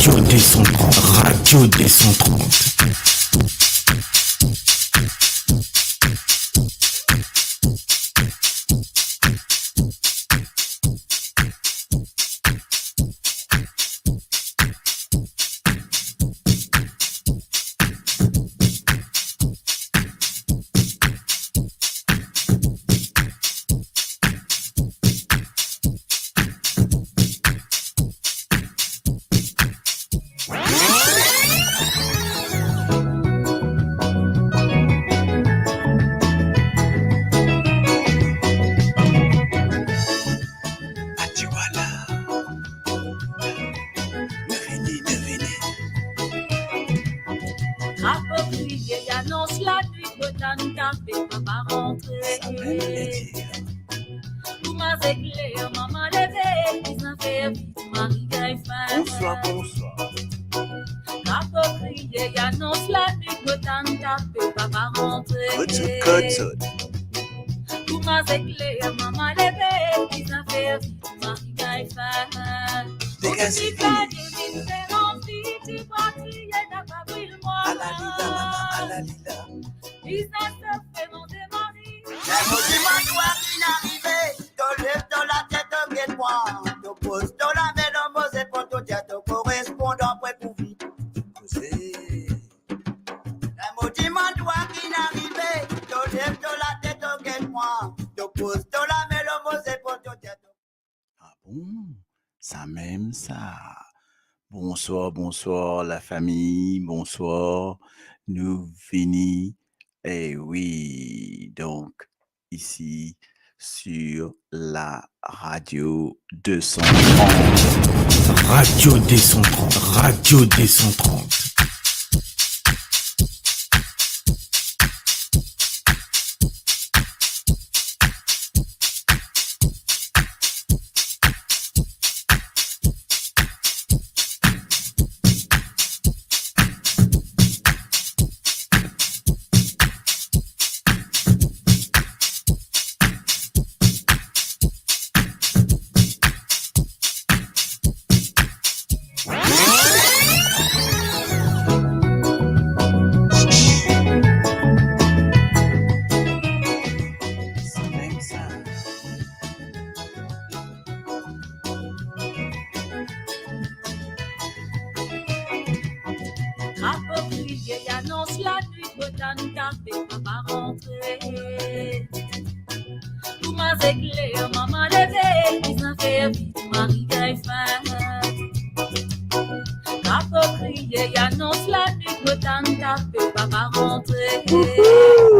Radio D130, Radio D130. Bonsoir, bonsoir. Ça même ça. Bonsoir, bonsoir la famille, bonsoir, nous venons. Eh oui, donc ici sur la radio 230. Radio D130, Radio D130.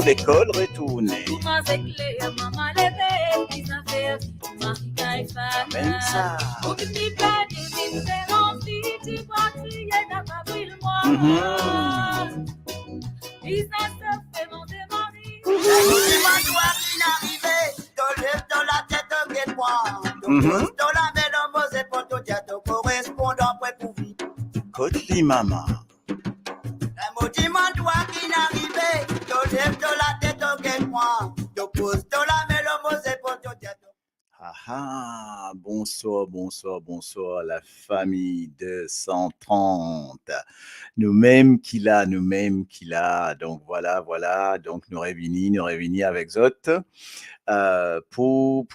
L'école retournée. Même ça. Côte Mama. Bonsoir, bonsoir, bonsoir la famille de 130. Nous-mêmes qu'il a. Donc voilà. Donc nous réunis avec Zot pour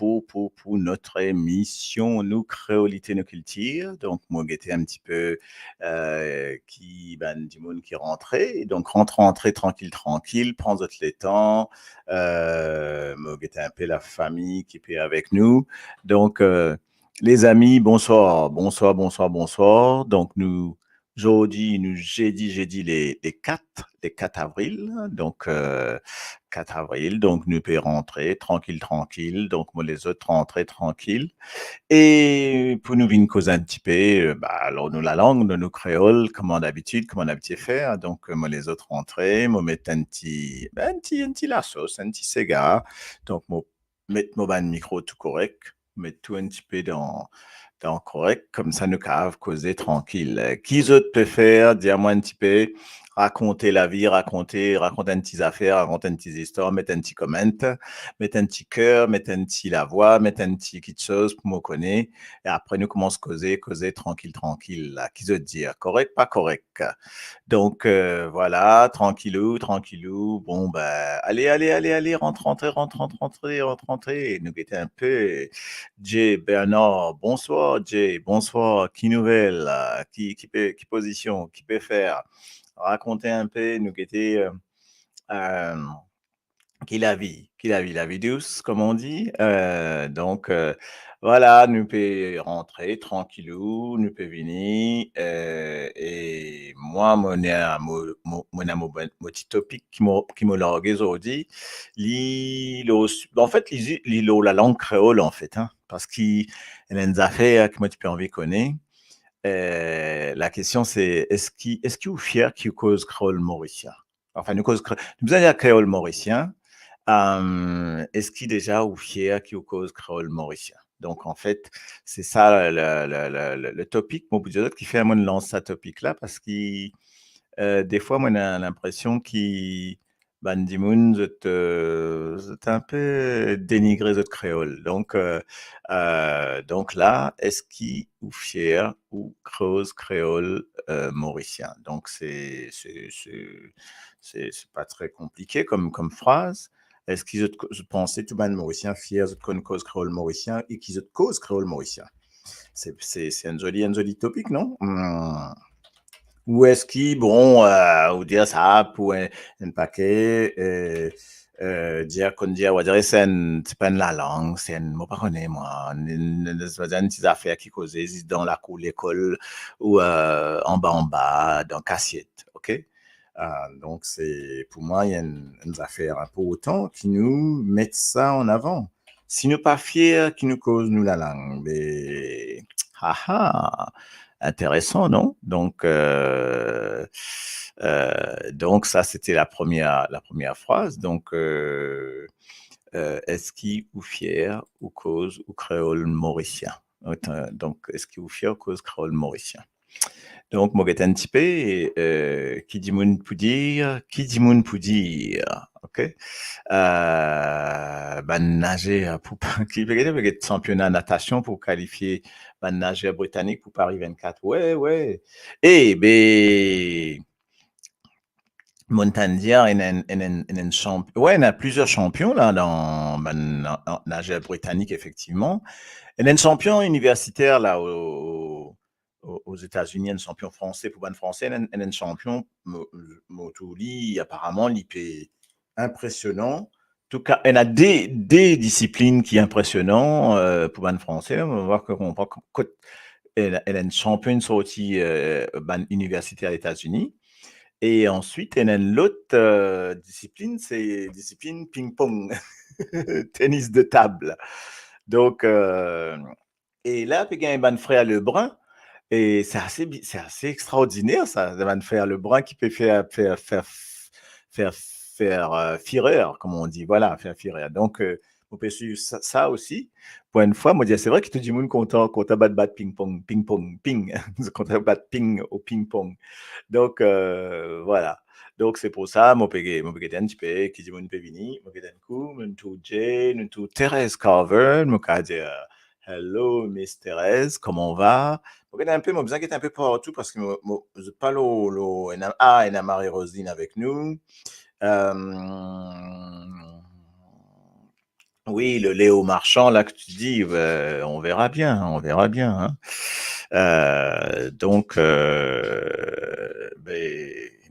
notre émission Nous créolité nos cultures. Donc moi j'étais un petit peu du monde qui rentrait. Donc rentrer tranquille, prends votre les temps. Moi j'étais un peu la famille qui est avec nous. Donc les amis, bonsoir. Donc nous aujourd'hui, j'ai dit les 4 avril. Donc 4 avril, donc nous pouvons rentrer tranquille. Donc moi les autres rentrer tranquille. Et pour nous venir causer un petit peu, alors nous la langue de nos créoles, comme d'habitude faire. Donc moi les autres rentrer, moi mettre un petit la sauce, un petit cigare. Donc moi mettre mon micro tout correct, mettre tout un petit peu dans correct, comme ça nous cave causer tranquille. Qui d'autre peut faire, dis-moi un petit peu, raconter la vie, raconter un petit affaire, raconter une petite histoire, mettre un petit comment, mettre un petit cœur, mettre un petit la voix, mettre un petit quelque chose pour me connaître. Et après, nous commençons à causer tranquille, tranquille, là. Qui se dit, correct, pas correct. Donc, voilà, tranquillou, tranquillou. Bon, ben, allez, rentre. Et nous étions un peu, Jay, Bernard, bonsoir, Jay, bonsoir, qui nouvelle, qui position, qui peut faire, raconter un peu, nous étions, euh, la vie douce, comme on dit. Donc, voilà, nous pouvons rentrer tranquillou, nous pouvons venir. Et moi, mon petit topic qui m'a largué aujourd'hui, en fait, la langue créole, en fait, hein, parce qu'il y a une affaire que moi, tu peux envie de connaître. La question, c'est est-ce qu'il est fier qu'il cause créole mauricien? Enfin, nous allons dire créole mauricien. Est-ce qu'il déjà ou fier qu'il cause créole mauricien? Donc, en fait, c'est ça le topic, mon bout qui fait à moi de lancer ce topic-là, parce que des fois, moi, on a l'impression qu'il Bandimoun, c'est un peu dénigré de créole. Donc là, est-ce qu'il ou fier ou creuse créole mauricien? Donc, c'est pas très compliqué comme phrase. Est-ce qu'ils pensaient tout le monde mauricien fier de qu'on cause créole mauricien et qu'ils cause créole mauricien? C'est un joli topic, non? Ou est-ce qu'il, bon, ou dire ça pour un paquet, dire qu'on dit, on va dire, c'est pas la langue, c'est un, moi, pas connais, moi, c'est une petite affaire qui causait dans la cour, l'école, ou en bas, dans cassiette, ok? Donc, pour moi, il y a une affaire un peu autant qui nous mettent ça en avant. Si nous pas fiers, qui nous cause, nous, la langue, mais, haha, intéressant, non? Donc ça, c'était la première phrase. Donc, est-ce qui ou fier ou cause ou créole mauricien? Donc, est-ce qui ou fier ou cause créole mauricien? Donc, moi, un petit peu, qui dit moun pour dire, ok? Nager pour qui veut championnat natation pour qualifier nageur britannique pour Paris 24. Ouais. Eh ben Montandière, champion. Ouais, il y a plusieurs champions là dans nageur britannique effectivement. Il y a un champion universitaire là aux États-Unis, un champion français pour ban français, il y a un champion Motouli apparemment l'IP impressionnant. En tout cas, il y a des disciplines qui sont impressionnantes pour ban français. On va voir elle a une championne sortie ban universitaire aux États-Unis. Et ensuite, il y a une autre discipline, c'est discipline ping-pong, tennis de table. Donc, et là, il y a un frère Lebrun, et c'est assez extraordinaire, ça, un frère Lebrun qui peut faire fureur, comme on dit, voilà, faire fureur. Donc, on peut suivre ça aussi. Pour une fois, moi, c'est vrai que tout le monde content quand tu battre ping-pong, ping, quand tu battre ping au ping-pong. Donc, voilà. Donc, c'est pour ça, mon pégué, un petit peu, qui dit mon pévini, mon pégué d'un coup, mon tout Jay, mon tout Thérèse Carver, mon cas dire, hello, Miss Thérèse, comment on va? Mon pégué un peu, mon besoin qui est un peu partout parce que je pas il y a Marie-Rosine avec nous. Oui, le Léo Marchand, là, que tu dis, on verra bien, hein. Donc,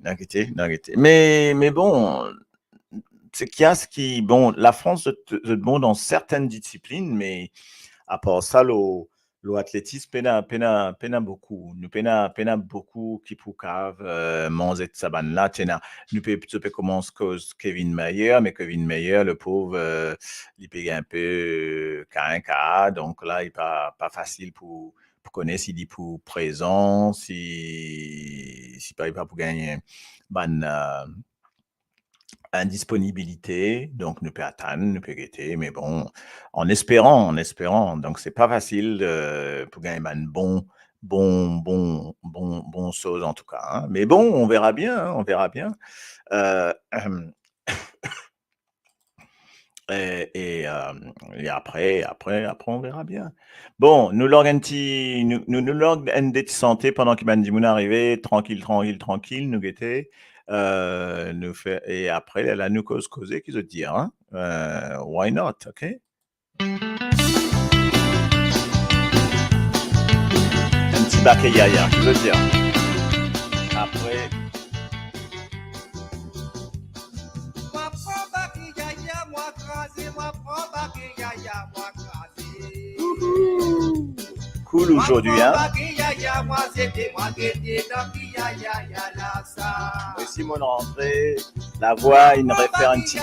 n'inquiétez. Mais bon, c'est qu'il y a ce qui, bon, la France se bon dans certaines disciplines, mais à part ça, l'athlétisme peine beaucoup. Nous peine beaucoup qui pour cave, manger de saban là, nous peut commencer cause Kevin Mayer, mais Kevin Mayer, le pauvre, il paye un peu cas, donc là, il n'est pas facile pour connaître s'il dit pour présent, si pas pour gagner ban indisponibilité, donc nous peut attendre, nous peut guetter, mais bon, en espérant. Donc c'est pas facile pour gagner un bon chose en tout cas. Hein. Mais bon, on verra bien, hein, on verra bien. Et après, on verra bien. Bon, nous l'organe de santé pendant qu'il m'a dit mon arrivé, tranquille, nous guetter, nous fait, et après, là, nous causer, qu'ils se dire, hein, why not, ok? Un petit bac yaya, qu'ils se dire. Après. Cool aujourd'hui, hein. Voici mon rentrée, la voix, il aurait fait un petit.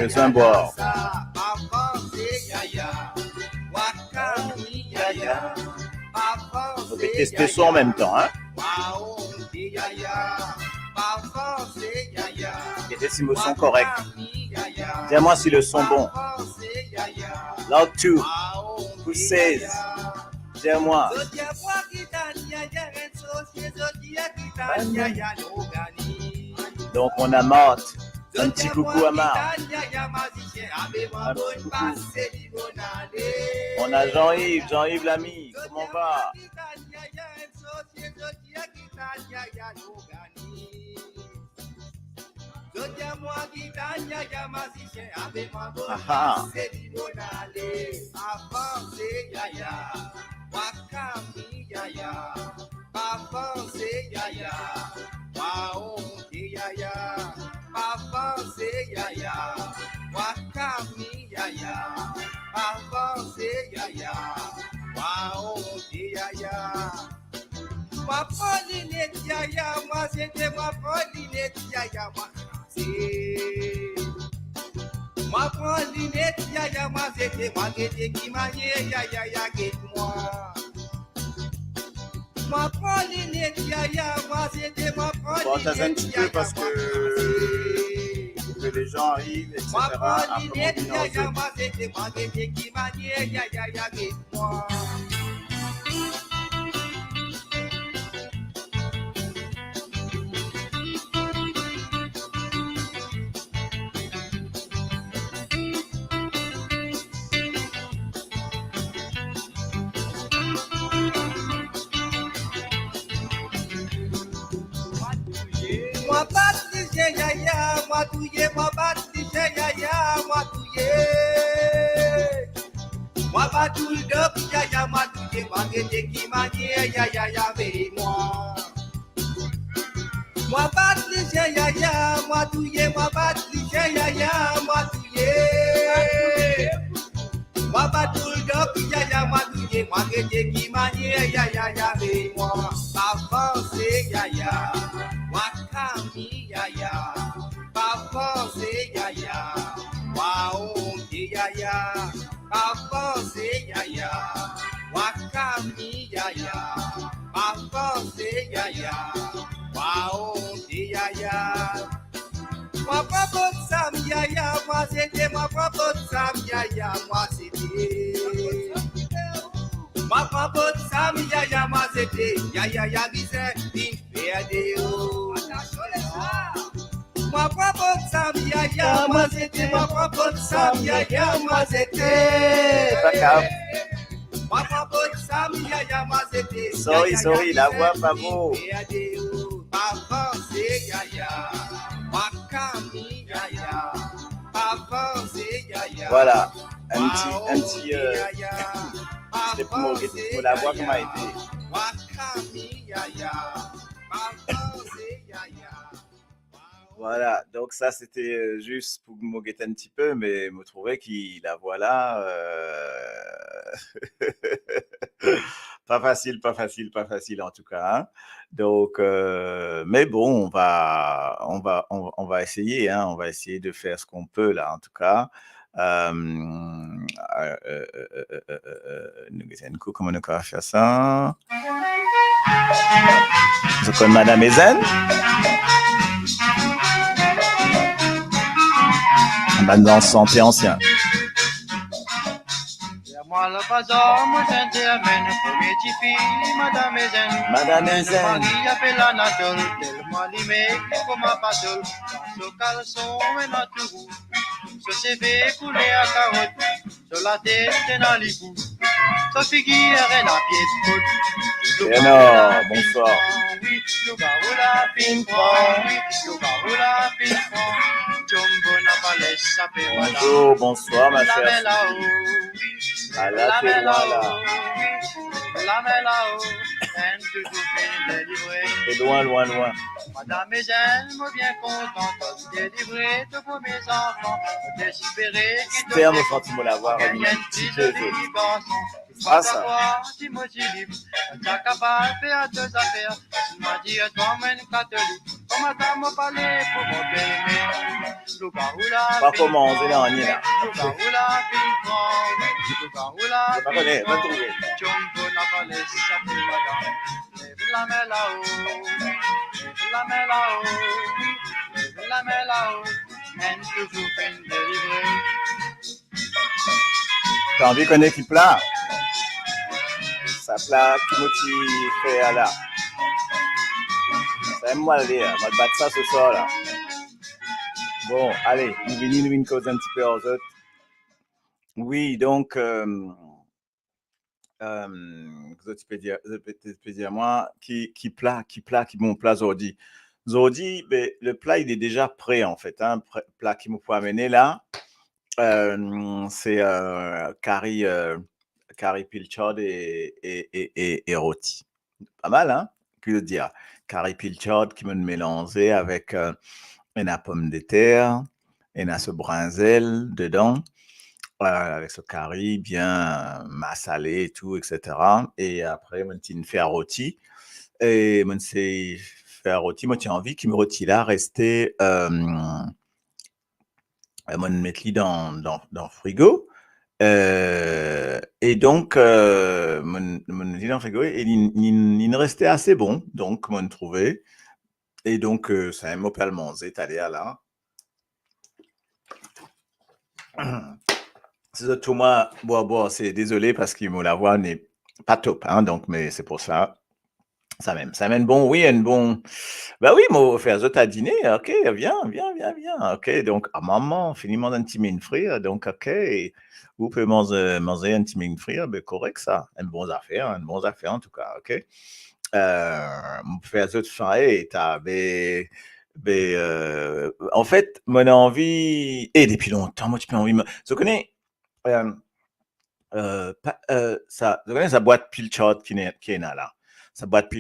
C'est un boire. On peut tester ça en même temps, hein. Et si le son correct. Dis-moi si le son bon. Loud 2. Who says? Dis-moi. Donc on a Marthe. Un petit coucou à Marthe. On a Jean-Yves l'ami. Comment va? Aha. Ma Paulinette yaya, moi c'était ma Paulinette yaya, moi ma Paulinette yaya, moi c'était ma guette qui maniait yaya guette-moi. Ma Paulinette yaya, moi c'était ma Paulinette. Bon, t'as un petit peu parce que les gens arrivent, etc. Ma Paulinette yaya, moi c'était ma guette qui maniait yaya guette-moi. Moi baptisé yaya, moi touye, moi baptisé yaya, moi touye. Moi batul dok yaya, moi touye, moi gete qui manie yaya avec moi. Moi baptisé yaya, moi touye, moi baptisé yaya, moi touye. Moi batul dok yaya, moi touye, moi gete qui manie yaya avec moi. Avancez yaya. Wakami yaya, Papa-se yaya, Waongi yaya, Papa-se yaya, Wakami yaya, Papa-se yaya, Waongi yaya. Ma papa Sam yaya, moi c'était ma papa Sam yaya, moi c'était. Ma papa Sam yaya, moi c'était yaya yagise, inféadéo. Ma papa Sam yaya, moi c'était ma papa Sam yaya, moi c'était. Ma papa Sam yaya, moi c'était. Sorry, la voix pas beau. Papa c'est yaya, Wakami yaya, papa c'est yaya. Voilà, un petit c'était pour la voix comment a été. Wakami yaya, papa c'est yaya. Voilà, donc ça c'était juste pour me guetter un petit peu, mais me trouvais qu'il la voilà. Pas facile en tout cas. Hein. Donc, mais bon, on va essayer, hein, on va essayer de faire ce qu'on peut là en tout cas. Comment on va faire ça? Je connais Madame Ezen. Maintenant, santé ancien. Moi le bazar, moi gentleman, premier tipi, madame Ezen. Madame Ezen. Marie appelle Anatole, tellement limé, comme un battle. Dans ce caleçon, et notre goût. Ce CV coulé à carotte, sur la tête et dans les bouts. Ce figure et la pied de côte. Énorme, bonsoir. Oui, le baroula ping-pong, oui, le baroula ping-pong. Jumbo n'a pas laissé saper madame. Bonjour, bonsoir ma La chère. mela-o, oui. À la Péloala. La mela-o, and toujours fait délivrer. C'est loin, loin, loin. Madame Ezen, moi bien contente de délivrer de pour mes enfants, d'espérer qu'ils te Terme Fantimo l'avoir, gagnent une un petite petit joli garçon. Ah, ça. Timothy libre, t'as capable de faire deux affaires. Tu m'as dit, toi, même catholique, comme madame m'a parlé pour mon bébé. Pas commencer là, on y est là. Je pas connais, pas trouvé. Jumbo n'a pas laissé saper madame. Lève la main là-haut, lève la main là-haut, lève la main là-haut, and toujours fin délivré. T'as envie qu'on ait qui plat? Ça plat, Timothy fait à là. Ça aime moi le dire, on va battre ça ce soir là. Bon, allez, nous venons cause un petit peu aux autres. Oui, donc, tu peux dire moi, qui mon plat aujourd'hui. Aujourd'hui, ben, le plat il est déjà prêt en fait, hein, plat qui me faut amener là. C'est curry pilchard et rôti. Pas mal, hein? Que dire? Curry pilchard qui me mélanger avec une pomme de terre, une ce brinzel dedans. Avec ce curry bien massalé et tout, etc. Et après, mon petit fait rôti. Et mon c'est fait rôti, moi, j'ai envie qu'il me rôti là, rester, mon mettre dans le frigo. Et donc, mon dit dans le frigo, et il ne restait assez bon. Donc, mon trouvé. Et donc, ça m'a pas le manger, t'allais à là. C'est tout moi, bon, c'est désolé parce que la voix n'est pas top, hein, donc, mais c'est pour ça. Ça mène bon, oui, un bon. Bah oui, moi, faire autre à dîner, ok, viens, ok, donc, à maman, finiment d'un petit mine frire, donc, ok, vous pouvez manger un petit mine frire, ben, correct, ça, une bonne affaire en tout cas, ok. Faire autre faire, t'as, en fait, mon envie, et depuis longtemps, moi, tu peux envie, je connais, ça, je connais sa boîte pilchard qui est là. Sa boîte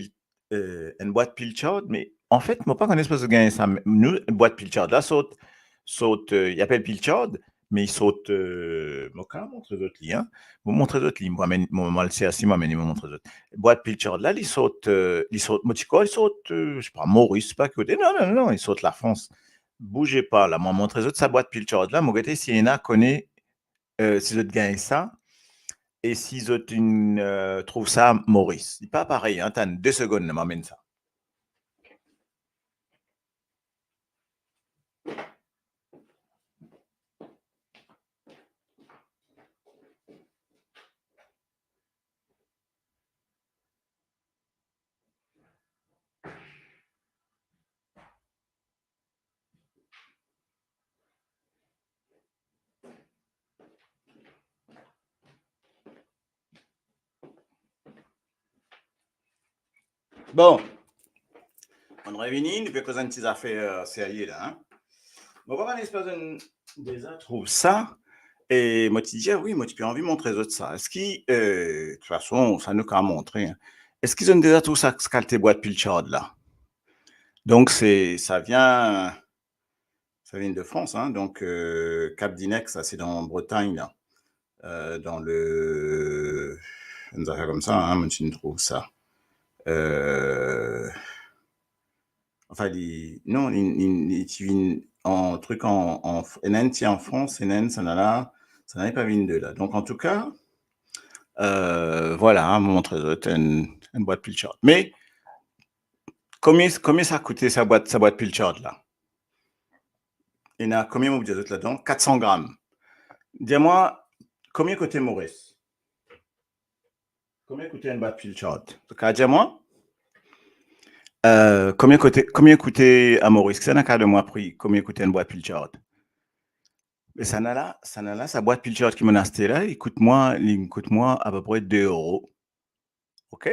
une boîte pilchard, mais en fait, moi pas connais pas ce gagner ça. Nous, une boîte pilchard là saute, il appelle pilchard, mais il saute, moi quand montre d'autres lits, hein. Vous montrez d'autres lits, moi le sais assis, moi mais il me montre d'autres. Boîte pilchard là, il saute, moi tu quoi, il saute, je sais pas, Maurice, pas côté, non, il saute la France. Bougez pas là, moi montrez d'autres sa boîte pilchard là, moi gâté si Ena connaît, si vous gagnez ça. Et si je trouve ça, Maurice, c'est pas pareil, hein, t'as 2 secondes, m'amène ça. Bon, on revient, nous faisons une petite affaire sérieuse là. Hein. Bon, on va déjà trouve ça. Et moi, tu dis, oui, moi, tu peux envie de montrer autres ça. Est-ce qu'ils, de toute façon, ça nous a montré. Hein. Est-ce qu'ils ont déjà tout ça, ce qu'elle boîte pilchard là? Donc, ça vient de France, hein. Donc, Cap d'Inex, ça, c'est dans Bretagne, là. Dans une affaire comme ça, hein, moi, tu trouves ça. Enfin, en truc en France, ça n'a pas vu de là. Donc, en tout cas, voilà, hein, montre une boîte pilchard. Mais, combien ça a coûté sa boîte pilchard là? Il y en a combien vous dites là-dedans? 400 grammes. Dis-moi, combien coûtait Maurice? Combien coûtait une boîte Pilchard? Dis-moi. Combien coûtait à Maurice? C'est un cas de moi prix. Combien coûtait une boîte Pilchard? Mais ça n'a là, sa boîte Pilchard qui m'a acheté là, il coûte moi à peu près 2 €. OK?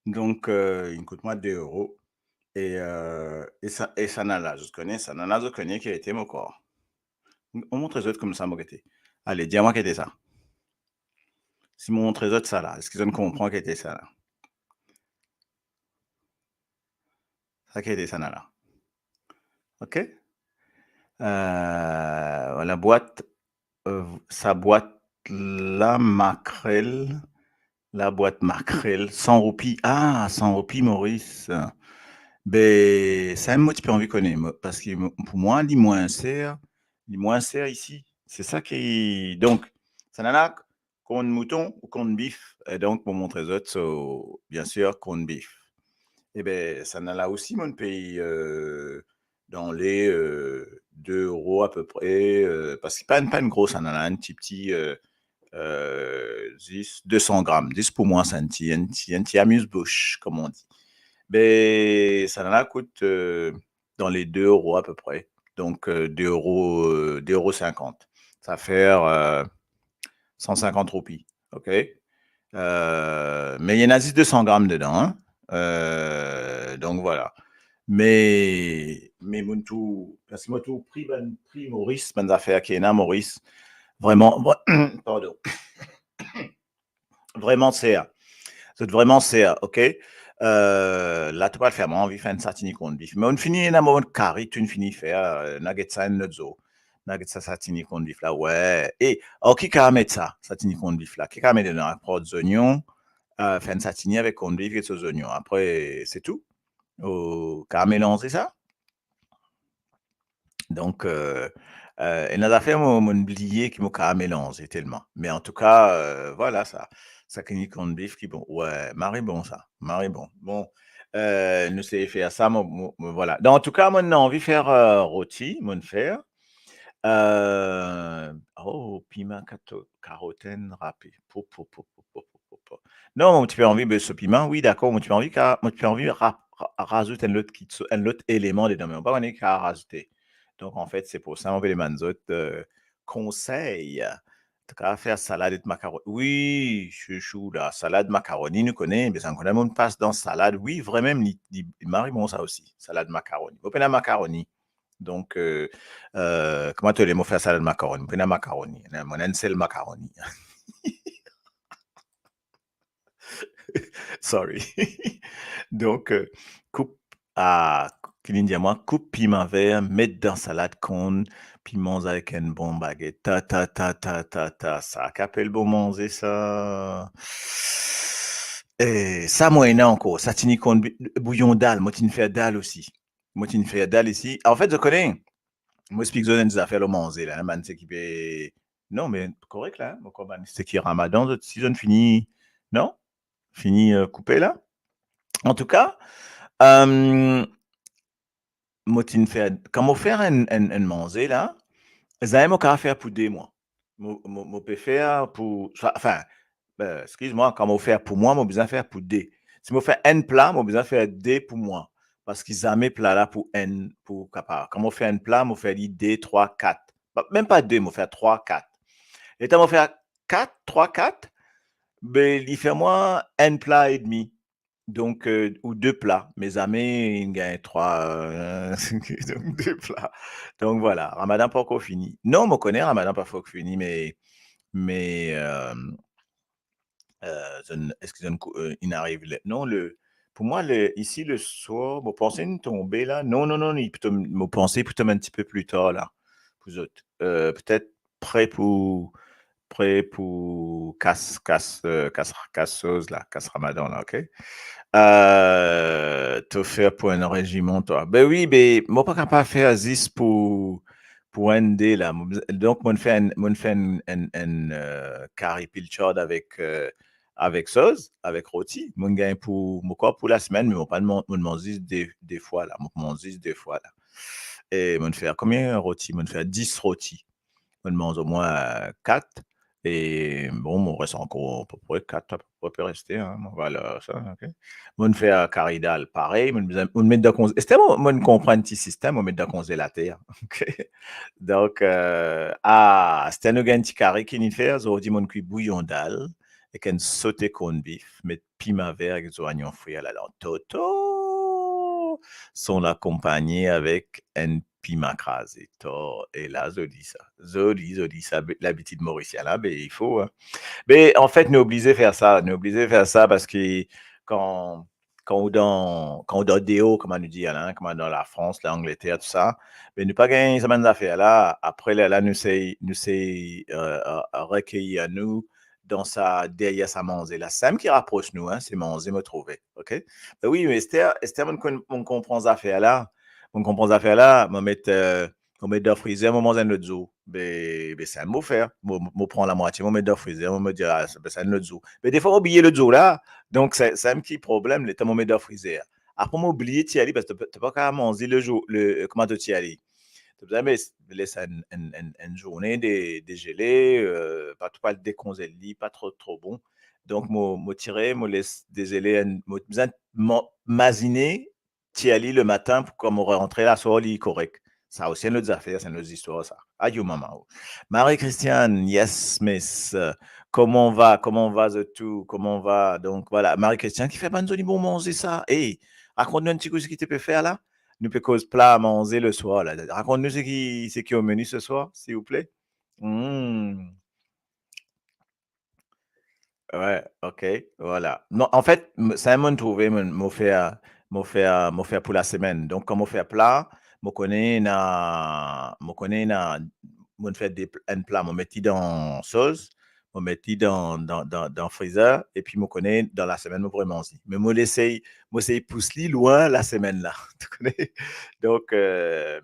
Donc, il coûte moi 2 € et ça n'a là, je connais qui a été mon corps. On montre les autres comme ça, moi, était. Allez, dis-moi qui était ça. Si on montre les autres ça là, est-ce qu'ils ont compris qui était ça là? Ça qui était ça là. OK? La boîte, sa boîte la maquerelle, 100 roupies. Ah, 100 roupies, Maurice. Ben, ça, moi, tu peux envie connaître, parce que pour moi, il moins cher ici. C'est ça qui. Donc, ça n'a là qu'on mouton ou qu'on bif. Et donc, pour montrer aux autres, bien sûr, qu'on bif. Eh bien, ça n'a là aussi, mon pays, dans les 2 € à peu près, parce que pas une grosse, ça n'a là un petit 10, 200 grammes. 10 pour moi, c'est un petit amuse-bouche, comme on dit. Ben, ça là coûte dans les 2 € à peu près. Donc, 2,50 €. Ça va faire 150 roupies. OK? Mais il y en a 200 grammes dedans. Hein? Donc, voilà. Mais mon tout, parce que moi, tout prix Maurice, bonne affaire qui est là, Maurice. Vraiment, pardon. Vraiment, c'est vraiment OK? Là, tu vas le faire. Moi, on va faire une satini con bif. Mais on finit dans mon carré, tu finis faire nugget ça une zo. Nugget ça satini con bif là, ouais. Et, qui va mettre ça, satini con bif là? Qui va mettre dedans? Prendre des oignons, faire une satini avec con bif et des oignons. Après, c'est tout. Qu'à mélanger ça. Donc, et nous a fait mon oublié qui m'a mélangé tellement. Mais en tout cas, voilà ça. Ça qui con bif qui bon. Ouais, Marie bon ça. Marie bon. Bon, nous c'est faire ça, voilà. Donc, en tout cas, moi, j'ai envie de faire rôti, mon faire. Piment carotène râpé. Non, tu peux envie de ce piment, oui, d'accord. Moi, tu peux envie rajouter un autre élément dedans, mais on va pas qu'à rajouter. Donc, en fait, c'est pour ça on veut les manzotes conseils. En tout cas, faire salade de macaroni. Oui, chouchou, la salade macaroni, nous connaissons, mais ça connaît, on passe dans salade. Oui, vraiment, il marie bon ça aussi, salade macaroni. Vous prenez la macaroni. Donc, comment tu les mots faire salade macaroni? Vous prenez la macaroni. Mon ancel macaroni. Sorry. Donc, coupe piment vert, mettre dans salade con, piment avec une bonne baguette. Ça qu'appelle bon manger ça. Et ça, moi, encore. Ça, tini con bouillon d'al. Moi, tu fais d'al aussi. Moi, tu fais d'al ici. En fait, je connais. Moi, je explique des affaires le manger, là. Man, c'est qui peut. Non, mais correct, là. C'est qui Ramadan, si je ne finis. Non? Fini coupé, là? En tout cas, quand on fait un manger là, ça moi qu'à faire pour 2 mois. Moi peut faire pour, enfin, excuse-moi, quand on fait pour moi, moi besoin faire pour 2. Si moi fais un plat, moi besoin faire 2 pour moi. Parce qu'ils jamais plat là pour un, pour capable. Quand on fait un plat, moi fait 2, 3, 4. Même pas 2, moi faire 3, 4. Et quand on fait 4, 3, 4, ben, il fait moi un plat et demi. Donc, ou 2 plats. Mes amis, ils gagnent 3, donc 2 plats. Donc voilà, Ramadan pas encore fini. Non, on connaît Ramadan pas encore fini, mais est-ce qu'il arrive non, pour moi, ici, le soir, vous pensez une tombée là? Non, non, non, vous pensez plutôt un petit peu plus tard là, pour vous autres. Peut-être prêt pour casse là, casse Ramadan là, OK? Te faire pour un régiment, toi. Ben oui, mais moi, pas capable de faire 10 pour un dé, là. Donc, moi, je fais un curry pilchard avec sauce, avec rôti. Moi, je gagne pour la semaine, mais moi, pas de mon 10 des fois, là. Mon 10 des fois, là. Et mon faire combien de rôti? Mon faire 10 rôtis. On mange au moins 4. Et bon, mon reste encore à peu près 4, à peu près peut rester. Hein. Voilà, ça, ok. Mon fait caridal, pareil. On met dans le c'était mon comprendre petit système, on met dans le congélateur. Ok. Donc, c'était un petit carré qui nous fait, on dit mon cuit bouillon d'al, et qu'on sauté corn beef, mettre piment vert avec des oignons frits à la lente. Toto! Sont accompagnés avec un piment crasé. Et là, je dis ça. Je dis ça. L'habitude mauricienne, là, ben, il faut. Hein. Mais en fait, nous obligés de faire ça. Nous obligés de faire ça parce que quand, quand on dans Déo, comme on nous dit, hein, comme dans la France, l'Angleterre, tout ça, mais nous pas gagner ces affaires là. Après, là, nous c'est recueillir nous dans sa derrière sa manger. La Sam qui rapproche nous, hein, c'est manger, me trouver. OK? Ben oui, mais Esther, on comprend ces affaires là. On comprend ces affaires là, on met dans le freezer, on mange un autre jour. Ben, c'est un mot faire. On prend la moitié, on met dans le freezer, on me dit, ah, c'est un autre jour. Mais des fois, on oublie le jour là. Donc, c'est un petit problème, le temps on met dans le freezer. Après, on oublie de aller parce que tu n'as pas qu'à manger le jour, comment tu y aller. Tu as besoin de laisser une journée dégelée, pas tout pas le décongéler, pas trop bon. Donc, je tirer, je laisse dégeler, je m'aziner, tu aller le matin pour qu'on rentre la soirée correct. Ça aussi, c'est une autre affaire, c'est une autre histoire, ça. Adieu, maman. Marie-Christiane, yes, miss. Comment va de tout? Comment va? Donc, voilà. Marie-Christiane qui fait pas de bon manger ça. Hey, raconte-nous un petit coup ce que tu peux faire là. Nous peut cause plat à manger le soir. Là. Raconte-nous ce qui est au menu ce soir, s'il vous plaît. Ouais, ok, voilà. Non, en fait, c'est mon trouvé, mon fait pour la semaine. Donc, comme on fait plat, mon fait un plat, mon metti dans sauce, mon metti dans freezer, et puis mon connais dans la semaine, mon pourrais manger. Mais moi essaye pousse-li loin la semaine là, tu connais? Donc,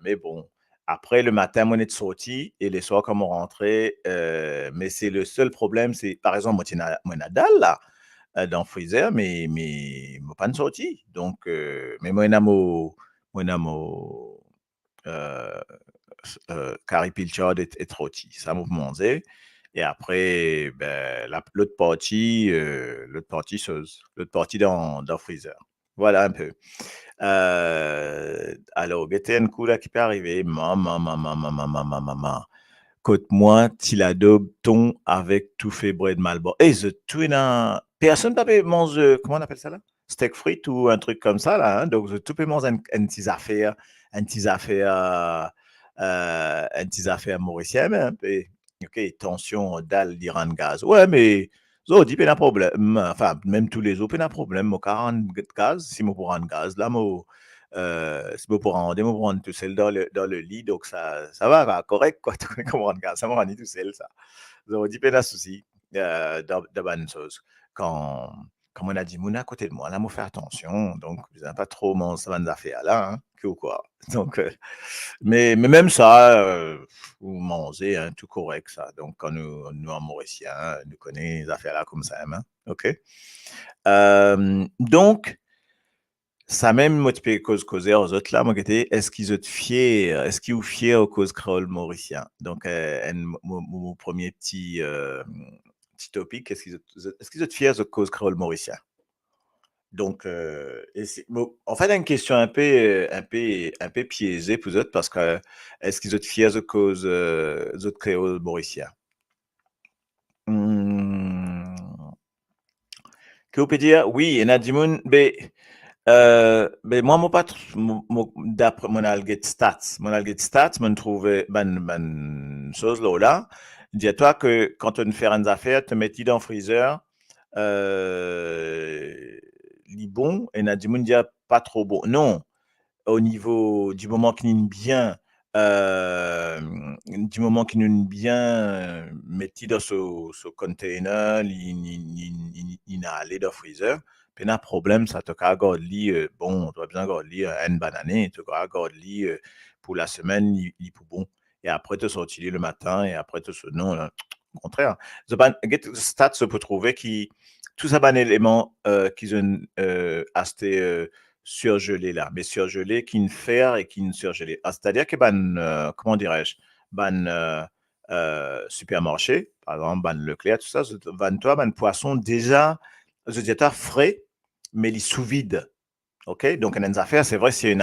mais bon. Après, le matin, on est sorti et les soirs, comme on rentrait, mais c'est le seul problème, c'est par exemple, moi, Nadal, là, dans le freezer, mais pas de sortie. Donc, mais moi, euh, curry pilchard et rôti. Ça m'a mangé. Et après, ben, l'autre partie, l'autre partie dans le freezer. Voilà un peu. Alors, guettez un coup là qui peut arriver. Maman. Côte-moi, tiladobe, thon avec tout fait bread malbo. Et je tout dans. Personne n'a manger, comment on appelle ça là? Steak frites ou un truc comme ça là. Hein? Donc, je tout peut manger un petit affaire, un petit affaire mauricien. Hein? Et, ok, tension, dalle, d'Iran gaz. Ouais, mais. So, dit pas de problème. Enfin, même tous les autres, pas de problème. Moi, 40 gaz, si moi pour rendre gaz, là, moi, c'est pour prendre tout seul dans le lit, donc ça va, correct, quoi. Tu connais comment rendre gaz, ça me rend tout seul, ça. Donc, dit pas de souci, de bonnes choses. Comme on a dit, mon à côté de moi, là, moi, fais attention. Donc, vous n'avez pas trop mon ça va affaires là, hein, que ou quoi. Donc, mais même ça, vous mangez, hein, tout correct, ça. Donc, quand nous en Mauricien, nous connaissons les affaires là comme ça, hein, OK? Donc, ça même, moi, tu peux causer aux autres là, moi, est-ce qu'ils sont fiers, est-ce qu'ils sont fiers aux causes créoles mauricien? Donc, mon premier petit topic, est-ce qu'ils sont fiers aux causes créoles mauricien? Donc, en fait, une question un peu piégée pour eux autres parce que est-ce qu'ils sont fiers aux causes autres créoles mauriciens? Que vous pouvez dire? Oui, et Nadimoun, mais moi, d'après mon alget stats, mon trouvé chose là, dis-toi que quand on fait une affaire, tu mets dans le freezer, li bon, et n'a dit pas trop bon. Non, au niveau du moment qu'il est bien, metti dans ce container, il n'a allé dans le freezer, puis n'a problème, ça te garde bon, tu as besoin de garder une banane, tu garde pour la semaine, il est pour bon. Et après, tu sortis le matin, et après, non, au contraire. Stats se peut trouver qui, tout ça, ban élément qu'ils ont acheté surgelé là, mais surgelé qui ne fer et qui ne surgelé. Ah, c'est-à-dire que comment dirais-je, supermarché, par exemple, Leclerc, tout ça, toi, poisson déjà, je dirais frais, mais les sous vide. OK? Donc, une affaire, c'est vrai, c'est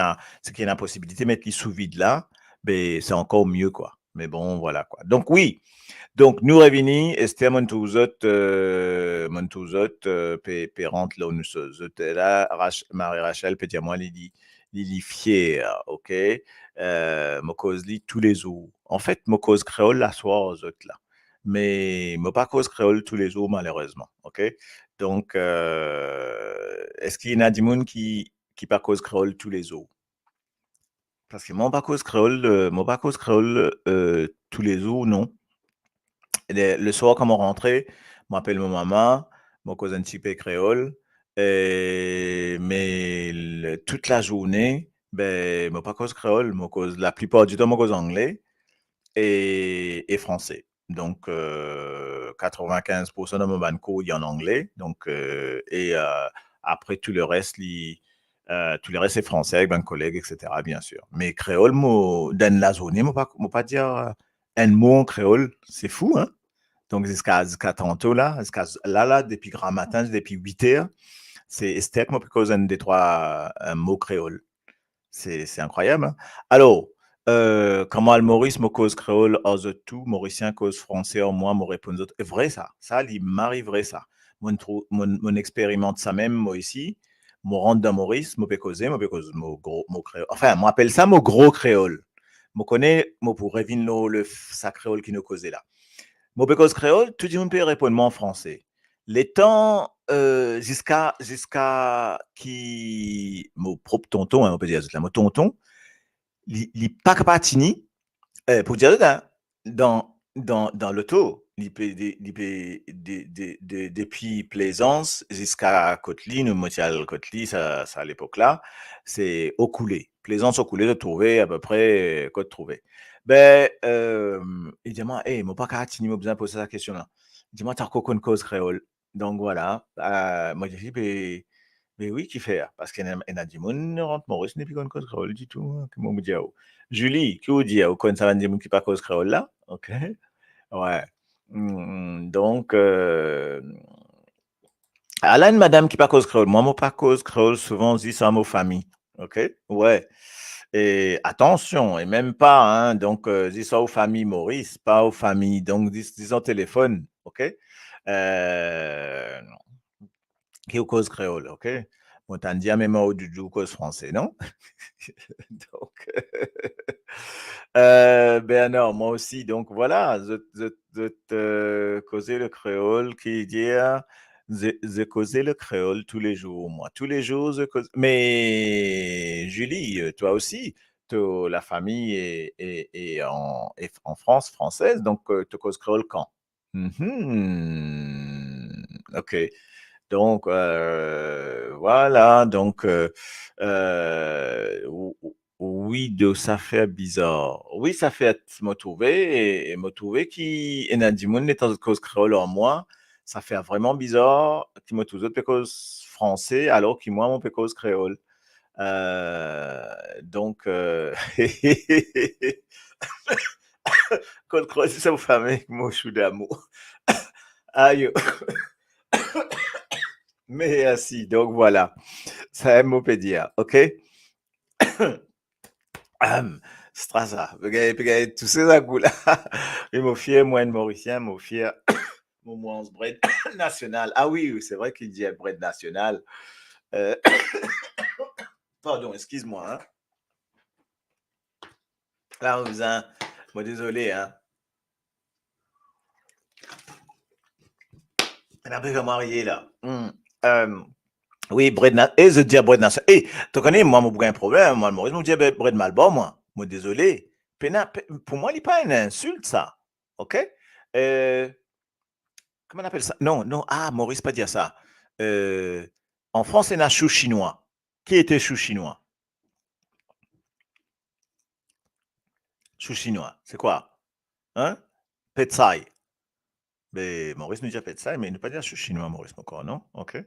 qu'il y a une possibilité de mettre les sous vide là, ben, c'est encore mieux, quoi. Mais bon, voilà, quoi. Donc, oui. Donc, nous revenons, Esther Montouzot, rentre là où nous sommes. Là, Marie-Rachel, peut dire moi, Lili fière, OK? Moi, cause li tous les jours. En fait, moi, cause créole la soir aux autres là. Mais moi, pas cause créole tous les jours, malheureusement, OK? Donc, est-ce qu'il y en a du monde qui pas cause créole tous les jours? Parce que mon pas cause créole tous les jours, non. Le soir, quand on rentrait, je m'appelle mon maman, mon cousin un petit peu créole, mais toute la journée, ben, je pas cause créole, la plupart du temps, je cause anglais et français. Donc, 95% de mon banco, il y a en anglais. Donc, après, tout le reste c'est français avec mes collègues, etc., bien sûr. Mais créole, dans la journée, je pas dire un mot en créole. C'est fou, hein? Donc, jusqu'à tantôt, là, là, depuis grand matin, depuis 8 heures, c'est Esther qui m'a cause un des trois mots créole. C'est incroyable, hein? Alors, comment le Maurice me cause créole, aux tout, Mauricien cause français, en moi, me répond autres. C'est vrai, ça. Ça, il m'arrive vrai, ça. Mon expérimente ça même, moi, ici. Mon rentre dans Maurice, me cause, mon gros, mon créole. Enfin, moi, appelle ça mon gros créole. Je connais, moi, pour reviner sa créole qui nous causait là. Mon cause créole, tout le monde peut répondre en français. Les temps, jusqu'à qui, mon propre tonton, hein, on peut dire, mon tonton, il pas patini, pour dire ça, dans l'auto, depuis Plaisance jusqu'à Cotelly, nous montions Cotelly, ça à l'époque-là, c'est au coulé. Plaisance au coulé de trouver à peu près, quoi de trouver. Ben, il dit moi, hey, mon pas catini, m'a besoin de poser cette question-là. Dis-moi, t'as quoi une cause créole? Donc voilà, moi j'ai dit, ben oui, qui fait, parce qu'il y a des gens qui rentrent Maurice, n'est plus une cause créole du tout, hein, comment vous dire. Julie, qui vous dit, au coin ça va dire qui pas cause créole là? OK. Ouais. Donc, Alain, madame qui pas cause créole. Moi, moi, pas cause créole, souvent, on dit ça à nos familles. OK? Ouais. Et attention, et même pas, hein, donc, dis ça aux familles Maurice, pas aux familles, donc, dis au téléphone. OK? Euh, qui au cause créole. OK? On t'en dit à même au du cause français, non? Donc, ben non, moi aussi. Donc voilà, je te causais le créole qui dit, je causais le créole tous les jours, moi. Tous les jours, je cause. Mais Julie, toi aussi, la famille est en France française, donc tu causes créole quand? Mhm. OK. Donc, voilà, donc, oui, de ça fait bizarre. Oui, ça fait me trouver et me trouver qui et Nadimoun est en cause créole en moi. Ça fait vraiment bizarre qui me trouve autre cause français alors que moi mon cause créole. Donc, quand croiser ça vous famille, moi je suis d'amour. Aïe. Merci. Donc voilà, ça aime mon pédia, ok? Strassa, parce tous ces agouts-là, et mon fier, moi, Mauricien, mon fier, mon moins bread national. Ah oui, oui, c'est vrai qu'il dit bread national. Euh, Pardon, excuse-moi. Hein. Là, on vous a... Bon, désolé, hein. On a un peu marié, là. Oui, bread national. Et je dis bread national. Et, tu connais, moi, mon un problème. Moi, le Maurice, je dis bread malbon, moi. Moi, désolé. Pour moi, il n'est pas une insulte, ça. OK? Comment on appelle ça? Non, non. Ah, Maurice, pas dire ça. En France, c'est un chou chinois. Qui était chou chinois? Chou chinois, c'est quoi? Hein? Petsai. Mais Maurice nous dit fait ça, mais il ne pas dire je suis chinois, Maurice, encore, non? OK.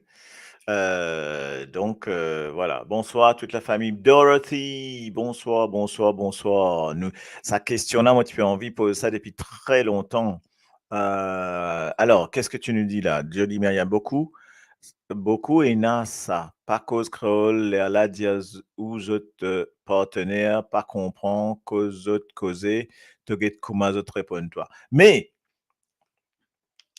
Donc, voilà. Bonsoir toute la famille. Dorothy, bonsoir, bonsoir, bonsoir. Ça questionne, moi, tu as envie de poser ça depuis très longtemps. Alors, qu'est-ce que tu nous dis là? Jody Myriam, beaucoup et ça. Pas cause créole, la diaz ou autres partenaires, pas comprend, cause autres causer, te get comment autres répondent toi. Mais,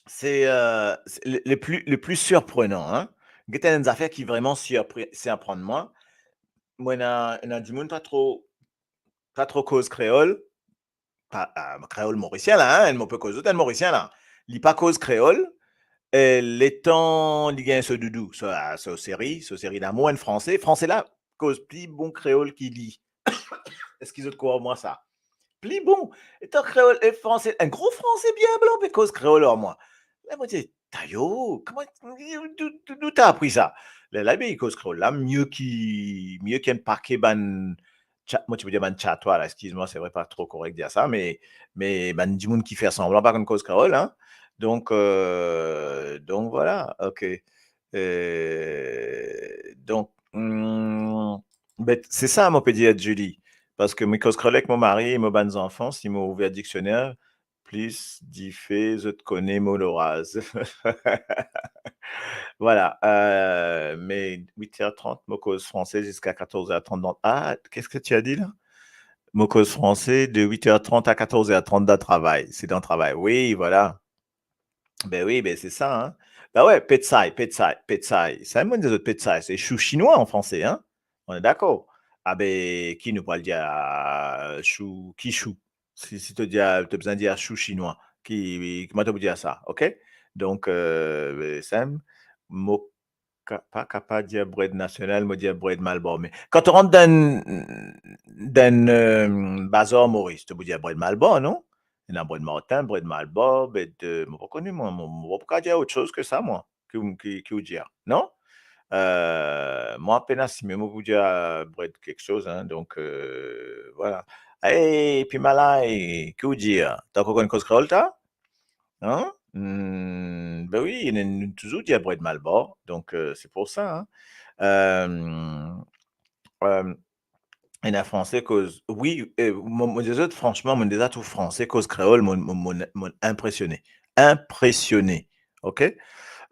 c'est le plus surprenant, hein? Il y a des affaires qui vraiment surprennent moi. Moi, il y a du monde pas trop cause créole, pas créole mauricien là, hein, elle m'a pas cause autant mauricien là. Il pas cause créole, les temps, il y a ce doudou, ce série d'amour en français. Français là, cause plus bon créole qui lit. Est-ce qu'ils ont de quoi moi ça? Plus bon. Et ton créole et français, un gros français bien blanc, mais cause créole en moi. Là, moi, je dis, taillot, d'où t'as appris ça? Là, ben, cause créole, là, mieux qu'un paquet moi, tu peux dire ban chatois, là, excuse-moi, c'est vrai, pas trop correct de dire ça, mais ban du monde qui fait semblant, pas comme cause créole, hein. Donc voilà, ok. Donc, ben, c'est ça, mon peut dire, Julie. Parce que mes causes avec mon mari et mes bonnes enfants, si m'ont ouvert le dictionnaire, plus d'y fait, je te connais, moloraz. Voilà. Mais 8h30, mon cause français jusqu'à 14h30. Ah, qu'est-ce que tu as dit là? Mon cause français de 8h30 à 14h30 de travail. C'est dans le travail. Oui, voilà. Ben oui, ben c'est ça, hein. Ben ouais, Petsai, Petsai, Petsai. C'est un mot des autres Petsai. C'est chou chinois en français, hein. On est d'accord. Ah ben, qui nous parle dire chou, qui chou? Si tu as besoin de dire chou chinois, comment tu peux dire ça, ok? Donc, ben, Sam, mot, pas capable de dire bread national, moi dire bread Malboro. Mais quand tu rentres dans bazar Maurice, tu peux dire bread Malboro, non? Il y a bread Martin, bread Malboro, bread de. Je ne connais moi. Je ne peux pas dire autre chose que ça, moi, qui vous dire. Non? Moi, à peine si même vous dire bread quelque chose, hein, donc voilà. Et puis malin, que vous dire? T'as encore une cause créole, t'as? Hein? Ben oui, il y a toujours dit bread Malboro, donc c'est pour ça, hein. Euh, et la français cause, oui, des autres, franchement, mon des autres français cause créole m'ont impressionné. Impressionné. OK?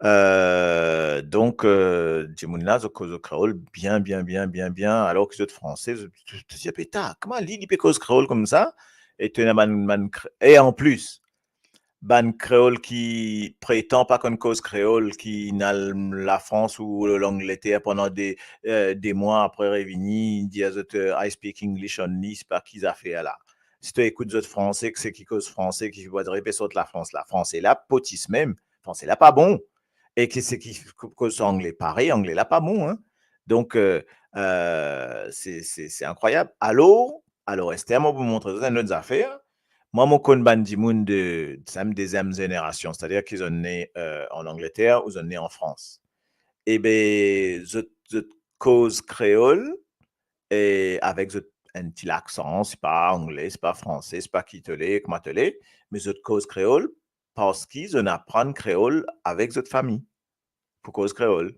Donc, du monde là, cause créole, bien, bien, bien, bien, bien, alors que les autres français, je te dis, pétard, comment l'île peut cause créole comme ça? Et, et en plus, ban créole qui prétend pas qu'on cause créole, qui n'a la France ou l'Angleterre pendant des mois après revenir, dit I speak English only, c'est pas qu'ils a fait là. Si tu écoutes les autres français, que c'est qui cause français, qui va te répéter sur la France, la France est là, potis même, français là pas bon. Et que c'est qui cause anglais, pareil, anglais là pas bon, hein. Donc, c'est incroyable. Alors, Esther, moi, vous montrer une autre affaire. Moi, mon con bandimoun de deuxième génération, c'est-à-dire qu'ils sont nés en Angleterre ou ils sont nés en France. Eh bien, je cause créole et avec un petit accent, c'est pas anglais, c'est pas français, c'est pas quittelé, comment telé, mais je cause créole parce qu'ils en apprennent créole avec cette famille pour cause créole.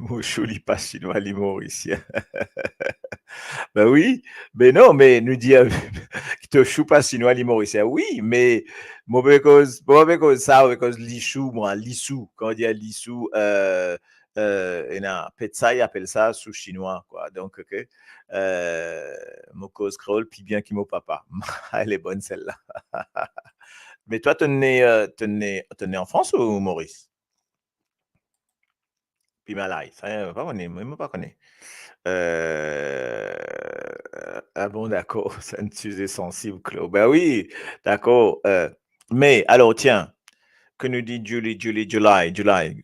Mon chouli pas chinois, les mauricien. Ben oui, mais non, mais nous dit qui te chou pas chinois, les mauricien. Oui, mais mauvais cause ça, mauvais cause lichou, moi, lissou. Quand on dit lissou, et non, Petsai il appelle ça sous chinois, quoi. Donc, ok. Mon cause créole, puis bien qui mon papa. Elle est bonne celle-là. Mais toi, t'es né en France ou Maurice? Puis Malais, ça, pas connaît, moi, pas connaît. Ah bon, d'accord, c'est un sujet sensible, Claude. Ben oui, d'accord. Mais alors, tiens, que nous dit July.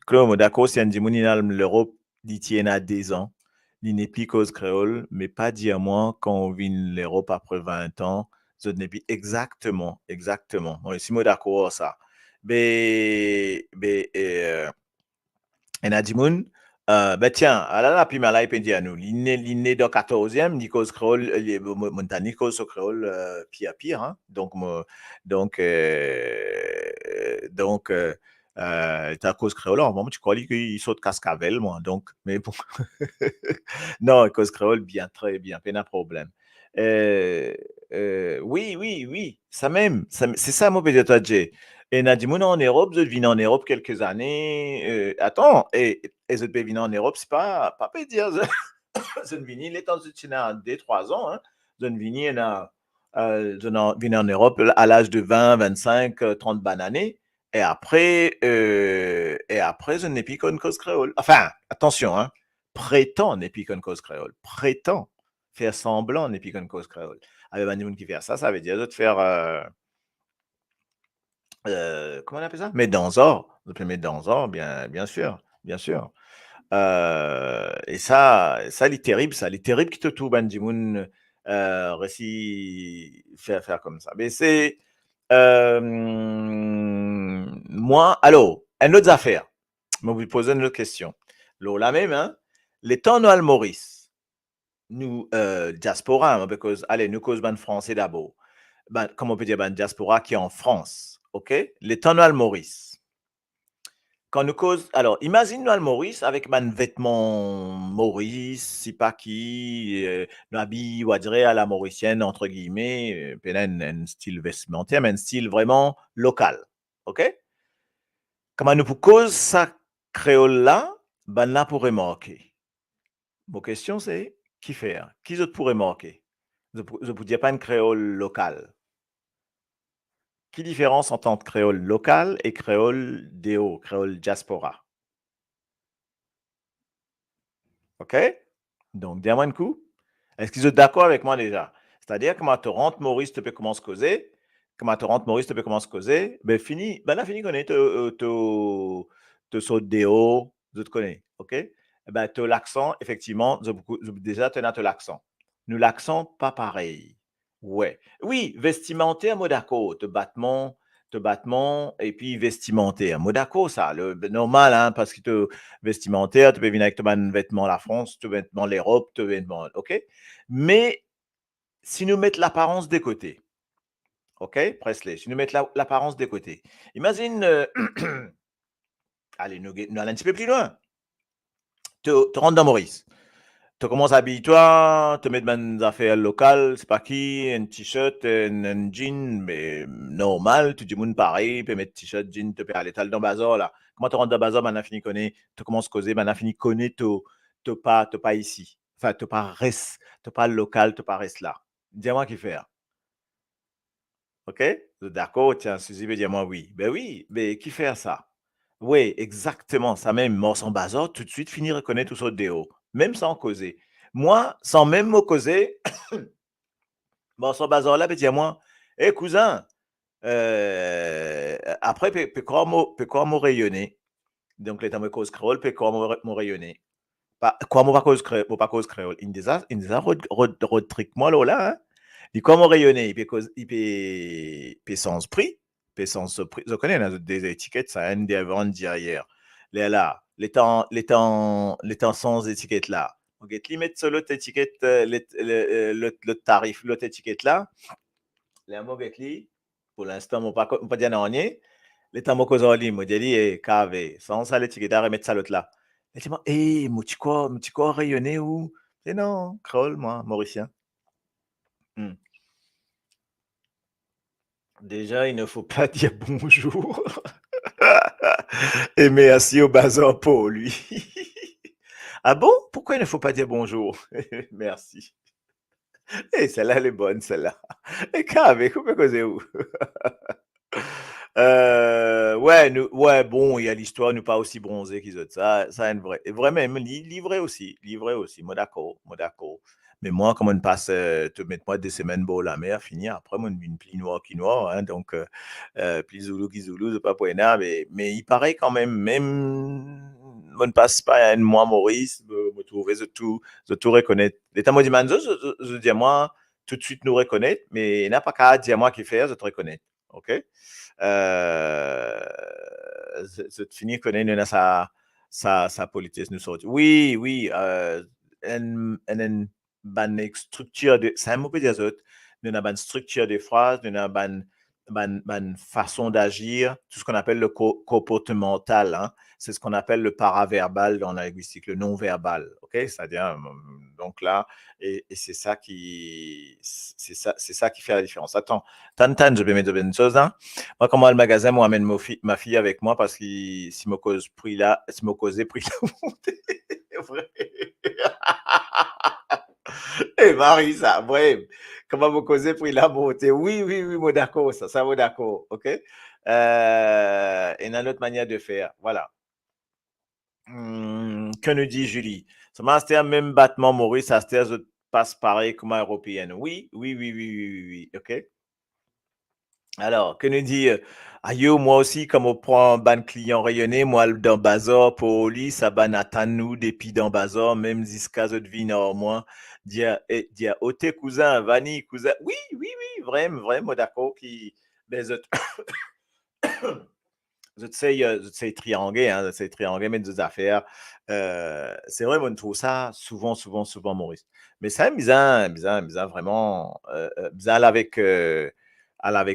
Claude, d'accord, c'est un dimonina l'Europe, dit tiens à 10 ans. Il n'est plus cause créole, mais pas dire moi quand on vit l'Europe après 20 ans. Ce n'est plus exactement, exactement. On est si moi d'accord ça. Mais, il y a du monde, Ben tiens, là, puis malai peut dire à nous, l'inné dans 14e, Nikos créole, montagne Nikos au créole, pire à pire, hein. Donc, t'as cause créole, en moment, tu crois qu'il saute cascavel, moi, donc, mais bon. Non, cause créole, bien, très bien, pas de problème. Euh, oui, oui, oui, c'est ça, mon petit Jay. Et Nadimoun en Europe, je vis en Europe quelques années. Attends, et je vais venir en Europe, c'est pas dire, je vis les temps de 2-3 ans, hein. Je vis en Europe à l'âge de 20, 25, 30 années. Et après, je n'ai plus qu'une cause créole. Enfin, attention, hein. Prétend n'est plus qu'une cause créole. Prétend faire semblant n'est plus qu'une cause créole. Avec un monde qui fait ça, ça veut dire de te faire, comment on appelle ça? Mettre dans or. De te mettre dans or, bien sûr, bien sûr. Et ça, il est terrible, ça. Il est terrible qui te tout, Ban Ki-moon, réussit faire comme ça. Mais c'est, moi, alors, une autre affaire. Je vais vous poser une autre question. Alors, la même, hein, les temps Noël Maurice, nous, diaspora, hein, parce que, allez, nous cause ban français d'abord. Ben, comment on peut dire, ban diaspora qui est en France, ok? Les temps Noël Maurice. Quand nous cause, alors, imagine Noël Maurice avec un vêtement Maurice, si pas qui, nous habille, ou dirait à la mauricienne, entre guillemets, un style vestimentaire, mais un style vraiment local, ok? Comment nous cause ça créole là, ben là pourrait marquer. Mon question c'est, qui faire? Qui d'autre pourrait marquer? Je ne dire pas une créole locale. Qui différence entre créole local et créole déo, créole diaspora? OK? Donc, dis-moi un coup. Est-ce qu'ils sont d'accord avec moi déjà? C'est-à-dire, comment te rentre Maurice, te peut commencer à causer. Comment te rentre Maurice, te peut commencer à causer. Ben, fini. Ben là, fini, connaît, te saute des hauts, je te connais. OK? Ben, tu l'accent, effectivement, déjà, tu as l'accent. Nous, l'accent, pas pareil. Ouais. Oui, vestimentaire, moi d'accord. Te battement, et puis vestimentaire. Moi d'accord, ça. Normal, hein, parce que vestimentaire, tu peux venir avec ton vêtement la France, ton vêtement l'Europe, ton vêtement, OK? Mais si nous mettons l'apparence de côté, OK, Presley, si nous mettons l'apparence de côté, imagine, allez, nous allons un petit peu plus loin. Tu rentres dans Maurice. Tu commences à habiller-toi, te mettre dans des affaires locales, c'est pas qui, un t-shirt, un jean, mais normal, tout le monde pareil, peut mettre t-shirt, jean, te peut aller dans le bazar là. Comment tu rentres dans le bazar, maintenant fini connaître, tu commences à causer, maintenant fini connaître, tu pas ici. Enfin, tu pas local, tu pas reste là. Dis-moi qui faire. OK? D'accord, tiens, Suzy veut dire moi oui. Ben oui, mais qui fait ça? Oui, exactement, ça même, mort sans bazar, tout de suite, finir reconnaître tout ça de haut, même sans causer. Moi, sans même me causer, mort sans bazar là, peut dire moi, hé cousin, après, peut quoi me rayonner. Donc, les temps me cause créole, peut quoi me rayonner. Quoi, moi, pas cause créole. Il des a road trick, moi, là, hein. Il comment rayonner, il peut sans prix, il peut sans prix. Je connais des étiquettes, ça a des ventes derrière. Là, les temps sans étiquette là. Ok, tu mets sur l'autre étiquette, le tarif, l'autre étiquette là. Les mots pour l'instant, on pas dire non, les temps cause en ligne, moi, je dis, KV, sans ça, l'étiquette, remettre ça l'autre là. Et tu dis, tu quoi rayonner ou? Et non, Kroll, moi, Mauricien. Hmm. Déjà, il ne faut pas dire bonjour et merci au bazar pour lui. Ah bon? Pourquoi il ne faut pas dire bonjour? Merci. Et celle-là, elle est bonne, celle-là. Et qu'avec, comment causer où? Ouais, ouais, bon, il y a l'histoire, nous pas aussi bronzés qu'ils autres. Ça, est vrai. Et vrai même, livré aussi. Moi, d'accord, moi, d'accord. Mais moi, comme on passe, te mettre moi des semaines beau la mer, finir après, moi, une pli noir qui noir, hein, donc, pli zoulou qui zoulou, c'est pas pour énerve, mais il paraît quand même, on ne passe pas un mois Maurice, me trouver, je tout reconnaître. L'état moi, dit, man, je dis à moi, tout de suite nous reconnaître, mais il n'a pas qu'à dire à moi qui faire, je te reconnais. OK? Je te finis connaître sa politesse nous sort. Oui, oui, une structure de, ça me peut dire autres, nous avons une structure de phrases, nous avons une façon d'agir, tout ce qu'on appelle le comportemental, hein. C'est ce qu'on appelle le paraverbal dans la linguistique, le non-verbal, ok? C'est-à-dire, donc là, et c'est ça qui fait la différence. Attends, Tantan, je vais mettre une chose, hein. Moi, quand moi, le magasin, moi, amène ma fille avec moi parce que si me cause prix là, si me causait prix là, monter. Vrai. Eh, Marie, ça, vrai. Comment vous causez prix là, monter? Oui, oui, oui, moi, d'accord, ça vaut d'accord, ok? Et une autre manière de faire, voilà. Que nous dit Julie? Ça m'a même battement Maurice, ça passe pareil comme européenne. Oui, oui, oui, oui, oui, oui, oui, ok? Alors, que nous dit Ayo, moi aussi, comme on prend un ban client rayonné, moi, dans Bazar, pour lui, ça ban attend nous, depuis dans Bazar, même jusqu'à ce vie, moi, dire, oh, tes cousins, Vanny, cousin, oui, oui, oui, vraiment, vraiment, d'accord, qui, ben, je sais trianguler, hein, je sais trianguler, mettre des affaires. C'est vrai, on trouve ça souvent, souvent, souvent, Maurice. Mais c'est bizarre, bizarre, bizarre, vraiment, bizarre avec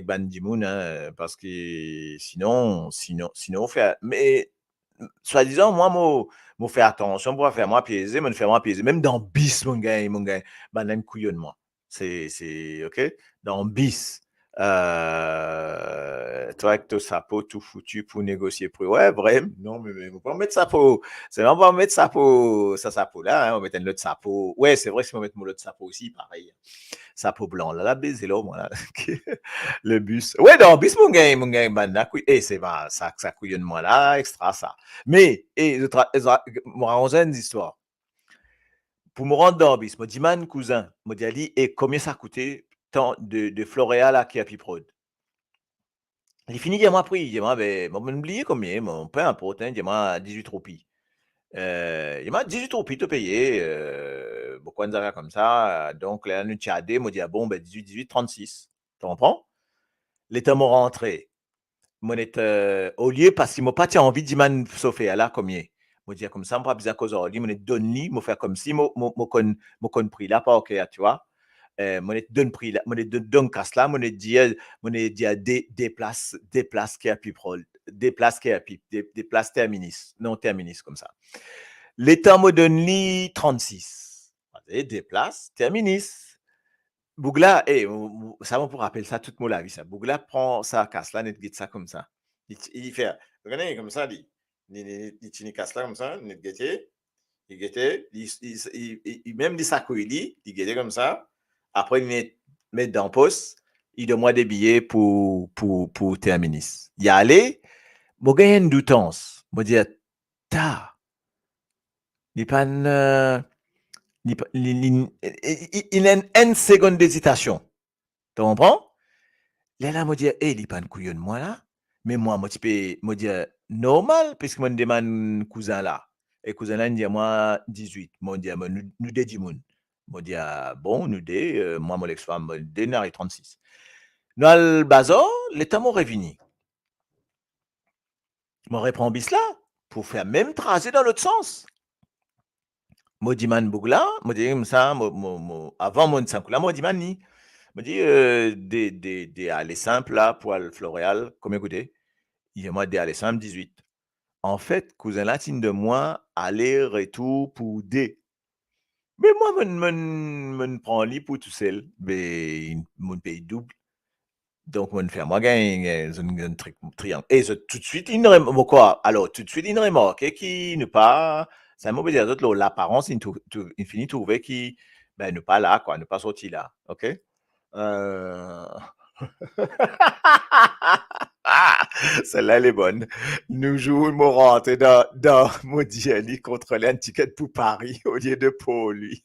Bandy Moon, hein, parce que sinon, on fait. Mais, soi-disant, moi, moi, fais attention pour faire moi piéger, me faire moi piéger. Même dans bis, mon gars, ben, couillonne moi. C'est, OK? Dans bis. Toi avec ton sapot tout foutu pour négocier pour. Ouais, vraiment. Non, mais on va mettre ça pour. C'est on va mettre ça pour. Ça, sapot là, hein, on va mettre un autre sapot. Ouais, c'est vrai, si on va mettre mon autre sapot aussi, pareil. Sapot blanc, là, la baiser là, moi, là. Le bus. Ouais, dans le bus, mon gars, banda, c'est pas, ça couillonne moi là, extra ça. Mais, moi, on a une histoire. Pour me rendre dans le bus, je dis, man, cousin, je dis, Ali, et combien ça coûtait tant de Floréal à Kiapiprod? Il finit, dis-moi, prix, dis-moi, ben, moi, oublié combien, peu importe, hein, dis-moi, 18 roupies. Il m'a 18 roupies te payer, beaucoup de affaires comme ça. Donc, là, nous tchadé, moi, dit, ah bon, ben, 18, 36. Tu comprends? L'état m'a rentré. Mon au lieu, parce qu'il m'a pas envie de dire, Sophie, là, combien? Moi, dire comme ça, moi, pas besoin cause aujourd'hui, mon donne-lui, moi, faire comme si, moi, con prix là, pas ok, tu vois? Mon donne prix là, mon donne casse là, mon dit à des places qui a plus pro, des places qui a plus, des places terminus, non terminus comme ça. L'état me donne lui 36. Des places terminus. Bougla, ça on pour rappeler ça toute mon vie, ça. Bougla prend sa casse là, net get ça comme ça. Il fait, regardez, comme ça, il casse là comme ça, net guetté, il guetté, même dit ça il guetté comme ça. Après, il met dans le poste, il donne moi des billets pour terminus. Il y a allé, moi, gagne une doutance. Moi, dis, ta, il pas il a une seconde d'hésitation. Tu comprends? Là, me dit, il pas une couillonne, moi, là. Mais moi, tu peux me dire, normal, puisque moi, demande cousin là. Et cousin là, il dit, moi, 18. Moi, dit, nous, deux, 10 moun. Moi, dit, bon, nous, deux, moi, mon ex-femme, moi, deux, n'a 36. Dans le bazar, l'état m'aurait venu. M'aurait pris bis là, pour faire même tracer dans l'autre sens. Moi, dit, man, bougla, moi, dit, comme ça, avant mon sankou là, moi, dit, man, ni. Me dit, des aller simples là pour le Floréal, combien coûtait? Il y a moi des aller simples 18. En fait, cousin latine de moi, aller-retour pour D. Mais moi, me prend lit pour tout seul. Mais mon pays double. Donc, mon faire moi gagne un triangle. Et tout de suite, il ne remarque quoi? Alors, tout de suite, il ne remarque qui ne pas. Ça m'a dire d'autres, l'apparence, il finit de trouver qui, ben, ne pas là, quoi, ne pas sortir là. OK? Celle-là, elle est bonne. Nous jouons mon rentré dans Modiali contre l'antiquette pour Paris au lieu de pour lui.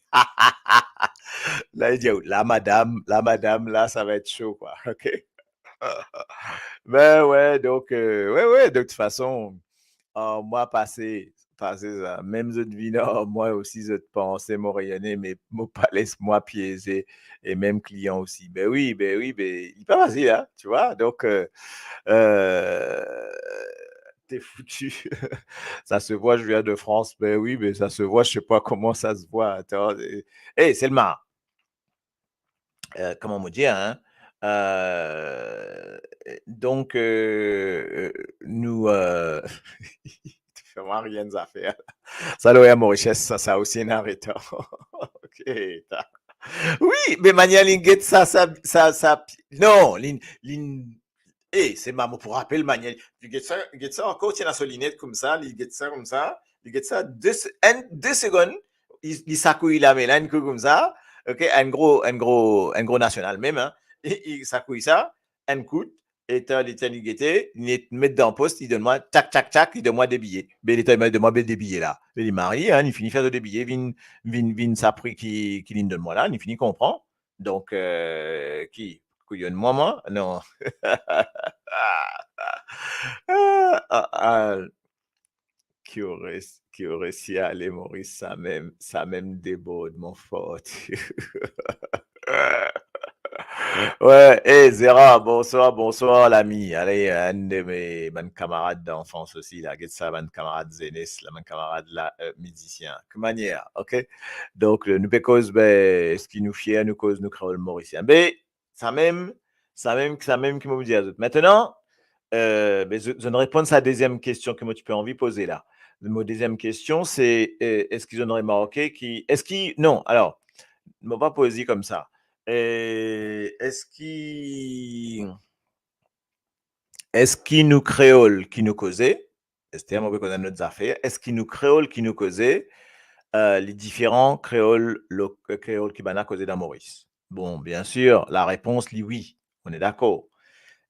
Là, il dit, la madame, là, ça va être chaud, quoi. OK? Ben ouais, donc, ouais, de toute façon, moi, passé ça. Même je devine, moi aussi, je pensais m'orienter, mais mon pas laisse-moi piéger. Et même client aussi. Ben oui, il est pas facile, hein, tu vois. Donc, t'es foutu. Ça se voit, je viens de France. Ben oui, mais ça se voit, je sais pas comment ça se voit. Attends, Selma, comment me dire, hein? Donc, nous, tu fais vraiment rien à faire. Ça, là, Mauritius, ça aussi un arrêtant. Ok, oui, mais manière linguette, non, c'est maman pour rappeler manière. Linguette ça encore, tiens la solinette comme ça, linguette ça comme ça, linguette ça, 2 secondes, il s'accouille la mélane comme ça, ok, un gros national même, hein, il s'accouille ça, un coup, et t'as les linguettés, il met dans le poste, il donne moi, tac, tac, tac, il donne moi des billets. Mais il donne moi des billets là. Il est marié, hein, il finit faire des billets, vin, ça pris qui donne moi là, il finit comprend. Donc, qui? Couillonne moi? Non. Qui aurait si allé, Maurice, ça même déborde, mon fort. Ouais, Zera, bonsoir l'ami. Allez, un de mes camarades d'enfance aussi, là, get ça, mon camarade Zénis, là, mon camarade là, musicien. Que manière, ok? Donc, nous cause, ben, ce qui nous fier, nous cause, nous créole mauricien. Ben, ça même qui me dit à d'autres. Maintenant, ben, je ne réponds à la deuxième question que moi tu peux envie poser là. Ma deuxième question, c'est est-ce qu'ils auraient marocain qui. Est-ce qu'ils. Non, alors, ne m'a pas posé comme ça. Est-ce qu'il nous créole qui nous causait, c'est-à-dire, on peut notre affaires, est-ce qu'il nous créole qui nous causait les différents créoles qui bana causé dans Maurice? Bon, bien sûr, la réponse, oui, on est d'accord.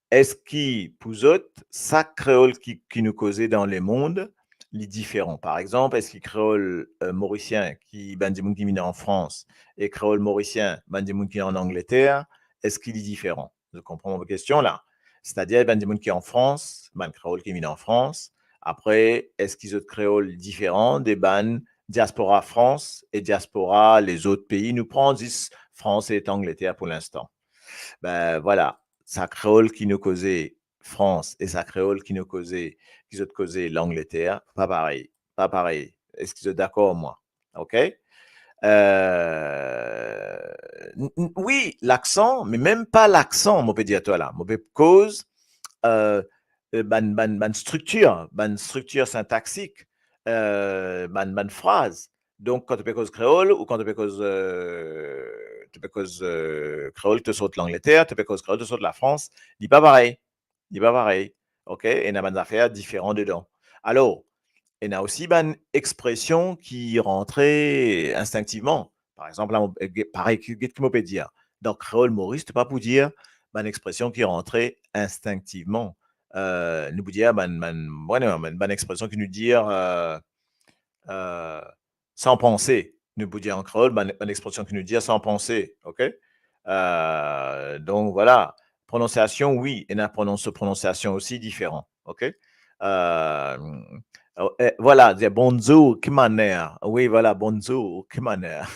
Est-ce qu'il, pour autres, ça créole qui nous causait dans le monde, les différents? Par exemple, est-ce qu'il créole mauricien qui bandimoun qui en France et créole mauricien bandimoun qui en Angleterre, est-ce qu'il est différent? Je comprends ma question là. C'est-à-dire bandimoun qui en France, ban créole qui en France. Après, est-ce qu'ils ont créole différents des ban diaspora France et diaspora les autres pays? Nous prenons France et Angleterre pour l'instant. Ben voilà, sa créole qui nous causait France et sa créole qui nous causait, qui ont causé l'Angleterre, pas pareil, pas pareil. Est-ce que vous êtes d'accord, moi? OK? Oui, l'accent, mais même pas l'accent, mon peut dire toi là. Mon peut cause ban structure syntaxique, ban phrase. Donc, quand tu peux cause créole ou quand tu peux cause créole, tu sautes l'Angleterre, tu peux cause créole, tu sautes la France, il n'est pas pareil. Il n'est pas pareil. OK? Et il y a des affaires différentes dedans. Alors, il y a aussi une expression qui rentrait instinctivement. Par exemple, là, pareil, qu'est-ce que je peux dire? Dans créole Maurice, tu pas pour dire une expression qui rentrait instinctivement. Nous dire une expression qui nous dit sans penser. Nous pouvons dire en créole une expression qui nous dit sans penser. OK? Donc voilà. Prononciation, oui, et une prononciation aussi différente. OK? Voilà, bonjour, qui manière? Oui, voilà, bonjour, qui manière?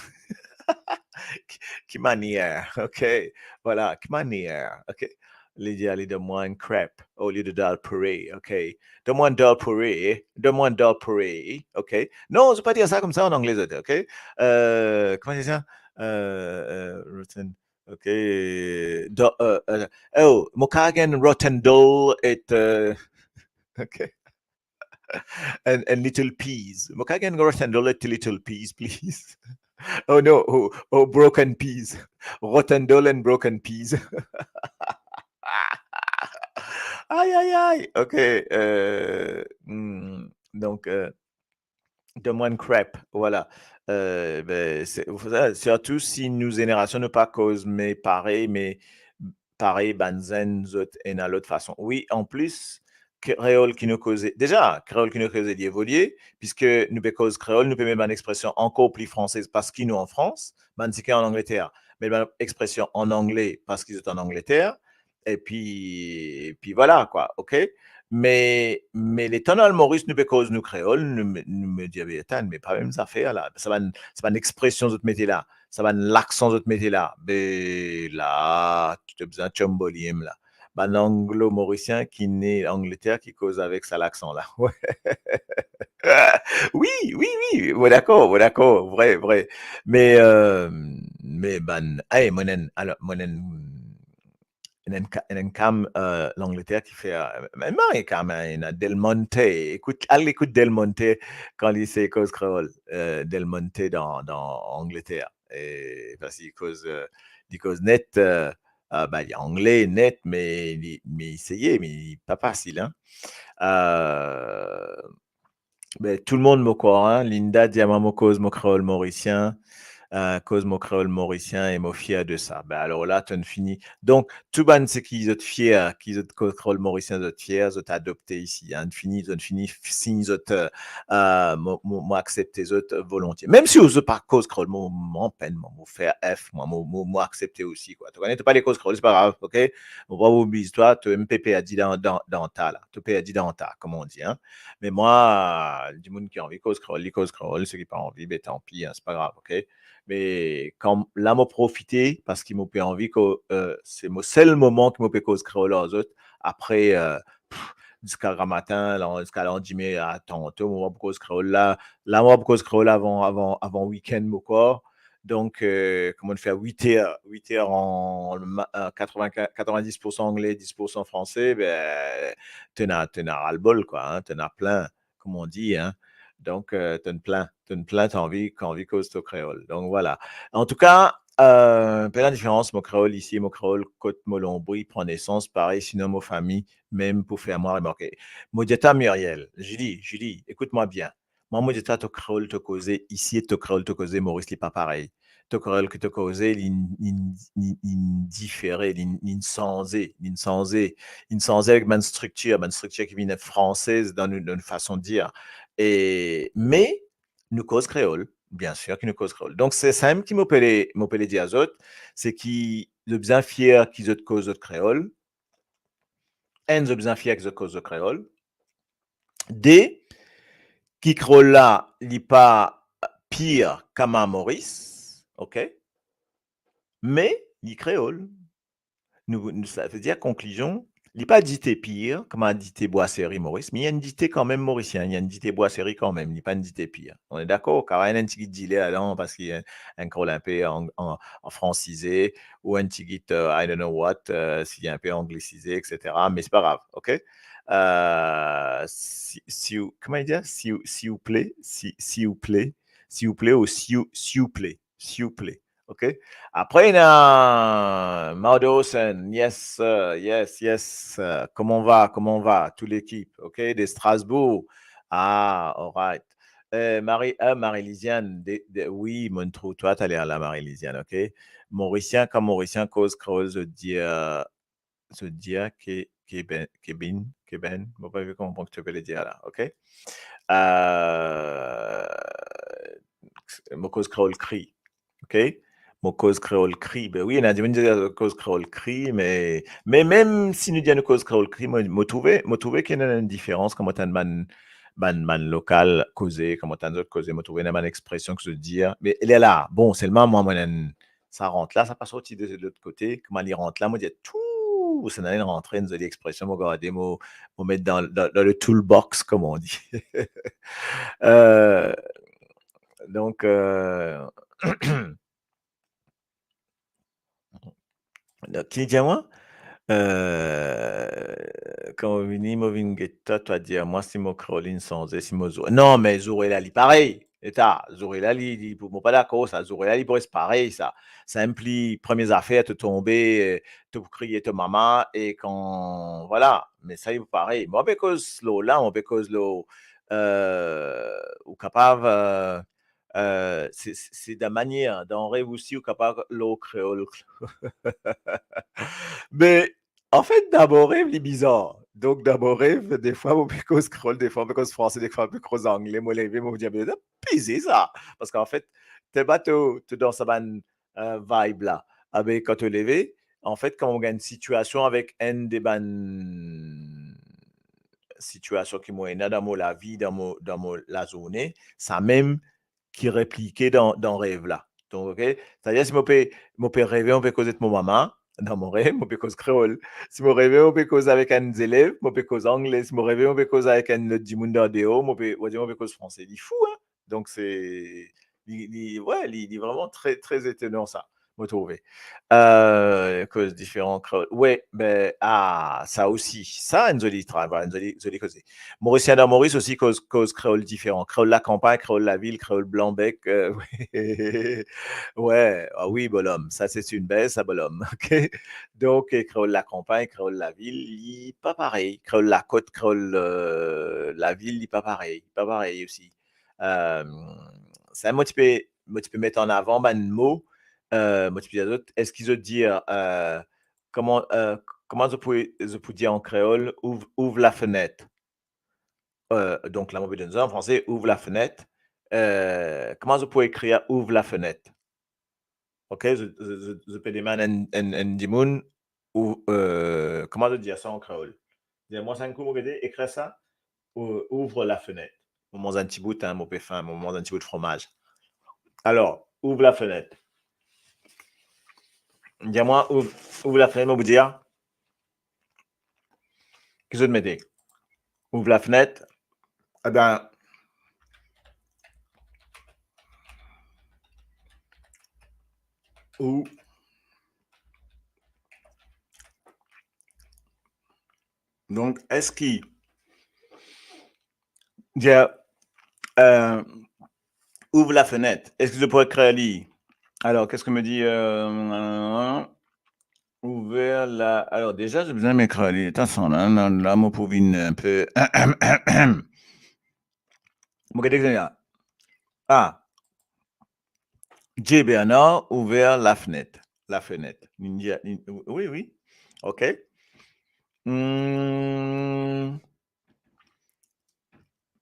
Qui manière? OK? Voilà, qui manière? OK? Les donne-moi un crêpe au lieu de dal purée, OK? Donne-moi un dal purée, OK? Non, je ne peux pas dire ça comme ça en anglais, OK? Comment dire ça? Rotten, OK? Oh, Mokagen Rotendol est, OK? And little peas. Mokagen Rotendol et little peas, please. Oh no, broken peas. Rotendol and broken peas. Aïe, aïe, aïe. OK. Donc, donne-moi une crêpe. Voilà. Ben, surtout si nous génération ne pas cause, mais pareil, banzen, zot, et à l'autre façon. Oui, en plus, créole qui nous causait, déjà, créole qui nous causait d'évoluer, puisque nous cause créole, nous peut même une expression encore plus française parce qu'ils nous en France, bantique en Angleterre, mais une expression en anglais parce qu'ils sont en Angleterre, et puis voilà, quoi, OK? Mais les tonales Maurice nous cause nous créole, nous me dit, mais pas même affaire là. C'est pas une expression de métier là. Ça va l'accent de métier là. Mais là, tu as besoin de chambolium là. ben anglo-mauricien qui naît en Angleterre qui cause avec ça l'accent là. Ouais. Oui, oui, oui, ouais, d'accord, vrai, vrai. Mais ben, hey, alors, enen kam l'Angleterre qui fait, mais quand même, Del Monte, écoute, elle écoute Del Monte quand il sait cause créole, Del Monte dans Angleterre. Et parce qu'il cause net, ben, il est anglais net, mais il sait, mais pas facile, hein. Euh, ben, tout le monde me croit, hein. Linda Diamant me cause mon créole mauricien, cause mon créole mauricien et me fier de ça. Ben, alors là, tu as fini. Donc, tout ban, c'est qu'ils sont fiers, qu'ils ont créole mauricien, ils sont fiers, ils ont adopté ici. Hein. Ils ont fini, si ils ont accepté les autres volontiers. Même si ils ont pas cause créole, mon peine, moi, faire F, moi, accepter aussi, quoi. Tu connais pas les causes créole, c'est pas grave, ok? Bon, pas oublier, toi, tu MPP a dit dans ta, là. Tu a dit dans ta, comme on dit, hein. Mais moi, du monde qui a envie cause créole, ceux qui n'ont pas envie, ben tant pis, hein, c'est pas grave, ok? Mais quand là, m'a profité parce qu'il m'a pas envie que c'est mon seul moment qui m'a fait cause créole aux autres. Après, jusqu'à matin, jusqu'à lundi, mais à tantôt, moi, cause créole là, moi, cause créole avant week-end, quoi. Donc, comment on fait à 8 heures en 90% anglais, 10% français, ben, tu as ras-le-bol, quoi, hein, tu en as plein, comme on dit, hein. Donc, tu as plein, envie cause ton créole. Donc, voilà. En tout cas, la différence, mon créole ici, mon créole côte Molombri prend naissance, pareil, sinon, mon famille, même pour faire moi remarquer. Modjeta Muriel, Julie, écoute-moi bien. Moi, Modjeta, ton créole te causé ici et ton créole te causé Maurice, n'est pas pareil. Ton créole que te causé, il différé, il sans avec ma structure qui vient française dans une façon de dire. Mais nous cause créole, bien sûr, qui nous cause créole. Donc, c'est ça qui m'appelait dire aux autres, c'est qu'ils sont bien fiers qu'ils ont cause de créole, un sont bien fiers qu'ils ont cause de créole, D, qui créole là, il n'est pas pire qu'à Maurice, ok, mais il créole. Ça veut dire, conclusion, il n'est pas dité pire, comme a dité Boissérie Maurice, mais il y a une dité quand même mauricien, il y a une dité Boissérie quand même, il n'est pas une dité pire. On est d'accord, car il y a un petit dit là parce qu'il y a un crôle un peu en francisé, ou un petit I don't know what, s'il y a un peu anglicisé, etc. Mais c'est pas grave, ok? Comment il dit? S'il vous plaît, s'il vous plaît, ou s'il vous plaît, ok? Après, il y a Maudosen, yes, yes. Comment on va? Toute l'équipe, ok? De Strasbourg. Ah, all right. Marie-Lisiane, oui, mon trou, toi, tu as l'air là, Marie-Lisiane, ok? Mauricien, comme Mauricien, cause se dire que ben, bon, pas vu comment tu peux le dire là, ok? Mon cause créole cri, ok? Mon cause créole cri, ben oui, on a dit une cause créole cri, mais même si nous disons cause créole cri, moi, trouvé qu'il y a une différence, comme on man local causé, comme on d'autres causé, moi, trouvé une expression que je veux dire, mais elle est là. Bon, seulement, moi, ça rentre là, ça passe aussi de l'autre côté, comment il rentre là, moi, je dis tout, ça n'a rien rentré, nous avons l'expression, moi, regarder, moi, mettre dans le toolbox, comme on dit. Donc, qui dit à moi? Quand vini mo vingetta, toi dire moi si mo Caroline sans si mo Zoé. Non, mais Zoé Lali, pareil. Et Zoé Lali, pour moi pas d'accord, ça. Zoé Lali, c'est pareil, ça. Ça implique premières affaires, te tomber, te crier te maman, et quand, voilà. Mais ça, il est pareil. Moi, because là, on because ou capable, c'est de la manière, d'en rêve aussi, ou capable, l'eau créole. Mais en fait, d'abord, rêve, il est bizarre. Donc, d'abord, rêve, des fois, on peut cause scroll, des fois, on peut cause français, des fois, on peut cause anglais, moi, lever, moi, dire, mais pisé ça. Parce qu'en fait, t'es bateau, tu dans sa bonne vibe là. Avec, quand tu levé, en fait, quand on gagne une situation avec une des bonnes situations qui m'ont dans la vie, dans la journée, ça même qui répliquait dans rêve là. Donc, ok? C'est-à-dire, si mon père rêvait, on peut causer de mon maman. Dans mon rêve, je peux cause créole. Si je rêve, je peux cause avec un élève, je peux cause anglais. Si je rêve, je peux cause avec un autre du monde dehors, je peux cause français. Il est fou, hein? Donc, ouais, il est vraiment très, très étonnant, ça, je trouve. Cause différents créoles. Ouais, ben, ça aussi. Ça, une jolie travail, une jolie cause. Mauricien dans Maurice aussi, cause créole différent. Créole la campagne, créole la ville, créole blanc-bec. Ouais. Ouais, ah oui, bonhomme, ça c'est une baisse, ça bonhomme. OK? Donc, créole la campagne, créole la ville, il pas pareil. Créole la côte, créole la ville, il pas pareil. Pas pareil aussi. Euh, ça, moi, tu peux mettre en avant ben, un mot. Moi, tu peux dire d'autres. Est-ce qu'ils ont dire comment, comment je peux dire en créole ouvre la fenêtre? Donc, la mobile en français, ouvre la fenêtre. Comment je peux écrire ouvre la fenêtre? OK, je peux demander un dimoun ou comment je dire ça en créole? Dis-moi ça un coup, écrire ça, ouvre la fenêtre. On mange un petit bout, hein, mon péfin, on mange un petit bout de fromage. Alors, ouvre la fenêtre. Dis-moi, ouvre la fenêtre, on vous dire. Qu'est-ce que je m'aider? Ouvre la fenêtre. Eh bien, ou. Donc, est-ce qu'il dit, ouvre la fenêtre? Est-ce que je pourrais créer un lit? Alors, qu'est-ce que me dit ouvert la. Alors, déjà, j'ai besoin de m'écraser. Attention, là, mon pouvine un peu. Mon gars, ah, J. Bernard, ouvert la fenêtre. La fenêtre. Oui, oui. OK.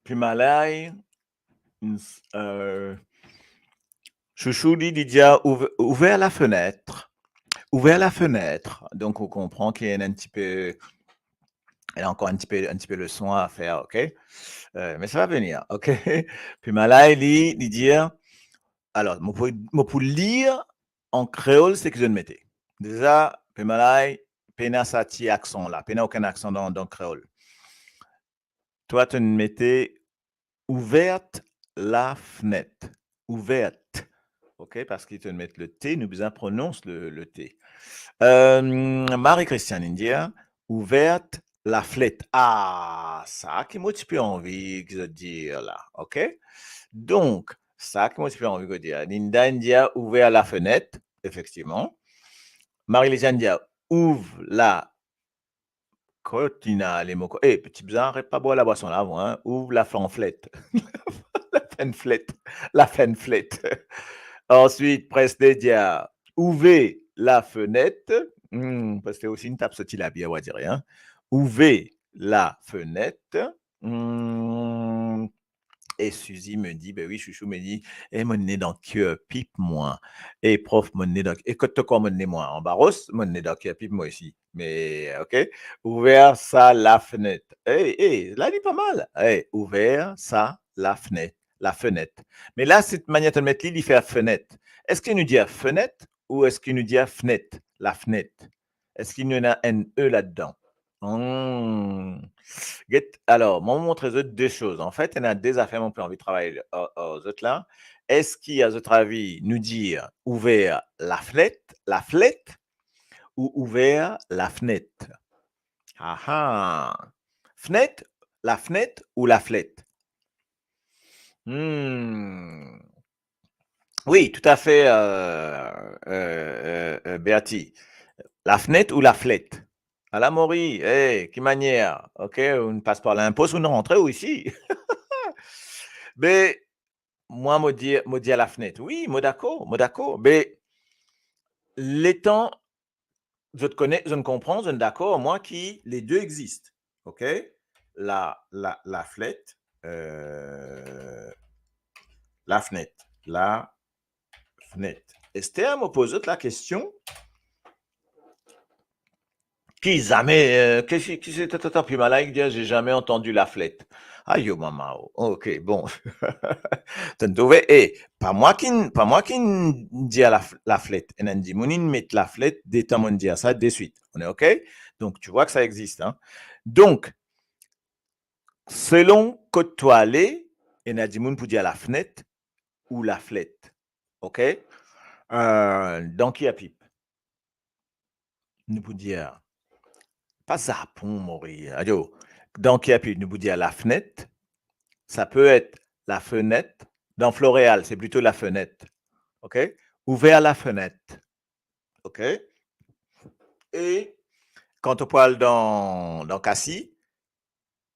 Puis malay. Chouchou dit déjà ouvert la fenêtre. Ouvert la fenêtre. Donc, on comprend qu'il y a un petit peu. Elle a encore un petit peu le son à faire, OK? Mais ça va venir, OK? Puis malay, il dit. Alors, pour lire en créole, c'est que je ne mettais. Déjà, Pemalay, pena sa ti accent là, pena aucun accent dans créole. Toi, tu ne mettais ouverte la fenêtre. Ouverte. OK? Parce qu'ils te mettent le T, nous besoin prononce le T. Marie-Christiane India, ouverte la flette. Ah, ça qui m'a un petit peu envie de dire là. OK? Donc, ça que moi, je peux envie de dire. Linda India ouvert la fenêtre, effectivement. Marie-Lise India ouvre la cortina, les mots. Petit bizarre, arrête pas boire la boisson là, avant, hein. Ouvre la fanflette. La fanflette. La fanflette. Ensuite, Presnedia, ouvrez la fenêtre. Parce que c'est aussi une tape sortie la bière, on va dire rien. Ouvrez la fenêtre. Et Suzy me dit, ben oui, Chouchou me dit, mon nez dans le cœur, pipe moi. Et prof, mon nez dans le cœur. Écoute, quoi, mon nez moi. En barros, mon nez dans le cœur, pipe moi aussi. Mais, OK. Ouvert ça, la fenêtre. Là, il est pas mal. Ouvert ça, la fenêtre. La fenêtre. Mais là, cette manière de mettre l'île, il fait la fenêtre. Est-ce qu'il nous dit la fenêtre ou est-ce qu'il nous dit la fenêtre? La fenêtre. Est-ce qu'il y en a un E là-dedans? Alors, moi, je montrer deux choses. En fait, il y en a des affaires, on peut envie de travailler aux autres là. Est-ce qu'il y a, à votre avis, nous dire ouvert la fenêtre ou ouvert la fenêtre? Ah ah. Fenêtre, la fenêtre ou la flette? Oui, tout à fait, Béati. La fenêtre ou la flette? À la Maury, quelle manière? OK, on passe par l'impôt ou on rentre ou ici? Mais moi, me dire à la fenêtre. Oui, moi d'accord, moi d'accord. Mais les temps, je te connais, je ne comprends, je ne d'accord, moi qui les deux existent. OK? La flette, la fenêtre, la fenêtre. Esther me pose la question. Qui jamais, qui c'était tata puis malade dire j'ai jamais entendu la flette. Aïe yo maman. OK, bon. T'as trouvé pas moi qui dit à la flette. Et on dit mounine met la flette des temps on dit à ça de suite. On est OK? Donc tu vois que ça existe hein. Donc selon côté toi aller et on a dit moun pour dire la fenêtre ou la flette. OK? Donc qui a pipe. Nous pour dire pas zapon mourir. Adio. Donc qui a pipe nous pour dire la fenêtre. Ça peut être la fenêtre. Dans Floréal, c'est plutôt la fenêtre. OK? Ouvert la fenêtre. OK? Et quand on parle dans Cassis,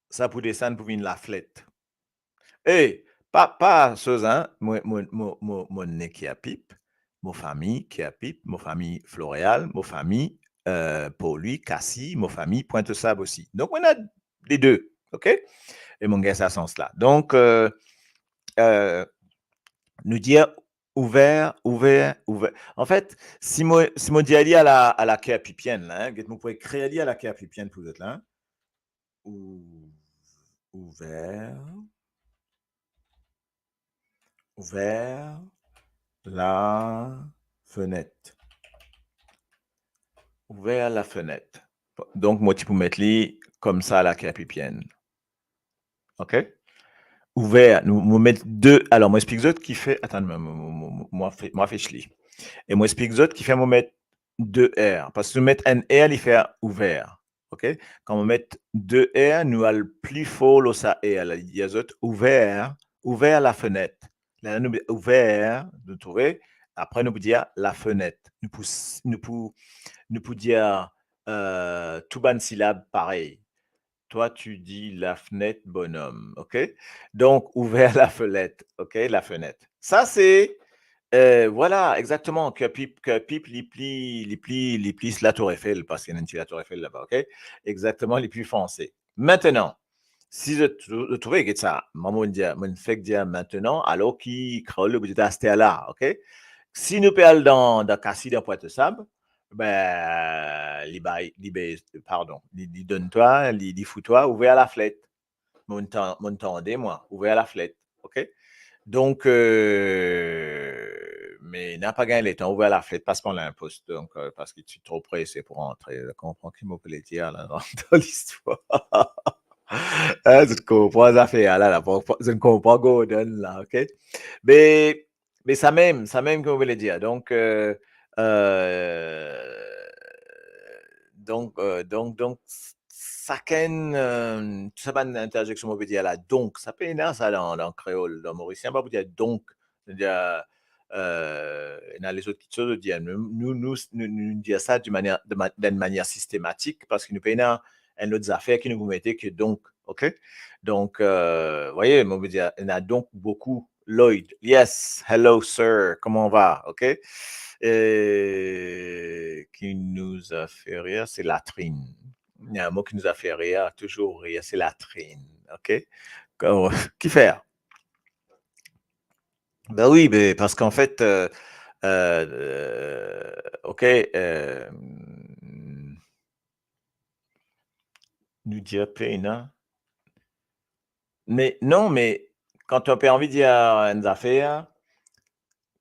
ça peut descendre pour venir la flette. Et pas chose, hein? Mon nez qui a pipe, mon famille qui a pipe, mon famille Floréal, mon famille Pau-Louis, Cassis, mon famille Pointe-Sable aussi. Donc, on a les deux. OK? Et mon gars, ça sens là. Donc, nous dire ouvert. En fait, si moi dis aller à la quai pipienne là, hein, vous pouvez créer aller à la quai pipienne pour vous être là. Hein? Ouvert la fenêtre. Ouvert la fenêtre. Donc moi tu peux mettre lui comme ça à la quai pipienne. OK? Ouvert, nous mettre deux. Alors moi explique autres qui fait attends moi fait chli. Et moi explique autres qui fait moi mettre deux R parce que nous mettre un R il fait ouvert. OK? Quand on met deux R, nous allons plus fort le ça R. Il y a autres ouvert la fenêtre. Là nous ouvert, vous trouvez? Après nous dire la fenêtre. Nous pour dire tout ban syllabe pareil. Toi, tu dis la fenêtre bonhomme, OK? Donc, ouvert la fenêtre, OK? La fenêtre. Ça, c'est, voilà, exactement, que pipe les plis la tour Eiffel, parce qu'il y a une la tour Eiffel là-bas, OK? Exactement, les plus foncés. Maintenant, si je trouvais que ça, maman me fait dire maintenant, alors qui crole le budget à là, OK? Si nous parlons dans Cassis, dans Pointe-Sable, ben, donne-toi, fous-toi, ouvert la flette. M'entendez, moi, ouvert la flette. OK? Donc, mais n'a pas gagné les temps, ouvert la flette, passe par l'imposte. Donc, parce que tu es trop pressé pour rentrer. Je comprends qu'il m'a appelé dire là, dans l'histoire. Je comprends les affaires là, je ne comprends pas Gordon là, OK? Mais ça même, comme vous voulez dire. Donc, ça ken, ça pas une interjection, on peut dire là, donc, ça peut être ça dans créole, dans mauricien, pas vous dire donc, c'est-à-dire, dans les autres choses, dire, nous dire ça d'une manière systématique, parce que nous payons une autre affaire qui nous vous mettez que donc, OK? Donc, voyez, on veut dire, il y en a donc beaucoup. Lloyd, yes, hello sir, comment on va, OK? Qui nous a fait rire, c'est latrine. Il y a un mot qui nous a fait rire, toujours rire, c'est latrine, OK? Qui fait? Ben oui, ben parce qu'en fait, OK, nous dire peine, mais non, mais quand on a envie de dire une affaire,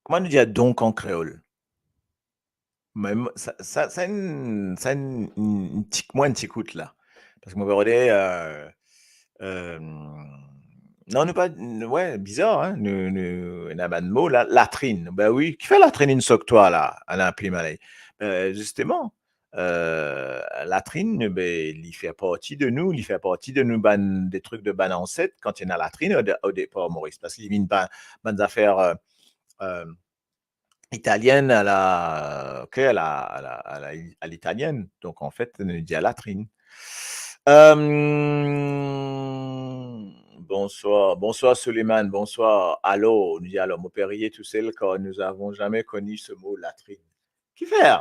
comment nous dire donc en créole? Même ça une tic moins une ticoute là. Parce que moi regardez non, nous pas ouais, bizarre hein, nous on a pas de mot là, latrine. Ben oui, qui fait latrine une soque toi là, à la malais. Justement, latrine ben il fait partie de nous, il fait partie de nous des trucs de ban ancêtre quand il y a latrine au départ Maurice parce qu'il vient pas ban affaires italienne à l'italienne. Donc, en fait, on dit à latrine. Bonsoir Suleiman, bonsoir. Allô, on dit alors, mon périer tout seul, car nous n'avons jamais connu ce mot latrine. Qui fait?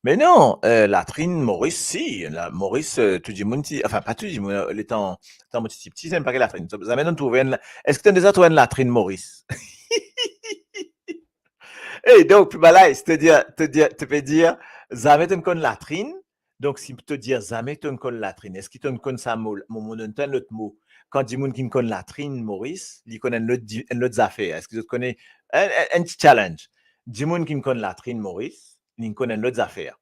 Mais non, latrine, Maurice, si. Maurice, tout le monde, enfin, pas tout le monde, les temps petit, c'est pas que latrine. Vous avez trouvé est-ce que tu as déjà trouvé une latrine, Maurice? Et donc, puis bah là, te peux dire, jamais tu me connais latrine, Donc, si te dire jamais tu connais latrine, est-ce qu'il te connaît ça mot, l'autre mot? Quand dit moun qui me connaît latrine, Maurice, il connaît l'autre affaire. Est-ce que tu connais un petit challenge? Dis moun qui me connaît latrine, Maurice, il connaît l'autre affaire.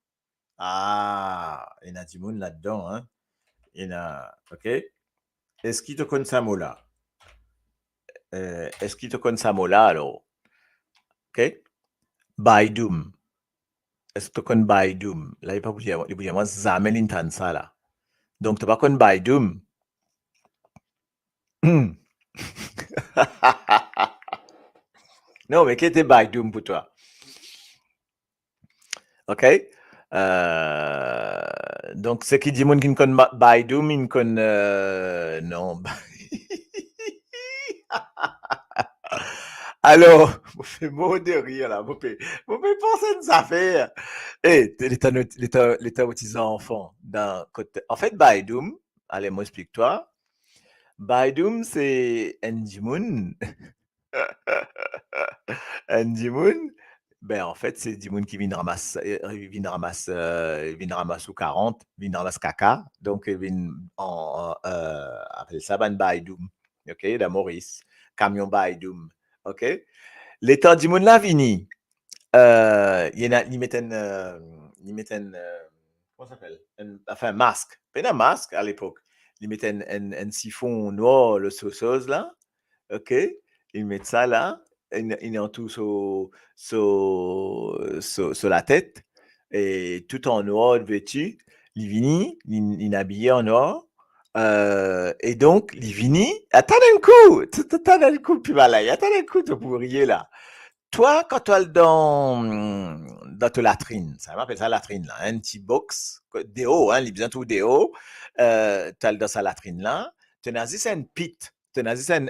Ah, il y a du monde là-dedans, hein? Il y a, ok? Est-ce qu'il te connaît ça mot là? Est-ce qu'il te connaît ça mot là alors? Ok? Baidoum. Est-ce que tu connais Baidoum? Là, il peut dire, moi, jamais l'intan ça là. Donc, tu ne connais pas Baidoum. Non, mais qu'est-ce que Baidoum pour toi? OK? Donc, ce qui dit moun qui ne connaît Baidoum, il ne connaît... non. Alors, vous faites mot de rire là, vous pouvez penser à une affaire. Eh, l'état autisant enfant. En fait, Baidoum, allez, moi explique-toi. Baidoum, c'est Ndimoun. Ndimoun, ben en fait, c'est Ndimoun qui vient ramasser, ou 40, vient ramasser caca. Donc, il vient appelle ça ban Baidoum. OK, la Maurice. Camion Baidoum. OK? L'état Ndimoun là, vini. Il met un, comment ça s'appelle? Enfin, masque. Pas un masque à l'époque. Il met un siphon noir, le sauceuse là. OK? Il met ça là. Il en tout sur la tête. Et tout en noir vêtu. Il vini, il est habillé en noir. Et donc, il vini. Attends un coup, puis voilà. Attends un coup, tu peux rire là. Toi, quand tu es dans ta latrine, ça m'appelle ça latrine là, un petit box, déo, hein, il besoin tout déo, tu as dans sa latrine là, tu as juste un pit, tu as juste un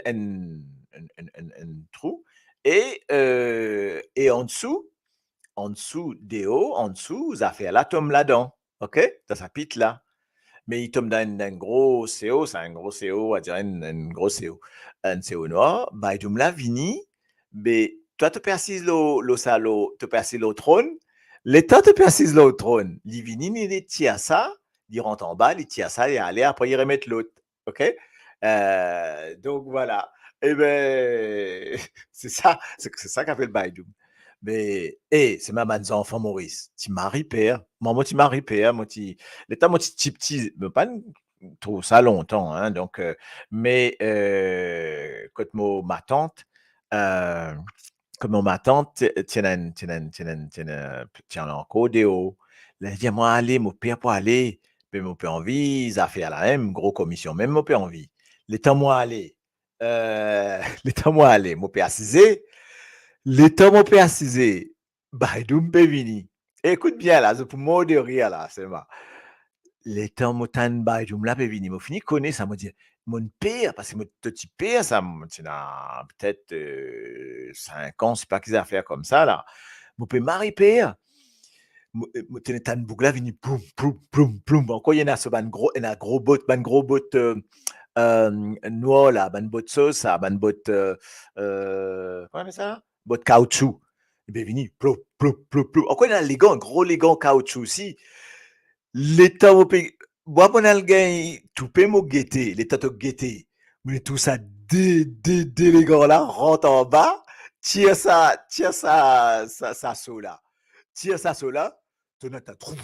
trou, et en dessous déo, en dessous, ça fait là, tombe là-dedans, ok, dans sa pit là. Mais il tombe dans un gros CO, c'est un gros CO, on dirait un gros CO, un CO noir, bah il tombe là, vini, mais toi, tu peux assis tu peux assis au trône, l'État te peut assis au trône, il vini, il tire ça, il rentre en bas, il tire ça, il allait, après il remet l'autre, ok? Donc voilà, et ben c'est ça qu'a fait le Baidoum. Mais, c'est ma bonne enfant, Maurice. Tu maries père. Moi, tu maries père. L'état, moi, petit, mais pas trop ça longtemps, hein. Donc, mais, quand ma tante, tiens, encore des hauts. Là, elle dit, moi, allez, mon père, pour aller. Mais mon père envie, ça fait à la même, gros commission, même mon père envie. L'état, moi, aller. L'état, moi, aller. Mon père assisé. L'état mon père assisé, Baidoum Bevini. Écoute bien là, c'est pour moi de rire là, c'est moi. L'état mon tan Baidoum là Bevini. Moi fini connaît ça, me dit mon père, parce que mon petit père, ça a peut-être 5 ans, c'est pas qu'ils a faire comme ça là. Mon père Marie père. Mon tan bougla vini ploum ploum ploum ploum. Encore il y en a ce ban gros, il y a gros bot noir là, ban bot sauce, ça, ban bot comment on appelle ça? Bot caoutchouc. Et bien vini, plou, plou, plou, plou. Encore il y a les gants, un gros les gants caoutchouc aussi. L'état au pays, moi mon algain, tout peut me guetter, l'état te guetter. Mais tout ça, les gants là, rentre en bas, tire ça saut là. Tire ça saut là, ton ta trou,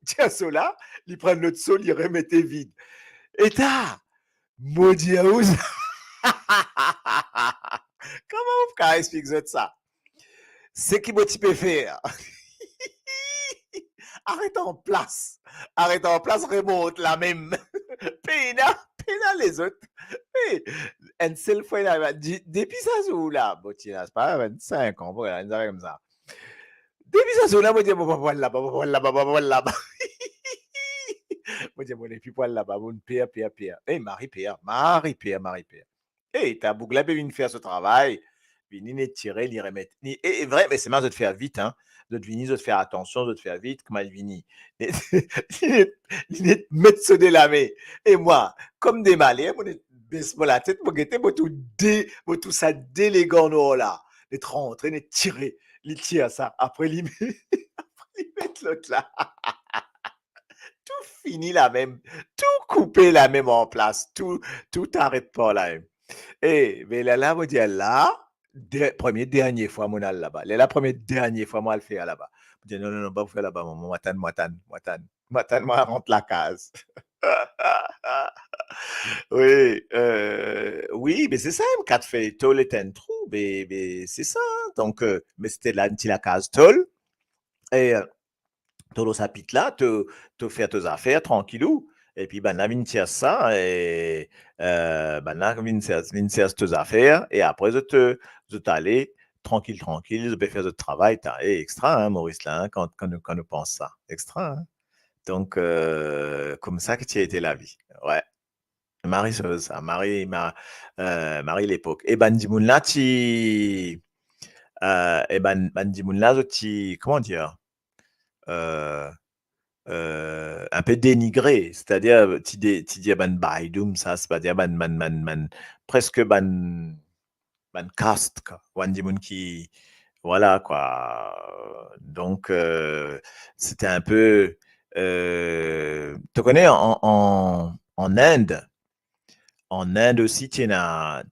tire ça là, ils prennent l'autre saut, ils remettent vide. Et t'as, maudit house. Comment vous pouvez expliquer ça? C'est qui tu peux faire? Arrête en place, remonte la même. Péna les autres. Un seul fois, depuis ça, là, c'est pas 25 ans, voilà, comme ça. Depuis ça, là, moi, je dis, voilà, là-bas. Moi, je dis, mon épi poil là-bas, mon père. Marie-Père. T'as Bougla, venu faire ce travail, venu tirer, il remettre. Et vrai, mais c'est mal de te faire vite, hein. De te venir, de te faire attention, de te faire vite, comment il vini. Il mettre ce de la main. Et moi, comme des malais, moi, baisse la tête, moi, tout ça délégant, là. D'être rentré, d'être tiré. Il tire ça. Après, il met l'autre là. tout fini la même, tout coupé la même en place, tout arrête pas là. Et mais là, vous dire là, premier dernier fois mon al là-bas. La première dernière fois moi le faire là-bas. Je dis non non non pas vous faire là-bas maman, moi rentre la case. Oui, oui, mais c'est ça, M4 fait tol est un trou, mais c'est ça. Donc, mais c'était là, la case tol, et tolo sapit là, te faire tes affaires tranquillou, et puis, ben, là, vin tirer ça, et, ben, là, vin tirer tes affaires, et après, je t'allais, tranquille, je vais faire le travail, t'as, extra, hein, Maurice, là, hein, quand on pense ça, extra, hein. Donc, comme ça que tu as été la vie. Ouais. Marie ça, Marie l'époque. Et ben Dimoun là, et ben Dimoun là, comment dire, euh, un peu dénigré, c'est-à-dire, tu dis ben Baidoum, ça, c'est pas dire presque ben caste, quoi. Wan Dimoun qui, voilà, quoi. Donc, c'était un peu, tu connais, en Inde, aussi, il y a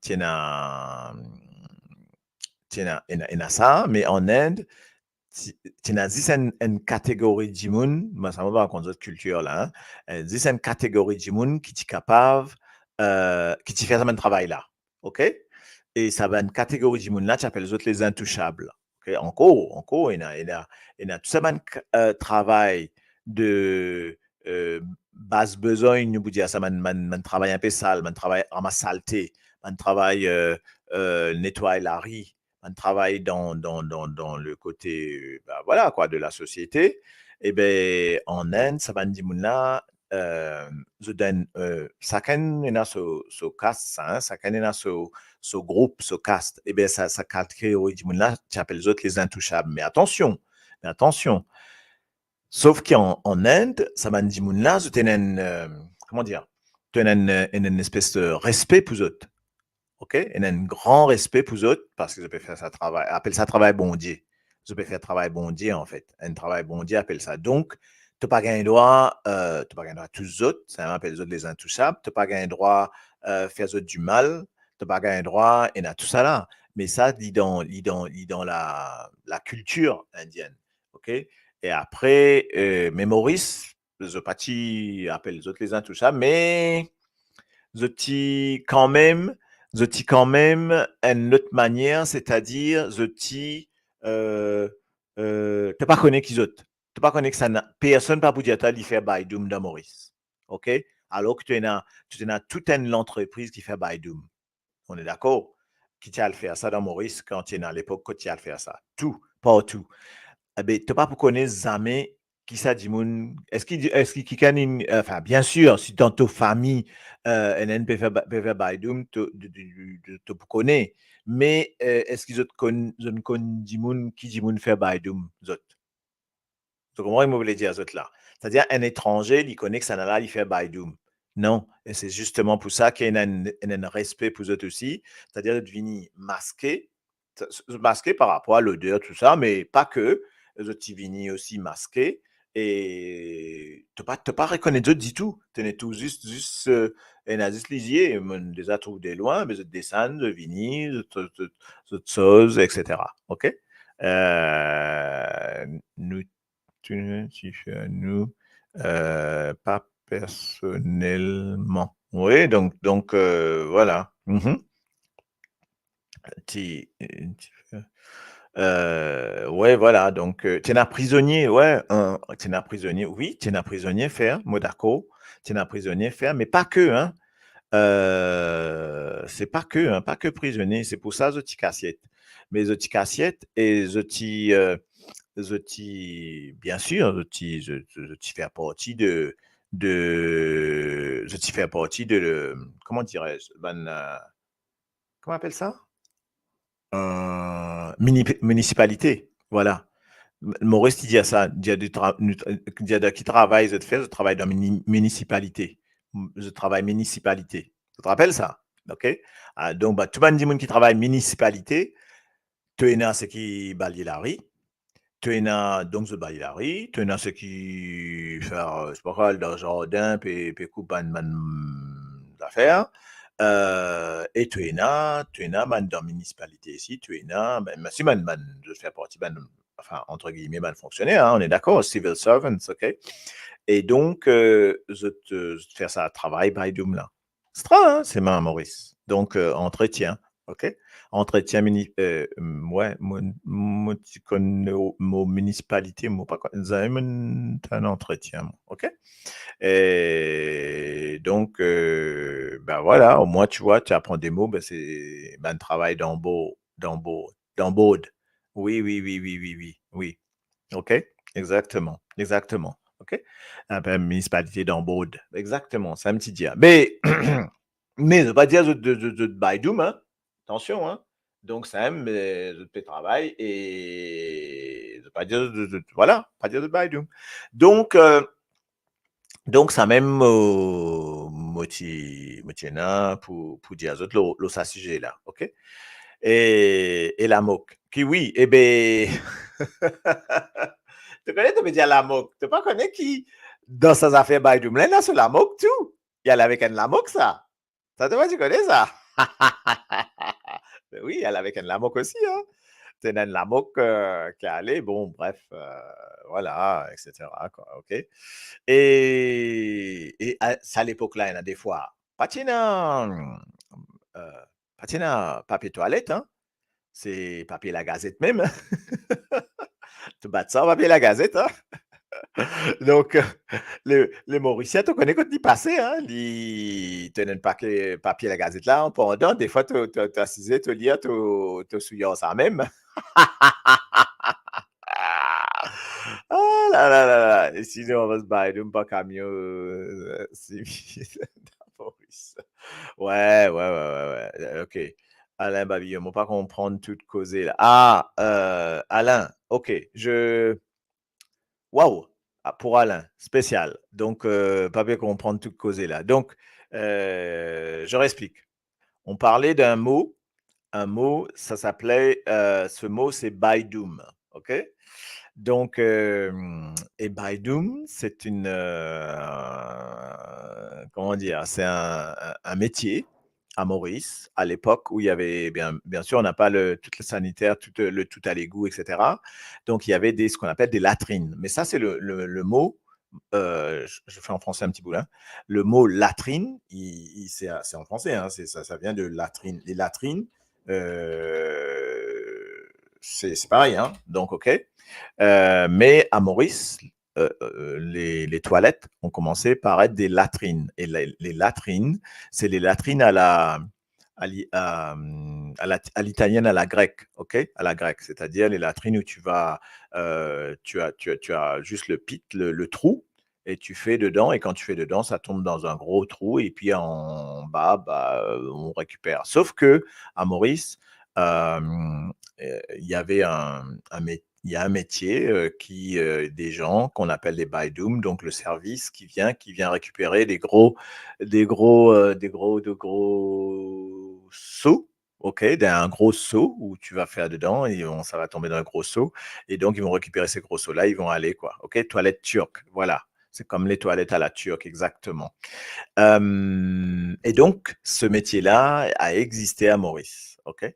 ça, mais en Inde, tu as une catégorie de moun, moi ça me va contre d'autres cultures là, hein, une catégorie de moun qui est capable, qui te fait ça même travail là, ok? Et ça va une catégorie de moun là, tu appelles les autres les intouchables, ok? Encore, il y a tout ça même travail de basse besoin, nous vous dire ça, man travail un peu sale, man travail ramasse saleté, man travail nettoyer la riz, on travaille dans le côté, bah, voilà quoi, de la société. Et ben en Inde, ça va dire là, je donne, chacun a ce caste, hein, chacun a ce groupe, ce caste. Et ben ça catégorie dit là, tu appelles les autres les intouchables. Mais attention. Sauf qu'en Inde, ça va dire là, je tenais comment dire, tu as une espèce de respect pour eux autres. OK? Il y a un grand respect pour eux autres parce que je peux faire ça travail, appelle ça travail bondier. Je peux faire travail bondier, en fait. Un travail bondier, appelle ça. Donc, tu n'as pas gagné droit, tous les autres, ça appelle les autres les intouchables, tu n'as pas gagné droit faire autres du mal, tu n'as pas gagné droit, et a tout ça là. Mais ça, dit dans la culture indienne. OK? Et après, mais Maurice, je pas appelle les autres les intouchables, mais je quand même une autre manière, c'est-à-dire euh, t'as pas connu qu'ils autres. T'as pas connu que ça n'a personne pas pour dire t'as fait Baidoum dans Maurice. OK? Alors que tu as toute une entreprise qui fait Baidoum. On est d'accord? Qui t'a le faire ça dans Maurice quand tu es à l'époque, quand tu as le faire ça. Tout, partout. Eh ben, tu pas pour connaître jamais qui ça dit moun. Est-ce qu'il enfin, bien sûr, si dans ta famille, NN peut faire Baidoum, tu connais. Mais est-ce qu'ils ont dit moun qui dit moun faire Baidoum, zot? Tu comprends ce que je voulais dire, zot là? C'est-à-dire, un étranger, il connaît que ça n'a là, il fait Baidoum. Non, et c'est justement pour ça qu'il y a un respect pour eux aussi, c'est-à-dire de venir masquer par rapport à l'odeur, tout ça, mais pas que. Les autres venir aussi masqués et tu pas reconnaître du tout. Tu es tout juste, et juste lisier, déjà trouvé de loin, mais je descends, je venir, autre chose, etc. OK? Nous, nous, pas personnellement. Oui, donc voilà. Ouais, voilà, donc tu es un prisonnier, ouais, tu es un prisonnier, oui, tu es un prisonnier, faire, moi d'accord, tu es un prisonnier, faire, mais pas que, hein. C'est pas que, hein, pas que prisonnier, c'est pour ça, zoti cassiette. Mais zoti cassiette et bien sûr, zoti faire partie zoti faire partie comment dirais-je, comment on appelle ça? Municipalité, voilà. Maurice, il dit à ça, qui travaille, je travaille dans une municipalité. Je travaille municipalité. Tu te rappelles ça? OK? Donc, tout le monde qui travaille municipalité, tu es ce qui balaye la rue, tu en as donc the bailari, tu en as ceux qui faire, c'est pas quoi, dans le jardin, puis coupe d'affaires. Et tu en as man, dans la municipalité ici, tu en as, ben, si je fais partie, enfin, entre guillemets, fonctionnaire, hein, on est d'accord, civil servants, OK? Et donc, je te faire ça travail by Doom là. Hein, c'est ma Maurice. Donc, entretien, OK? Entretien ouais, tu connais mon municipalité, moi pas un entretien, moi, OK? Et donc, ben voilà, au moins, tu vois, tu apprends des mots, ben c'est ben, travail d'embaude. Oui, oui, oui, oui, oui, oui, oui. OK? Exactement, exactement. OK? Ah ben, municipalité d'embaude. Exactement, c'est un petit dia. Mais ça veut pas dire de Baidoum, hein? Attention, hein? Donc, c'est un de travail et ça veut pas dire voilà, pas dire de Baidoum. Donc, ça même motiena pour dire autres le ça sujet là, OK? Et la moque. Qui oui, eh ben, tu connais, tu me dire la moque. Tu pas connais qui dans ces affaires Baidoum là, c'est la moque tout. Il y a avec un la moque ça. Ça te va, tu connais ça? Ben oui, elle avec un la moque aussi, hein. C'est un la moque qui est allé, bon, bref, voilà, etc. Quoi, OK? Et à l'époque-là, il y en a des fois, patina, euh, patina papier toilette, hein? C'est papier la gazette même. Tu bats ça, papier la gazette, hein? Donc, les Mauriciens, tu connais quand ils passaient, hein? Ils tenaient un papier la gazette là, pendant, des fois, tu assisais, tu lis, tu souillais ça même. Ah là là là là. Et sinon, on va se bailler d'un pas camion, c'est Maurice. Ouais, ouais, ouais, ouais, ouais. OK. Alain Babillon, on pas comprendre toute causée là. Ah, Alain, OK. Waouh! Ah, pour Alain, spécial. Donc, pas bien comprendre toute causée là. Donc, je réexplique. On parlait d'un mot. Un mot, ça s'appelait, ce mot, c'est Baidoum. OK? Donc, et Baidoum, c'est comment dire? C'est un métier à Maurice, à l'époque où il y avait, bien sûr, on n'a pas tout le sanitaire, tout à l'égout, etc. Donc, il y avait ce qu'on appelle des latrines. Mais ça, c'est le mot, je fais en français un petit bout là. Le mot latrine, c'est en français, hein, ça vient de latrine. Les latrines, c'est pareil, hein, donc OK. Mais à Maurice, les toilettes ont commencé par être des latrines. Et les latrines, c'est les latrines à l'italienne, à la grecque, OK? À la grecque, c'est-à-dire les latrines où tu as juste le pit, le trou, et tu fais dedans, et quand tu fais dedans, ça tombe dans un gros trou, et puis en bas, on récupère. Sauf que à Maurice, il y avait il y a un métier des gens qu'on appelle des baidoum, donc le service qui vient récupérer de gros seaux, ok, d'un gros seau où tu vas faire dedans et ça va tomber dans un gros seau. Et donc, ils vont récupérer ces gros seaux-là, ils vont aller, quoi. Ok, toilette turque, voilà. C'est comme les toilettes à la turque, exactement. Et donc, ce métier-là a existé à Maurice, ok.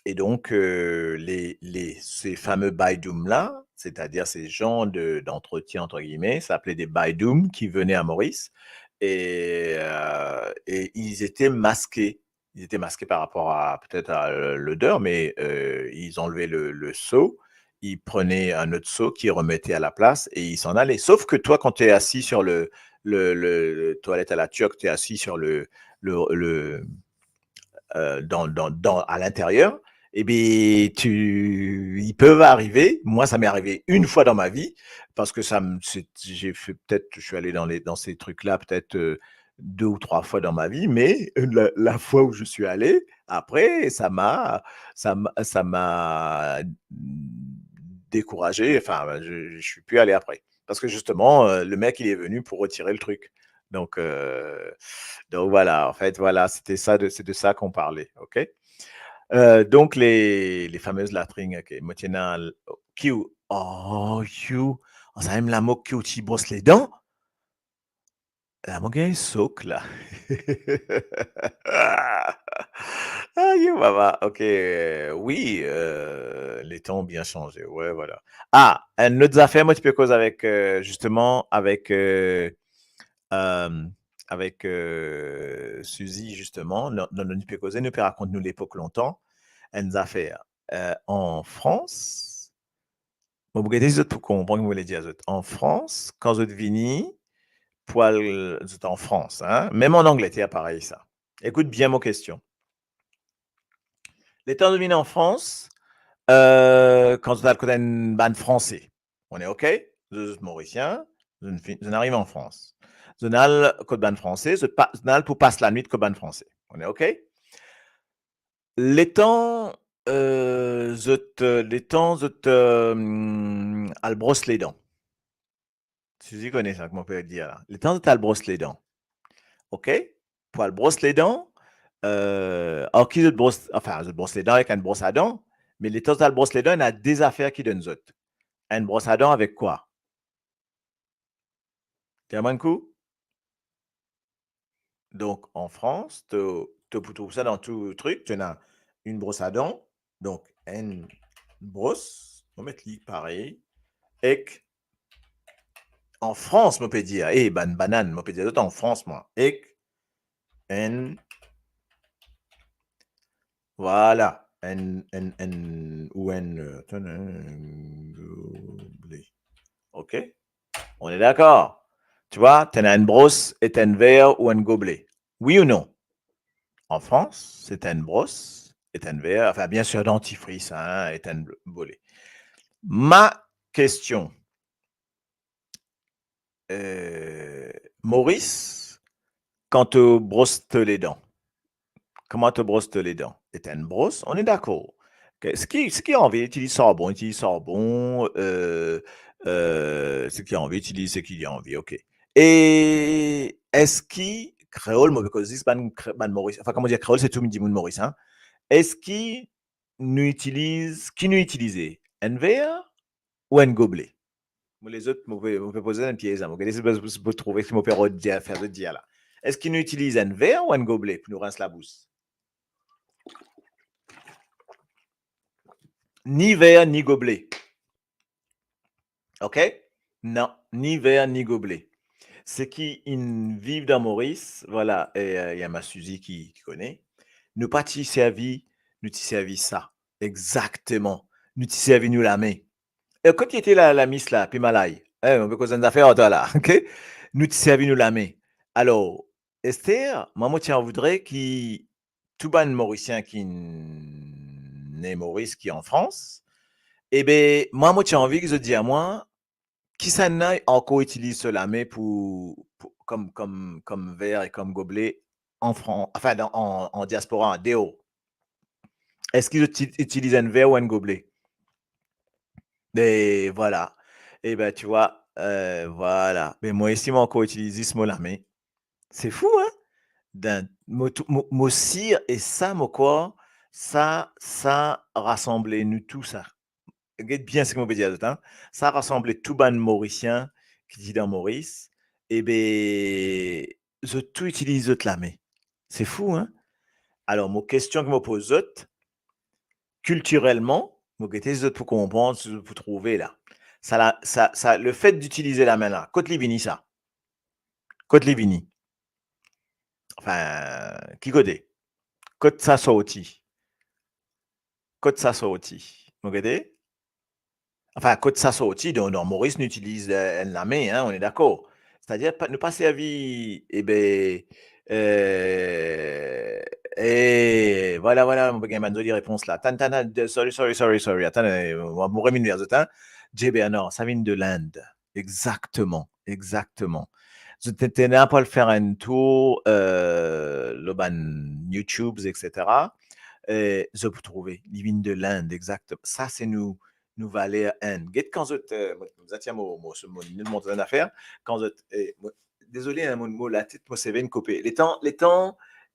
Et donc, ces fameux baidoum-là, c'est-à-dire ces gens d'entretien, entre guillemets, s'appelaient des baidoum qui venaient à Maurice et ils étaient masqués. Ils étaient masqués par rapport à peut-être à l'odeur, mais ils enlevaient le seau, ils prenaient un autre seau qu'ils remettaient à la place et ils s'en allaient. Sauf que toi, quand tu es assis sur le toilette à la turque, tu es assis sur le à l'intérieur, eh bien, ils peuvent arriver. Moi, ça m'est arrivé une fois dans ma vie parce que j'ai fait peut-être, je suis allé dans ces trucs-là peut-être 2 ou 3 fois dans ma vie, mais la fois où je suis allé, après, ça m'a découragé. Enfin, je suis plus allé après parce que justement, le mec, il est venu pour retirer le truc. Donc, voilà, en fait, voilà, c'est de ça qu'on parlait, OK? Donc, les fameuses latrines, OK. Moi, tiens, qui, oh, you, on sait même la mot qui tu brosses les dents. La mot gagne souk, là. Aïe, maman. OK. Oui, les temps ont bien changé. Ouais, voilà. Ah, une autre affaire, moi, tu peux causer avec, justement, euh, avec Suzy, justement. Nous peut causer, nous peut raconter nous l'époque longtemps. Une affaire. En France, bon, vous regardez les autres pour comprendre ce que vous voulez dire. En France, quand vous êtes venu, poil, vous êtes en France, hein? Même en Angleterre, pareil, ça. Écoute bien mon question. Les temps de venir en France, quand vous êtes une bande français, on est OK? Vous êtes mauricien, vous arrivez en France. Vous avez code bande français, vous avez pour passer la nuit de code bande français. On est OK? Les temps, elle brosse les dents. Suzy connaît ça, comment on peut dire là. Les temps, elle brosse les dents. OK? Pour elle brosse les dents, alors qui brosse, enfin, je brosse les dents avec une brosse à dents, mais les temps, elle brosse les dents, il y a des affaires qui donnent autres. Une brosse à dents avec quoi? Tiens, un coup? Donc, en France, tu trouves ça dans tout truc, tu as une brosse à dents, donc une brosse, on va mettre pareil, et en France, je peux dire, banane, je peux dire en France, moi, et un, voilà, ou gobelet. OK? On est d'accord? Tu vois, tu as une brosse et un verre ou un gobelet. Oui ou non? En France, c'est une brosse et un verre, enfin, bien sûr, dentifrice, hein, et un gobelet. Ma question, Maurice, quand tu brosses les dents, comment tu brosses les dents? Et une brosse, on est d'accord. Ce qui a envie, utilise savon, ce qui a envie, utilise ce qui a envie, OK. Et est-ce qu'il, créole, mauvais cause, ban Maurice, enfin, comment dire, créole, c'est tout midi, Maurice, hein. Est-ce qu'il qui nous utilisait? Un verre ou un gobelet? Les autres, vous pouvez poser un piège, hein. Vous allez vous trouver ce que je peux faire de dire là. Est-ce qu'il nous utilise un verre ou un gobelet pour nous rincer la bouche? Ni verre, ni gobelet. OK? Non, ni verre, ni gobelet. C'est qui vivent dans Maurice, voilà, et il y a ma Suzy qui connaît. Nous pas t'y servi, nous t'y servi ça. Exactement. Nous t'y servi nous la main. Et quand il était la miss là, puis malai, on peut causer une affaire toi là, OK? Nous t'y servi nous la main. Alors, Esther, moi, tiens, on voudrait qui tout ban Mauricien qui n'est Maurice qui est en France, eh bien, moi, j'ai envie que je dise à moi, qui ça n'a encore utilise ce lamé comme verre et comme gobelet en France, enfin, en diaspora, en déo. Est-ce qu'ils utilisent un verre ou un gobelet? Et voilà. Et ben, tu vois, voilà. Mais moi, ici, moi, encore utilisé ce mot lamé. C'est fou, hein? Mo cire et ça, mo quoi, ça rassemblait nous tout ça. Regarde bien ce que je veux dire, hein. Ça rassemblait tout ban mauricien qui dit dans Maurice. Et ben, je tout utilise de la main. C'est fou, hein? Alors, mon question que je me pose, culturellement, mon question pour comprendre, pour trouver là. Le fait d'utiliser la main là, côte Livini ça. Côte Livini. Enfin, qui côté? Côte ça sorti. Côte ça sorti. Vous regardez? Enfin, côte ça sorti, dans Maurice n'utilise la main, hein, on est d'accord. C'est-à-dire ne pas servir, eh ben, et voilà, voilà, mon gamin de réponse là. Sorry. Attends, on va revenir vers le temps. JB, non, ça vient de l'Inde. Exactement, exactement. Je t'étais là pour le faire un tour, le ban YouTube, etc. Je peux trouver, il vient de l'Inde, exactement. Ça, c'est nous valer N. Get quand je tiens mon montre une affaire, quand je désolé, hein, mon mot, la tête, moi, c'est une copée. Les temps,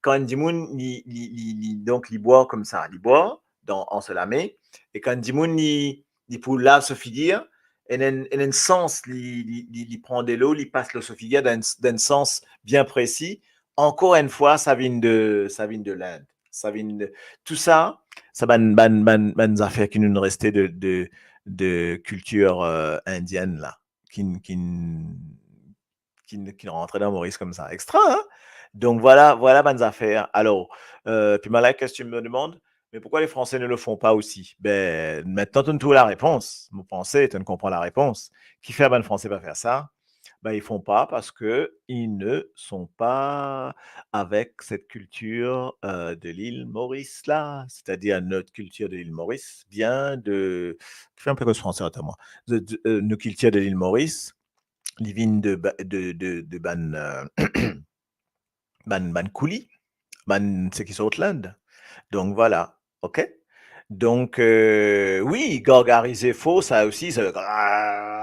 quand Dimoun, donc, il boit comme ça, il boit en Solamé, et quand Dimoun, il pour là, se dire, et un sens, il prend de l'eau, il passe le sophigia d'un sens bien précis. Encore une fois, ça vient de l'Inde. Ça vient de, tout ça, ça ban affaires qui nous restaient de culture indienne, là, qui rentrait dans Maurice comme ça. Extra, hein? Donc voilà bonnes affaires. Alors, puis Malak, qu'est-ce que tu me demandes? Mais pourquoi les Français ne le font pas aussi? Ben, maintenant, tu ne trouves la réponse. Vous pensez, tu ne comprends la réponse. Qui fait ben, le Français pas faire ça? Ben, ils font pas parce que ils ne sont pas avec cette culture de l'île Maurice là, c'est-à-dire notre culture de l'île Maurice vient de, fais un peu comme français à moi, nos cultures de l'île Maurice, les vignes de ban coulis, ban ce qui sont l'Inde. Donc voilà, ok. Donc oui, gargariser faux, ça aussi, ça,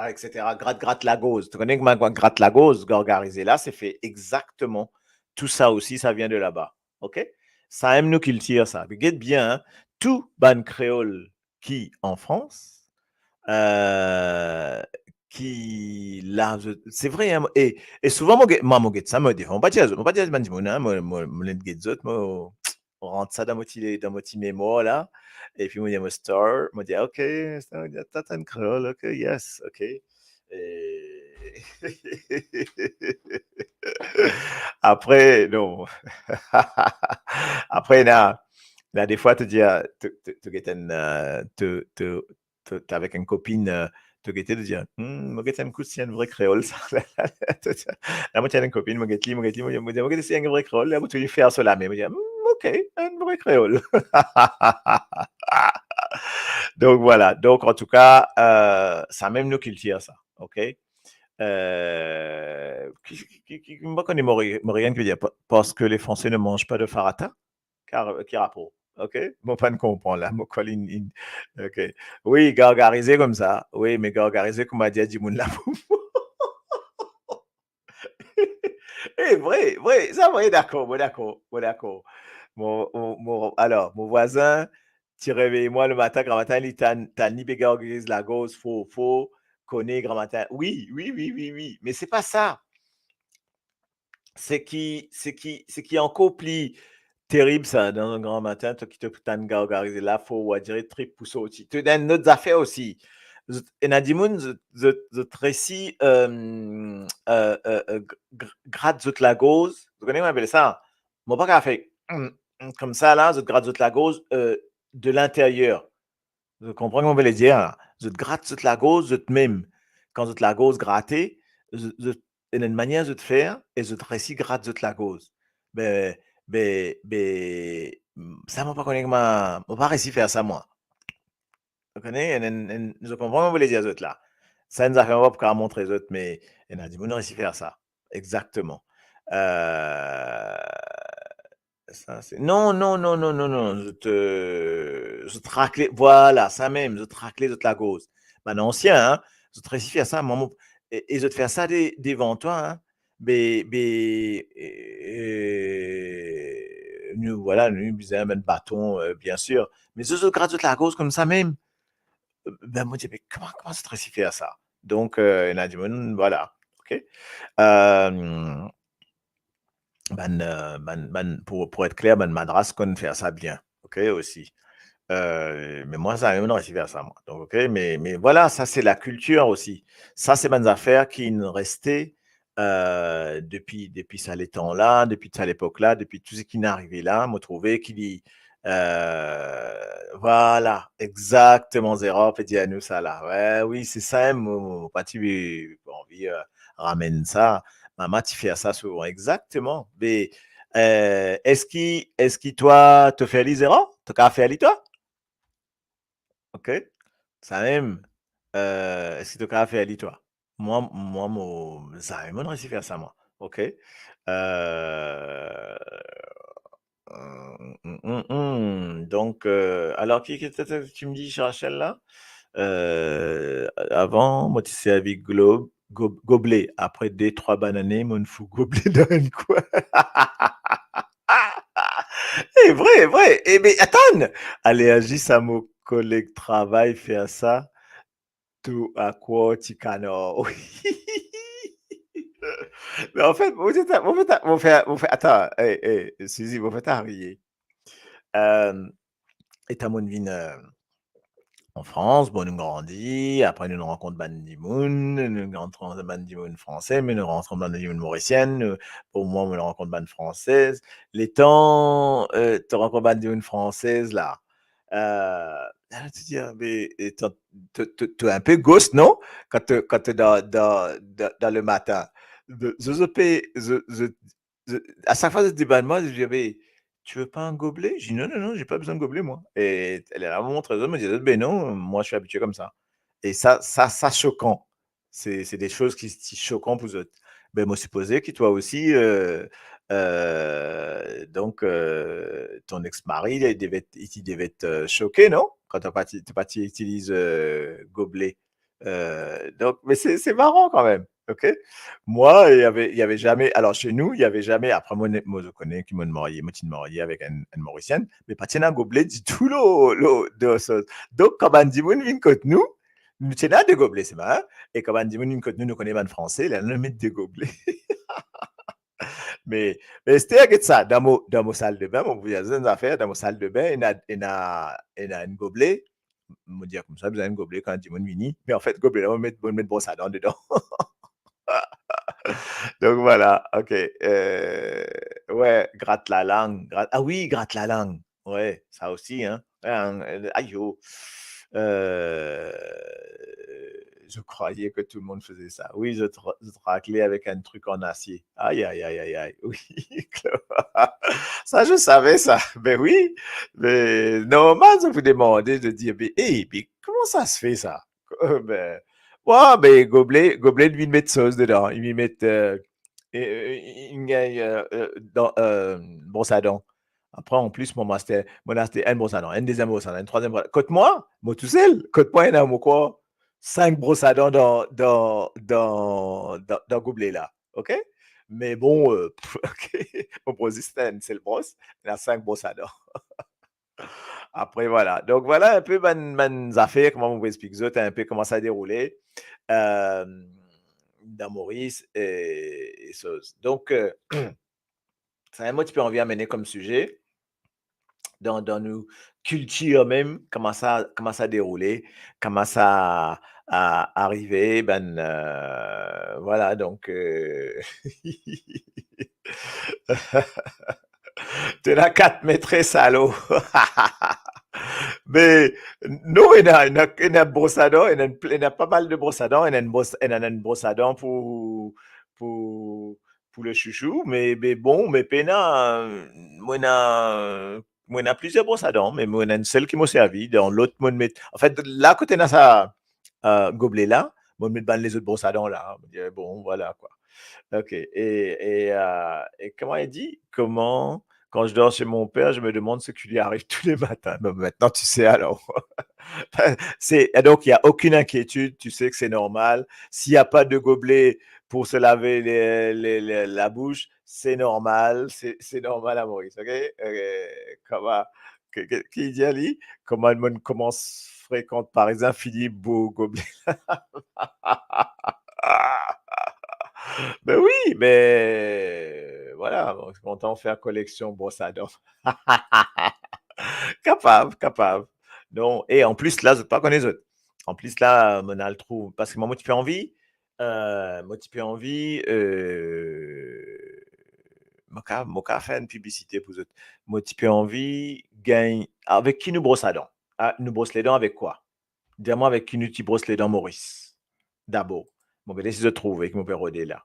etc. Gratte la gauze. Tu connais comment gratte la gauze, gargariser là, c'est fait exactement. Tout ça aussi, ça vient de là-bas, ok. Ça aime nous culture ça. Regarde bien, hein, tout ban créole qui en France. Euh, qui là, c'est vrai, hein, et souvent, moi, ça me défend. On pas dire, moi, on rentre ça dans mon petit mémo, là, et puis, moi, me star, me dit, OK, t'as une créole, OK, yes, OK. Et... Après, non. Après, là, des fois, tu dis, t'es avec une copine, tu guetter de dire, moi, un coup, c'est un vrai créole, ça. Là, moi, tu as une copine, moi, c'est un vrai créole, là, moi, tu lui fais cela, mais moi, je dis, OK, un vrai créole. Donc, voilà. Donc, en tout cas, ça même nous culture, ça. OK? Moi, connais Maurienne qui veut dire parce que les Français ne mangent pas de farata, car qui rapport. OK? Moi, pas ne comprends là. Moi, Colin, OK. Oui, gargariser comme ça. Oui, mais gargariser comme a dit Dimoun là. Eh, vrai, ça, vrai, d'accord, moi, d'accord, moi, d'accord. Alors, mon voisin, tu réveilles moi le matin, grand matin, il t'a ni gargarise la gauze, faux, connaît grand matin. Oui, mais c'est pas ça. C'est qui encore plus terrible ça dans un grand matin, toi qui te t'as gargarisé là, faut ou dire trip pousso aussi. Tu as d'autres affaires aussi. Et Nadimoun, je récit gratte zut la gauze. Vous connaissez comment on appelle ça? Mon père a fait comme ça là, je gratte zut la gauze de l'intérieur. Je comprends comment on veut le dire. Là. Je gratte zut la gauze, je même. Quand je la gauze grattée, je il y a une manière de te faire et je te récit gratte de la cause. Ben, ça m'a pas connu comment, m'a pas réussi à faire ça, moi. Vous connaissez, je comprends comment vous voulez dire, autres là. Ça nous a fait pas pour montrer les autres, mais il a dit, on a réussi à faire ça. Exactement. Ça, c'est... Non. Je te raclais, voilà, ça même, je te raclais de la cause. Ben, ancien, hein, je te réussi à faire ça, maman. Et je te faire ça devant toi, hein. Nous, voilà, nous, nous avons un bâton, bien sûr. Mais je grade de la cause comme ça même. Ben, moi, je dis, mais comment je te réussi à faire ça? Donc, il a dit, voilà, ok. Pour être clair, madras qu'on fait ça bien, ok aussi. Mais moi, ça on aurait faire ça, moi. Donc, ok, mais voilà, ça c'est la culture aussi. Ça c'est bonnes affaires qui nous restaient depuis ça les temps là, depuis ça l'époque là, depuis tout ce qui n'est arrivé là, me trouver qu'il y voilà, exactement zéro, et dire à nous ça là. Ouais, oui, c'est ça, pas tu envie ramène ça. Maman, tu fais ça souvent, exactement. Mais est-ce qu'il toi te fait les zéro? Tu as fait toi? OK. Ça même, est-ce que tu as fait toi? Moi, ça même, on réussi à faire ça, moi. OK. Donc, alors, tu me dis, Rachel, là? Avant, moi, tu sais, avec gobelet. Après 2, 3 bananes, mon fou gobelet dans une quoi. Vrai, vrai. Eh, mais attends! Allez, agis, ça, mon collègue travail, faire ça. Tout à quoi tu canard. Mais en fait, attends, Suzy, vous faites à rire. Et t'as mon vin en France, bon, nous grandit, après nous rencontrons Bandimoun, nous rentrons dans Bandimoun français, mais nous rentrons dans Bandimoun mauricienne, pour moi, on rencontre Bande française. Les temps, tu rencontres Bandimoun française, là. Là, tu dis, ah, mais tu es un peu ghost, non? Quand tu es dans le matin. À chaque fois, je dis, ben, moi, je dis, mais, tu veux pas un gobelet? Je dis: «Non, non, non, j'ai pas besoin de gobelet moi» et elle est là, vraiment très heureuse, me dit: «Beh non, moi je suis habitué comme ça» et ça choquant. C'est des choses qui choquant pour eux autres. Ben, moi supposé que toi aussi, donc ton ex-mari, il devait être choqué, non? Quand tu pas tu utilises, gobelet. Donc mais c'est marrant quand même, OK? Moi, il y avait jamais alors chez nous, il y avait jamais après moi je connais qui m'ont marié moi, tu marié avec une Mauricienne, mais pas tiens un gobelet du tout lo de sauce. Donc quand on dit: «Moun vin côte nous», nous tiens des gobelets, c'est marrant et quand on dit: «Moun vin côte nous», nous connaît ban français, là, nous met des gobelets. Mais c'était que ça dans mon salle de bain, mon voisin affaires dans mon salle de bain, il a un gobelet, me dire comme ça, vous avez un gobelet quand on dit: «Moun vini», mais en fait gobelet là, on met brosse à dents dedans. Donc voilà, OK. Ouais, gratte la langue. Ah oui, gratte la langue. Ouais, ça aussi, hein. Aïe, oh. Euh, je croyais que tout le monde faisait ça. Oui, je te raclais avec un truc en acier. Aïe, aïe, aïe, aïe, aïe. Oui, ça, je savais ça. Ben oui, mais normal, je vous demandais de dire, mais, hey, mais comment ça se fait ça? Ben, ouais, ben, gobelet, lui, il met sauce dedans. Il lui met une brosse à dents. Après, en plus, c'était un brosse à dents, un deuxième brosse à dents, un troisième brosse à dents. Côte-moi, moi tout seul, côte-moi, il y en a quoi? 5 brosses à dents dans le gobelet là. OK? Mais bon, OK. Mon brosse, c'est une seule brosse. Il y a 5 brosses à dents. Après, voilà. Donc, voilà un peu mes affaires, comment on vous explique ça, un peu comment ça a déroulé dans Maurice et ça. Donc, ça a un petit peu envie à mener comme sujet dans nos cultures même, comment ça a déroulé, comment ça a arrivé, voilà, donc, tu as 4 maîtresses à l'eau. Mais nous, il y a brosse à dents, il y a pas mal de brosses à dents, il y a une brosse à dents pour, pour le chouchou, mais bon, mais pena, moi, il y a plusieurs brosses à dents, mais moi, il y a une seule qui m'a servi, dans l'autre, moi, en fait, là, côté dans ça, gobelet là, moi, je mets les autres brosses à dents là. Je me dis, bon, voilà, quoi. OK. Et comment il dit? Comment, quand je dors chez mon père, je me demande ce qui lui arrive tous les matins. Ben, maintenant, tu sais alors. Donc, il n'y a aucune inquiétude. Tu sais que c'est normal. S'il n'y a pas de gobelet pour se laver la bouche, c'est normal. C'est normal à Maurice. OK? Comment, qui dit Ali? Comment le monde commence fréquente par exemple Philippe Beau gobelet? Ben oui, mais voilà, on est content de faire collection brosse à dents. Capable, capable. Non, et en plus, là, je pas connais les autres. En plus, là, on a le trou. Parce que moi, tu peux envie. Moi, tu peux envie. Moi, faire une publicité pour eux autres. Moi, tu peux envie. Gagne. Avec qui nous brosse à dents? Ah, nous brosse les dents avec quoi? Dis-moi avec qui nous tu brosses les dents, Maurice. D'abord. Bon, ben, laisse-le trouver avec mon père Rodé là.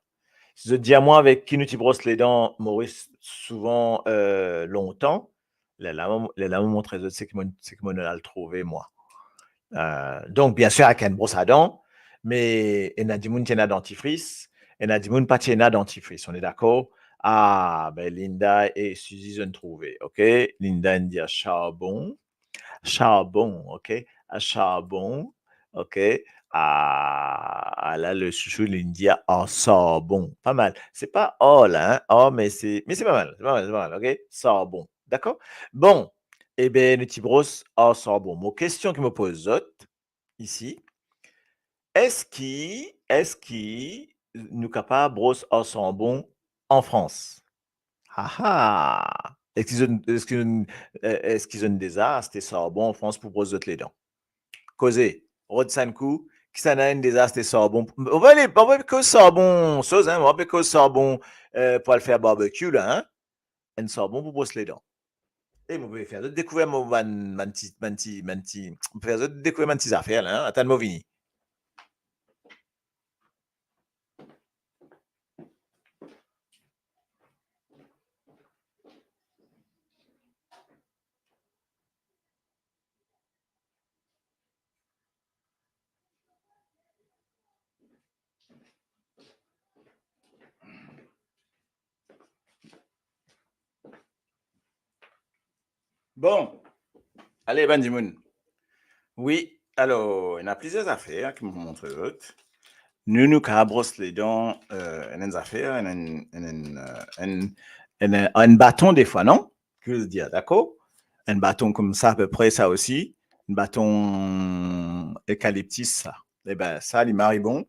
Si je dis à moi avec qui nous tu brosses les dents, Maurice, souvent longtemps, là, montrer les autres, c'est que moi, a le trouvé, moi. Donc, bien sûr, avec une brosse à dents, mais il y a des gens qui ont un dentifrice, il y a des gens qui ont un dentifrice, on est d'accord? Ah, ben Linda et Suzy, ont trouvé, OK? Linda, elle dit charbon, OK? À charbon, OK? Là, le chouchou l'India en charbon. Pas mal. C'est pas oh là, hein? Oh, mais c'est pas mal. C'est pas mal, OK? Charbon. D'accord? Bon, eh bien, le petit brosse en bon. Mon question que me pose autre, ici, est-ce qui nous capable brosse en bon en France? Ah ah! Est-ce qu'ils ont des arts, c'était bon en France pour brosser les dents? Causé, Rod Sankou, qui s'en a un désastre bon. On va cause bon, chose, hein, on va cause bon pour le faire barbecue, là, hein? Un bon pour brosser les dents. Et vous pouvez faire d'autres découvertes, on peut faire d'autres découvertes, petites affaires, là, hein? Attends, moi, vini. Bon, allez, Bandimoun. Oui, alors, il y en a plusieurs affaires qui me montrent d'autres. Nous brosse les dents, une affaire, un bâton des fois, non? Que je veux dire, d'accord? Un bâton comme ça, à peu près, ça aussi. Un bâton eucalyptus, ça. Eh ben, ça, il marie bon.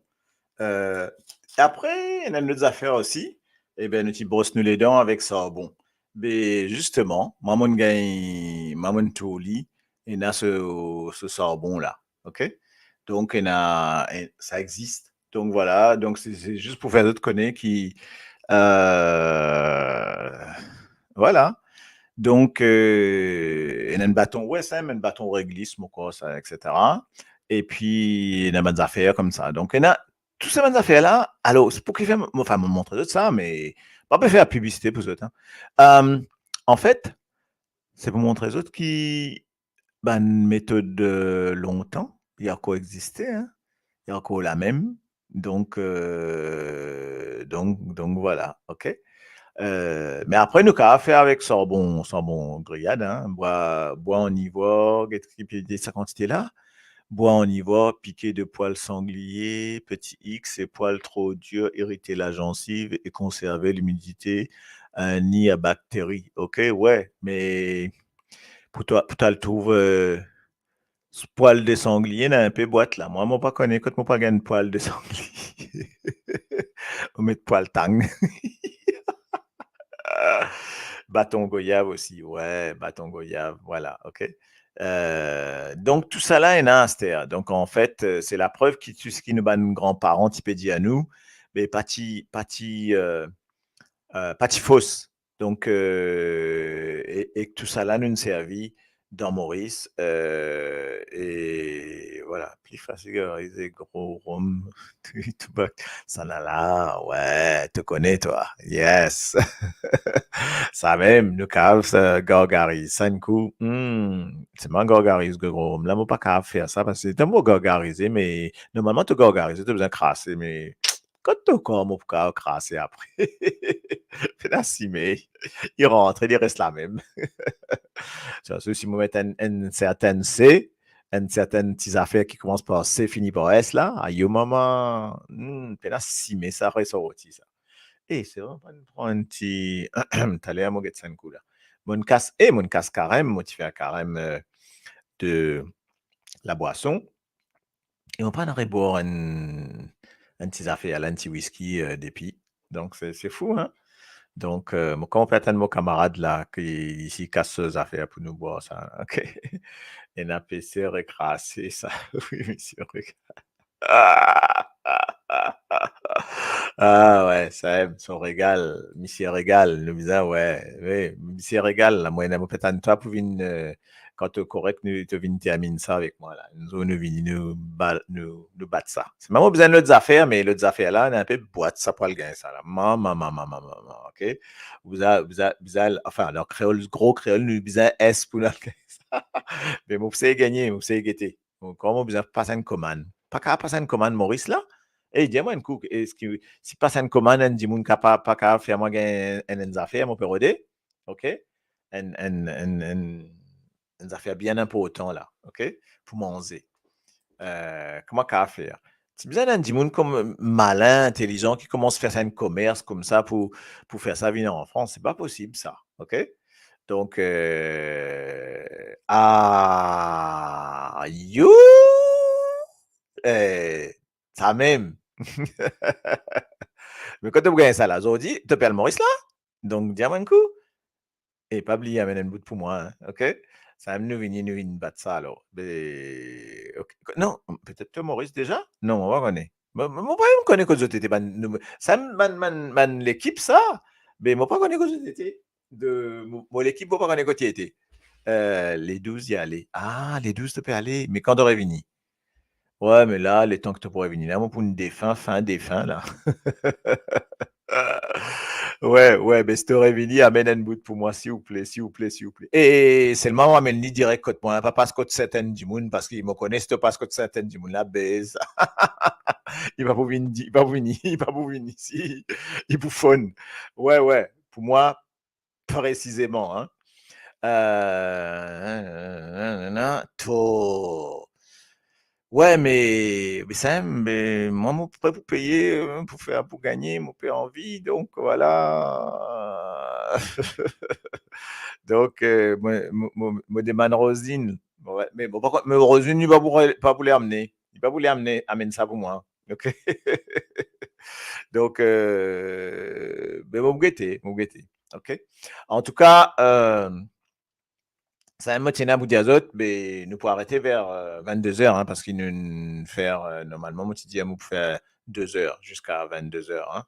Après, il y a une autre affaire aussi. Eh ben, nous brosse nous les dents avec ça, bon. Mais justement, maman gagne, maman toli, il a ce sorbon là, ok? Donc, ça existe. Donc voilà, donc c'est juste pour faire d'autres connaître qui, euh, voilà. Donc, il y a un bâton, ouais, ça, un bâton réglisse, quoi, ça, etc. Et puis, il y a des affaires comme ça. Donc, il y a toutes ces bonnes affaires-là. Alors, c'est pour qu'ils fassent, enfin, me montrer de ça, mais pas pour faire la publicité pour eux. Hein. En fait, c'est pour montrer aux autres qui, ben, une méthode de longtemps, il y a coexisté, hein. Il y a encore la même. Donc voilà, ok. Mais après, nous, qu'à faire avec son bon grillade, hein, bois en ivoire, sa quantité-là, bois en ivoire, piqué de poils sangliers, petit X et poils trop durs, irriter la gencive et conserver l'humidité, un nid à bactéries. Ok, ouais, mais pour toi le trouve, ce poil de sanglier, là, un peu boîte, là. Moi, pas connais, quand moi, pas gagne poil de sanglier. On met poil tang. Bâton goyave aussi, ouais, bâton goyave, voilà, ok. Donc tout ça là est un donc en fait c'est la preuve qui tout ce qui nous bat nos grands-parents typé dit à nous mais pas fausse donc et que tout ça là nous servi dans Maurice et voilà plus facile gros rhum ça là ouais te connais toi yes ça même, le cave, ça gargarise. Ça, un coup, c'est moi gargarise, gros. Là, moi, pas capable de faire ça parce que c'est un mot gargariser, mais normalement, tu gargarises, tu as besoin de crasser, mais quand tu corps, mon pas crasser après. C'est la cimée. Il rentre, il reste là même. Ça, si vous mettez une certaine C, une certaine petite affaire qui commence par C, finit par S, là, aïe, maman, c'est la cimée, ça ressort aussi, ça. Eh, c'est vraiment pas prendre un petit t'allais à Moget Sankou là. Mon casse carême, moi tu fais un carême de la boisson et on prend un boire un petit affaire, un petit whisky d'épi. Donc c'est fou, hein? Donc, moi, quand on peut atteindre mon camarade là, qui ici casse ses affaires pour nous boire ça, ok? Et n'a PC recrassé ça. Oui, monsieur, ah, ah ouais, ça aime, son régal, monsieur régal, nous disons, ouais, oui, monsieur régal, la moyenne, peut-être toi pour venir, quand tu es correct, nous, tu viens terminer ça avec moi, là. Nous venons nous battre ça. C'est même pas besoin d'autres affaires, mais l'autre affaire là, on a un peu boîte ça pour le gagner, ça, là. Ok? Enfin, leur créole, gros créole, nous disons S pour le gagner ça. Mais moi, c'est gagner, moi, c'est guetter. Donc, comment vous passer une commande? Pas qu'à passer une commande, Maurice, là? Eh, dis-moi une coup, est-ce que si passe une commande, un dit moun pas capable faire moi une affaire, mon père Odé, ok? Une affaire bien important là, ok? Pour manger. Comment qu'à faire? Tu besoin d'un dit moun comme malin, intelligent, qui commence à faire ça un commerce comme ça pour faire ça venir en France. C'est pas possible, ça, ok? Donc, you, ça même. Mais quand tu gagnes ça là, aujourd'hui, tu perds le Maurice là. Donc, dis un coup. Et pas oublier, amène un bout pour moi, hein, OK? Ça va nous venir battre ça alors. Mais, OK. Non, peut-être que Maurice déjà? Non, on va connaître. Mon père me connaît que vous étiez. Ça, l'équipe, ça. Mais mon père connaît que vous étiez. L'équipe, mon père connaît que tu étais. Les 12 y aller. Ah, les 12, tu peux aller. Mais quand tu aurais venu? Ouais, mais là, les temps que tu pourrais venir, là, moi, pour une défunt, fin défunt, là. Ouais, ouais, mais si tu aurais venu, amène un bout pour moi, s'il vous plaît, s'il vous plaît, s'il vous plaît. Et c'est le moment où amène direct côté moi, pas parce que certaines du monde, parce qu'ils me connaissent, pas que certaines du monde, la baise. Il va pas venir, il va venir, il va pas venir ici. Il bouffonne. Ouais, ouais, pour moi, précisément, hein. Tout. Ouais, mais ça, mais moi, mon prêt pour payer, pour faire, pour gagner, mon père en vie, donc voilà. Donc, moi, demande Rosine. Ouais, mais bon, par contre, mais Rosine, il va pas vouloir amener. Il va vouloir amener, amène ça pour moi. OK? Donc, mais mon guetter, mon guetter. OK? En tout cas, ça me tient à vous dire autres, mais nous pouvons arrêter vers 22 heures, hein, parce qu'il nous faire, normalement, moi, tu dis à nous faire 2 heures jusqu'à 22 heures, hein.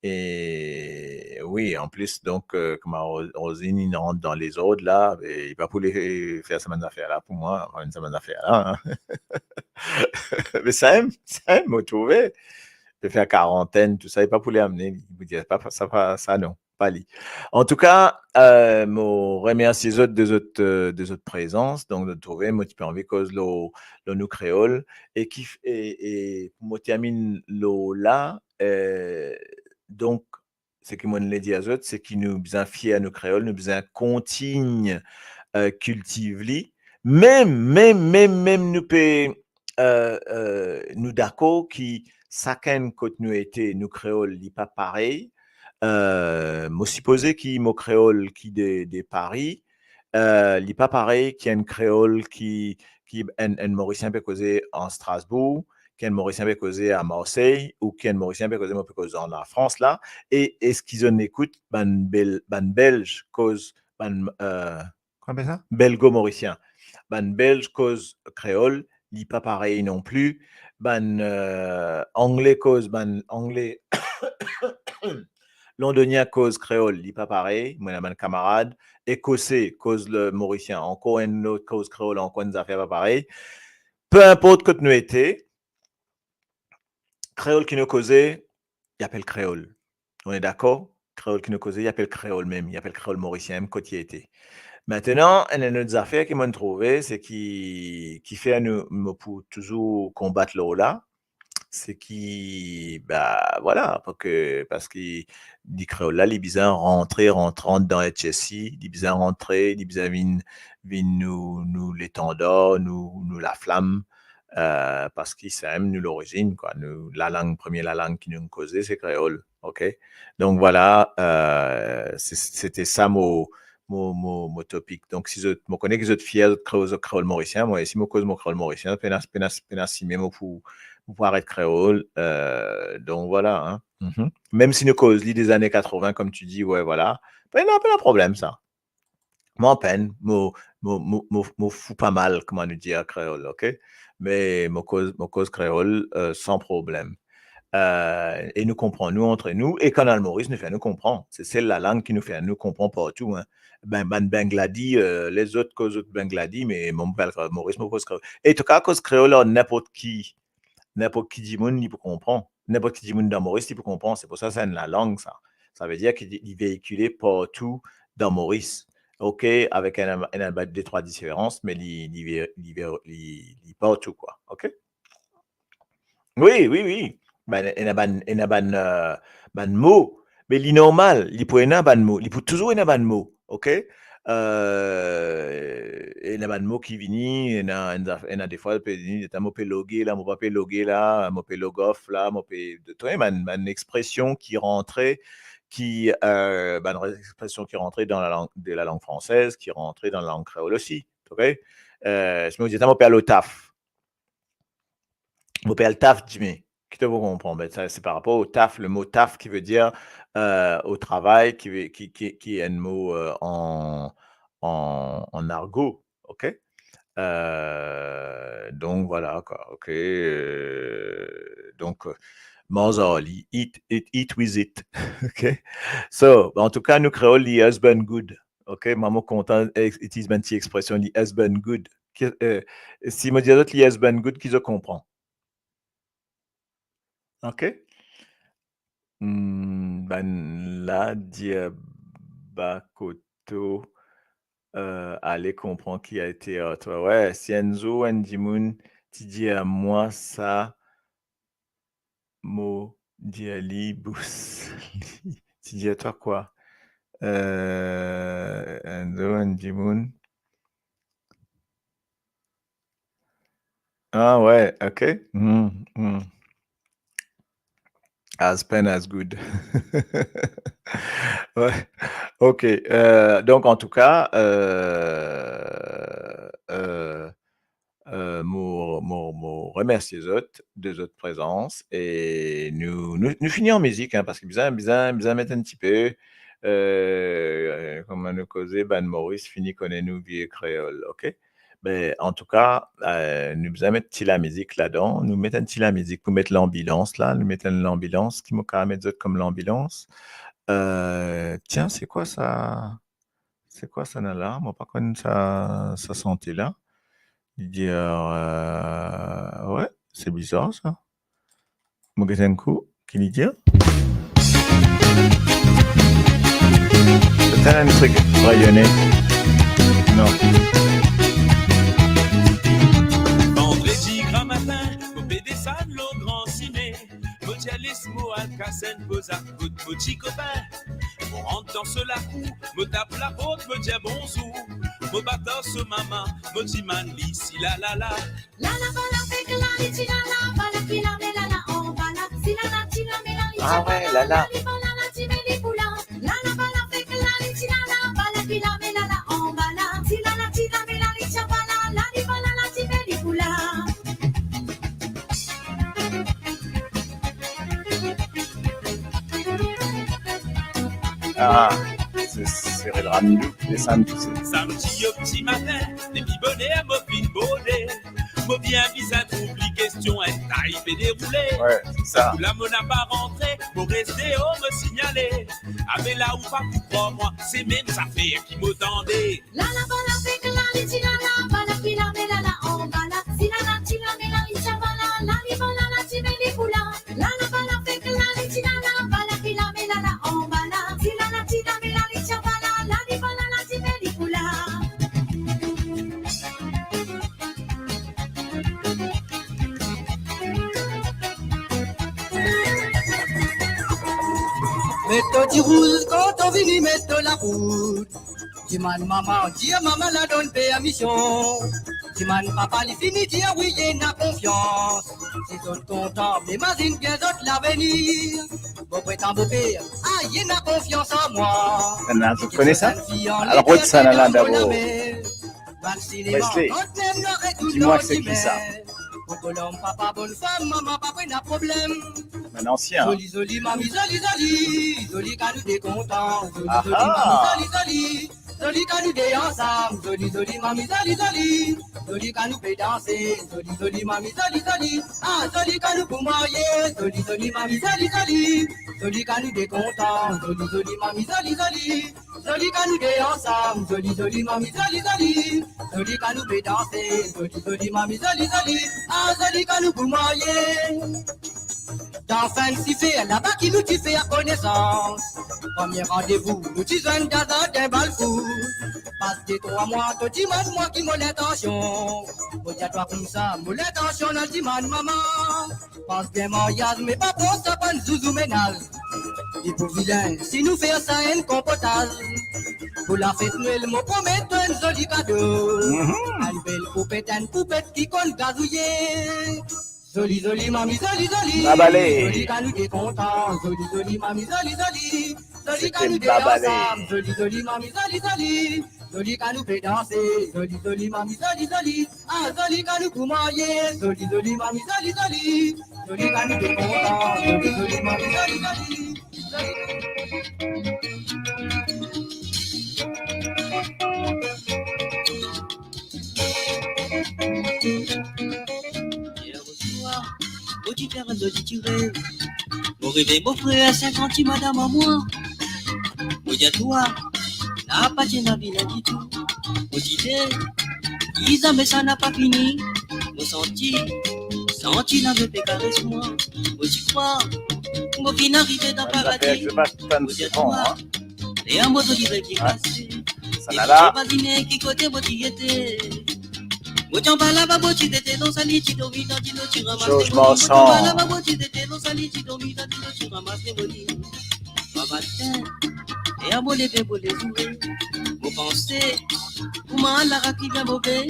Et oui, en plus, donc, comme Rosine, il rentre dans les ordres, là, et il va pouvoir faire sa affaire là pour moi, enfin, une semaine d'affaires là, hein. Mais ça aime, me trouver. Je faire quarantaine, tout ça, il pas pour les amener. Il vous dit, ça, non, pas lui. En tout cas, je remercie les autres des autres présences, donc de trouver, moi, tu peux envie cause le nous créole, et moi, termine là, donc, ce que moi, je dit à autres, c'est qu'ils nous bien fiers à nous créoles, nous bien continuent cultive-li, même nous peut, nous d'accord qui chacun côté nous était nous créole li pas pareil. Moi supposé qui mo créole qui des Paris, li pas pareil qui un créole qui un Mauricien peut causer en Strasbourg, qui un Mauricien peut causer à Marseille ou qui un Mauricien peut causer en la France là. Et est-ce qu'ils en écoutent ban Belge cause ban comment on appelle ça? Belgo-mauricien. Ban belge cause créole, li pas pareil non plus. Ban anglais cause ban anglais londonien cause créole, li pas pareil. Moi, un camarade. Écossais cause le mauricien. Encore une autre cause créole, encore une affaire pas pareil. Peu importe que nous étions, créole qui nous causait, il appelle créole. On est d'accord? Créole qui nous causait, il appelle créole même. Il appelle créole mauricien, même quand il était. Maintenant, une autre affaire qui m'a trouvé, c'est qui fait à nous pour toujours combattre le là, c'est qui, bah voilà, parce qu'il dit créole là, les bizarres rentrant dans HSI, les bizarres rentrer, les bizarres viennent nous l'étendard, nous la flamme, parce qu'ils savent nous l'origine, quoi. Nous, la langue qui nous causait, c'est créole, ok? Donc voilà, c'était ça mon topic. Donc, si je connais que vous êtes fiers de créole mauricien, moi, si je cause mon créole mauricien, peine même pour arrêter créole. Donc, voilà. Hein. Même si nous cause des années 80, comme tu dis, ouais, voilà. Pas de problème, ça. Moi, en peine, me fous pas mal, comment nous dire créole, ok? Mais mon cause créole sans problème. Et nous comprenons, nous, entre nous, et Canal Maurice nous fait nous comprendre. C'est la langue qui nous fait nous comprendre partout. Hein. Bangladi, les autres causes de Bangladi, mais mon père Maurice me cause créole. Et en tout cas, cause créole, n'importe qui dit monde, il peut comprendre. N'importe qui dit monde dans Maurice, il peut comprendre. C'est pour ça que c'est la langue, ça. Ça veut dire qu'il est véhiculé partout dans Maurice. OK, avec des trois différences, mais il partout, quoi. OK? Oui, oui, oui. Ben, il y a ban mot. Mais normal, il peut y avoir ban mot. Il peut toujours y avoir ban mot. OK? Il y a ban mot qui viennent, il y a des fois, il y a mot loguer là, mot pas loguer là, mot logoff là, mot une expression qui rentrait, qui, une expression qui rentrait dans la langue, de la langue française, qui rentrait dans la langue créole aussi. OK? Je me dis, mon père le taf. Mon père le taf, Jimmy. Qui te vous comprendre? Ben, ça, c'est par rapport au taf, le mot taf qui veut dire au travail, qui est un mot en argot. OK? Donc voilà, quoi. OK. Donc, Mozali, eat with it. OK? So, en tout cas, nous créons le husband good. OK? Maman content utilise une petite expression, le husband good. Si me dit le husband good, qui je comprends? OK? Ben là, Diabakoto, allez comprendre qui a été toi. Ouais, si Enzo Ndimoun, tu dis à moi ça, Mo Diali Bous. Tu dis à toi quoi? Enzo Ndimoun. Ah ouais, OK. As pen as good. Ouais. OK. Donc, en tout cas, me remercier de autres présence et nous finissons en musique, hein, parce que besoin mettre un petit peu, comme nous causé, Ben Maurice finit connaît nous vieux créole, OK? Ben, en tout cas, nous besoin mettre petit la musique là-dedans, nous mettons un petit la musique pour mettre l'ambulance là, nous mettons l'ambulance qui m'a quand même mettre comme l'ambulance. Tiens, c'est quoi ça? C'est quoi ça là? Moi, pas connu ça santé là. Il dit, ouais, c'est bizarre ça. Moi, un coup, qui lui dit? C'est un truc rayonné. Non. Vendredi grand matin, au BD l'au grand ciné, Modialismo, Alcacen, Boza, petit copain. On rentre dans ce lacou, me tape la porte, me dit bonjour. Me battant ce maman, me dit man, si la la la. La la bala, fait que la li, la la, bala, qui la, mais la la, on bala. Si la la, ti la, mais la li, Ah ouais, la la. La la, ti, mais li, poula. La la bala, fait que la li, la la, bala, qui la, mais la la, on bala. Si la la, ti la, mais la li, bala, la li, bala, la, ti, mais li, poula. Ah, c'est le ramidou, les samedis. Samedi au petit matin, des bibonnets à mopine bonnet. Mo bien visa troubli question, un taille et déroulé. Ouais, c'est ça. La mon n'a pas rentré, pour rester, on me signaler. Avec là ou pas pour croire moi, c'est même ça fait qui me tendait. La la bala fait que la li la la, bala qui la met la la, on bala. Si la la ti la met la li bala, la li bala la ti met li poula. La la bala fait que la li la la, bala qui la met la la, on bala. Si la la ti la met la li bala, la li bala la ti met li poula. Metto di rouge quand on vini metto la route. Diman maman, dia maman la donne paix à mission. Diman papa li fini dia oui y'en a confiance. C'est tout content, mais imagine bien d'autres l'avenir. Bon prétend beau père, ah y'en a confiance en moi. Maintenant, vous connaissez ça? Alors, où ça là d'abord? Wesley, dis-moi que c'est qui ça? Papa, bonne femme, maman, papa, n'a problème. Un ancien. Zoli, zoli, mami, zoli, zoli. Zoli, quand nous t'es content. Zoli, Ah zoli, ah. mami, zoli, zoli. Zoli, quand nous t'es ensemble. Zoli, zoli, mami, zoli, zoli. Zoli, quand nous peut danser. Zoli, zoli, mami, zoli, zoli. Ah, zoli, quand nous pour marier. Zoli, zoli, mami, zoli, zoli. Zoli, quand nous t'es content. Zoli, zoli, mami, zoli, zoli. Zoli, quand nous t'es ensemble. Zoli, zoli, mami, zoli, zoli. Zoli, quand nous peut danser. Zoli, zoli, mami, zoli, zoli. Ah, zoli, quand nous pour marier. Dans Fancy Fair, là-bas qui nous dit faire connaissance. Premier rendez-vous, nous disons un gaza d'un bal fou. Passe des 3 mois, te demande moi qui m'a l'intention. Moi dis à toi comme ça, moi l'intention n'a demande maman. Passe des mariages, mais pas pour ça, pas de zouzou ménage. Et pour vilain, si nous faisons ça, un compotage. Pour la fête Noël, me promet un joli cadeau. Une belle poupette qui compte gazouiller. Zoli, zoli, mami, zoli, zoli. Babalé. Zoli, quand nous t'es content. Zoli, zoli, mami, zoli, zoli. Zoli, quand C'était nous t'es Babalé. ensemble. Zoli, zoli, mami, zoli, zoli. Zoli, quand nous fait danser. Zoli, zoli, mami, zoli, zoli. Ah, zoli, quand nous coumailler. Zoli, zoli, mami, zoli, zoli. Zoli, quand nous t'es content. Zoli, zoli, mami, zoli, zoli. Hier au soir, au différent de tiré. Mon réveil, mon frère, 50 madame à moi. Mon dis à toi, n'a pas de vie là du tout. Mon idée, ils mais ça n'a pas fini. Mon senti la me fait caresser moi. Mon dis quoi, mon fin arrivé dans le paradis. Mon dis à toi, et un mot de dire qui est cassé. Ça n'a là. Imagine qui côté moi qui était. Changement sans. Et à mon lever pour les ouvrir, mon pensée, comment la rapide à mauvais,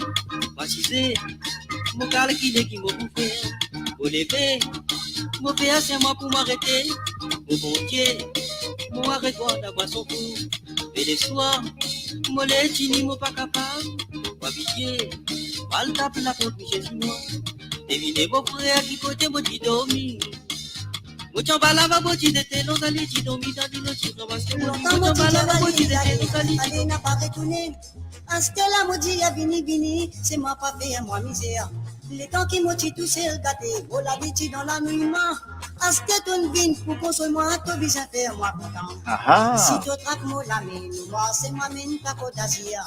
ma chisée, mon cal qui m'a bouffé, mon lever, mon père c'est moi pour m'arrêter, mon bon Dieu, mon arrête-moi d'avoir son coup, et les soirs, mon lait, mon pas capable, ma pitié. Mal tape la porte, Jésus moi. Devinez vos frères qui côté mon dit dormi. Mon chambala va botti de tes longs allées, tu dormis dans les notes, tu ramasses mon chambala va botti de tes longs allées. Allez, n'a pas retourné. En ce que la maudit a vini, c'est moi pas fait à moi misère. Les temps qui m'ont tout c'est gâté, oh la vie dans la nuit, en ce que ton vin pour construire moi, tu vis à faire moi content. Si tu traques moi la mine, moi c'est moi mine pas d'Asia.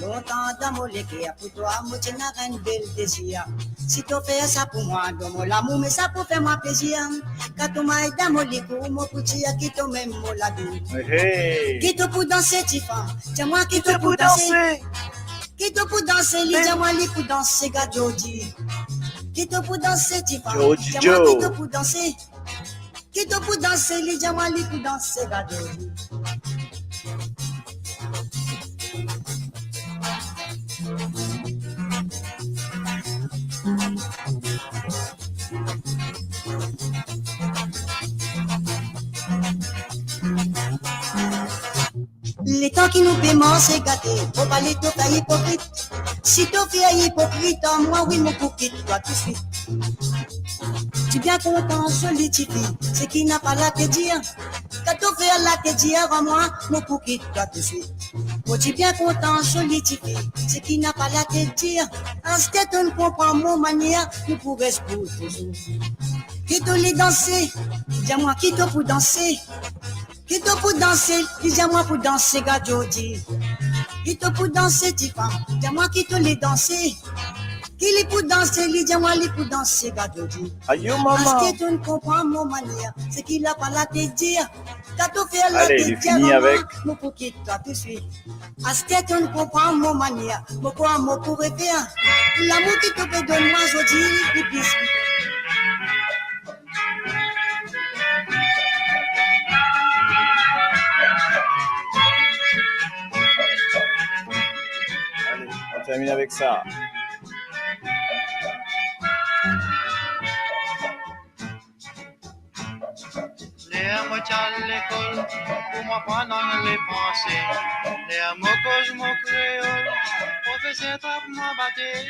Longtemps dans mon légué, pour toi, moi tu n'as qu'un bel désir. Si tu fais ça pour moi, donne-moi l'amour, mais ça pour faire moi plaisir. Quand tu m'as aidé dans mon légué, mon petit, qui te même mon la vie. Qui te pour danser, tu fais, c'est moi qui te pour danser. Qui te pour danser, dis-moi li pour danser, gars Jody. Qui te pour danser, tu fais, dis-moi qui te pour danser. Qui te pour danser, dis-moi li pour danser, gars Jody. Les temps qui nous paiement, c'est gâté. Faut pas les faire hypocrite. Si tu fais hypocrite, moi, oui, mon coquille, toi, tout de suite. Tu bien content, solitude, c'est qui n'a pas la te dire. Quand tu fais la te dire, moi, mon coquille, toi, tout de suite. Moi, tu bien content, solitude, c'est qui n'a pas la te dire. En ce que tu ne comprends mon manière, nous pourrons se pour toujours. Qui te les danser, dis-moi qui te pour danser. Qui te pour danser, dis-moi pour danser, gars Jody. Qui te pour danser, Tifa, dis-moi qui te les danser. Qui les pour danser, dis-moi les pour danser, gars Jody. Aïe, maman. Parce que tu ne comprends mon manière, c'est qu'il a pas la te dire. Quand tu fais la Allez, il finit avec. Mon pour qui toi tout de suite. Parce que tu ne comprends mon manière, mon quoi, mon pourrait faire. L'amour qui te peut donner, moi, Jody, les biscuits. Allez, on termine avec ça. Les mots à l'école, pour moi pendant les pensées. Les mots que je m'en créole, professeur tape ma bâté.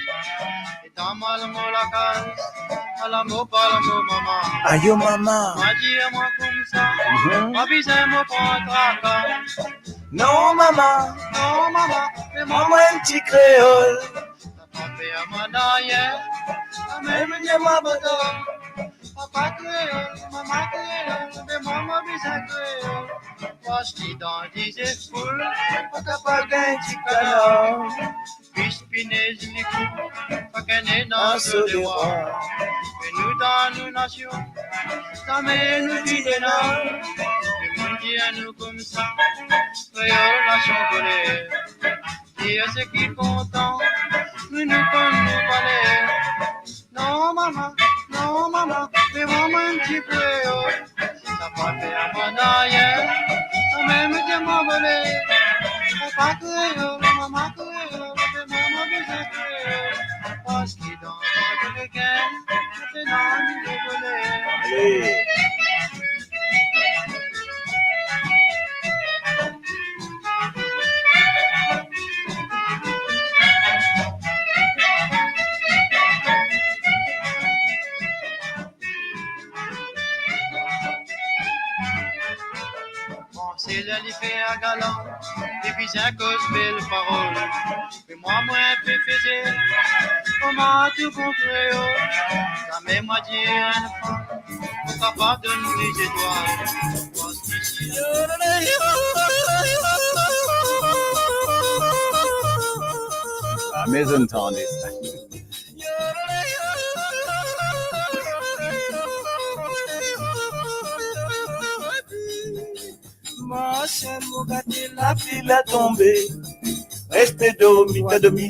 Et dans mal mot la case, à la mot pas la mot maman. Aïe, maman. M'a dit à moi comme ça, ma bise mot pas traquant. Non, maman. Non maman, mais Maman, un petit créole. t'as trompé à mon derrière, la même dit ma bâton. Papa créole, maman créole, mais maman bise créole. Moi je dis dans 10 foules, T'as pas qu'un petit canard. puis spinez les coups, pas qu'un est dans Un le seul devoir. roi. Et nous dans nos nations, ça met nous dit des noms. Et nous dit à nous comme ça, créole nation volée. Dire ce qui est content, nous nous comme nous valait. Non maman, mais maman un petit créole. Ça pas fait à mon arrière, ça même dit m'en voler. Papa créole, maman créole, mais maman bise créole. Parce qu'il dans le week-end, c'est dans causé. C'est là les fait un galant, et puis ça cause belle parole. Mais moi, un peu faisait, comment tout contrer, la même m'a dit un enfant, mon papa donne les étoiles. Pense qu'ici, La maison tendait ça. Ma chaîne, mon gâté, la file a tombé. Restez domi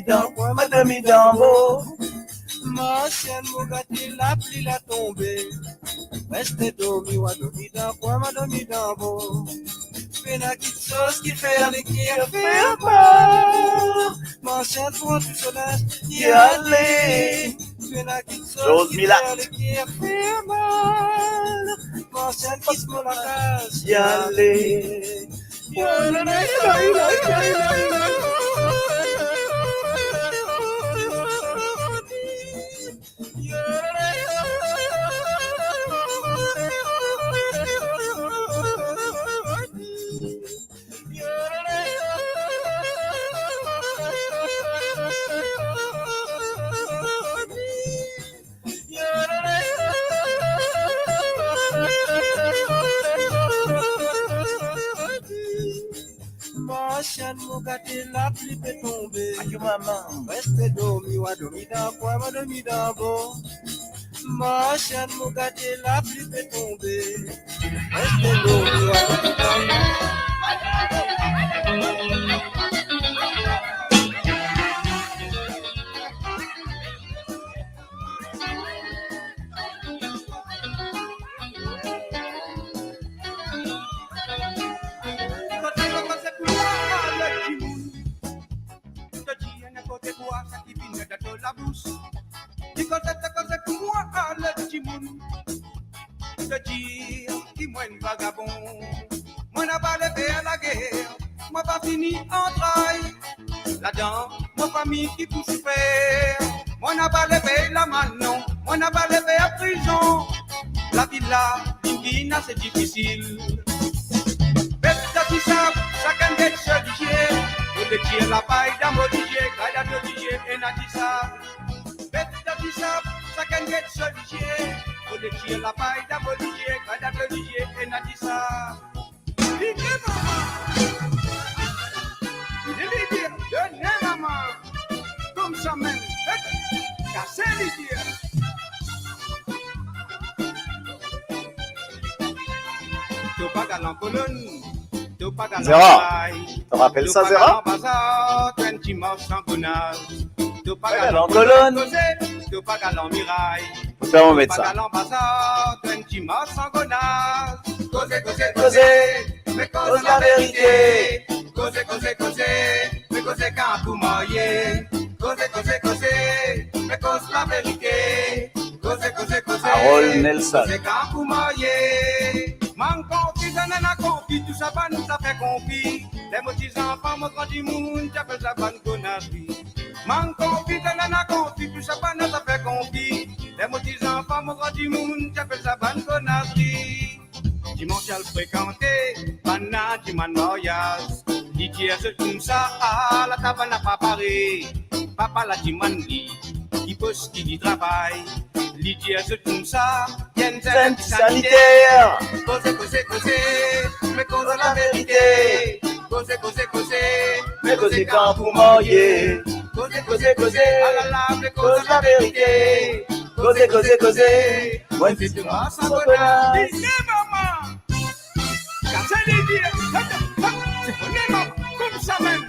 dans quoi, madame Idambo. Ma chaîne, mon gâté, la file a tombé. Restez domi dans quoi, madame Idambo. Fais la petite sauce qui fait les qui a fait peur. Ma chaîne, pour tout cela, y aller. Fais la petite sauce qui fait les qui a fait mal. Ma chaîne, qui se la case, y aller. Ma chaîne, mon gâté, la pluie peut tomber. Adieu maman, restez dormi, ou dormi dans quoi, ma dormi dans beau. Ma chaîne, mon gâté, la pluie peut tomber. Restez dormi, ou dormi dans beau. De dire qui moi une vagabond, moi n'a pas levé à la guerre, moi pas fini en trail. Là-dedans, ma famille qui pousse faire, moi n'a pas levé la main non, moi n'a pas levé à prison. La vie là, l'Indina c'est difficile. Bête qui savent, chacun d'être solidier, et le tir la paille d'un modifié, quand il modifié et n'a dit ça. Bête qui savent, chacun d'être solidier. Pour le tir la paille d'abolier, pas d'abolier, et n'a dit ça. Donnez maman. Il dit, donnez maman. Comme ça même. Cassez les tirs. Tu pas galant colonne. Tu pas galant paille. Tu rappelles ça, Zéra? Tu morts sans bonnage. Tu pas galant colonne. Tu pas galant miraille. On va mettre ça. Mais cause la vérité. Mais cause quand vous mariez. Mais cause la vérité. Harold Nelson. C'est quand vous mariez. Man confi, nanana confi, tout ça va nous a fait confi. Les petits enfants, mon grand du monde, j'appelle ça bonne connerie. Man confi, nanana confi, tout ça va nous a fait confi. Les petits enfants, mon grand du monde, j'appelle ça bonne connerie. Dimanche à le fréquenter, banane, dimanche mariage. Didier se tourne ça, la table n'a pas paré. Papa la dimanche dit, il poste qui dit travail. Didier se tourne ça, y'a une sanitaire. Cause, mais cause la vérité. Cause, mais cause quand vous mariez. Cause, à la lave, cause la vérité. Cause, moi une fille de moi sans bonheur. Dis maman, cassez les dires, c'est pour les mamans, comme ça même.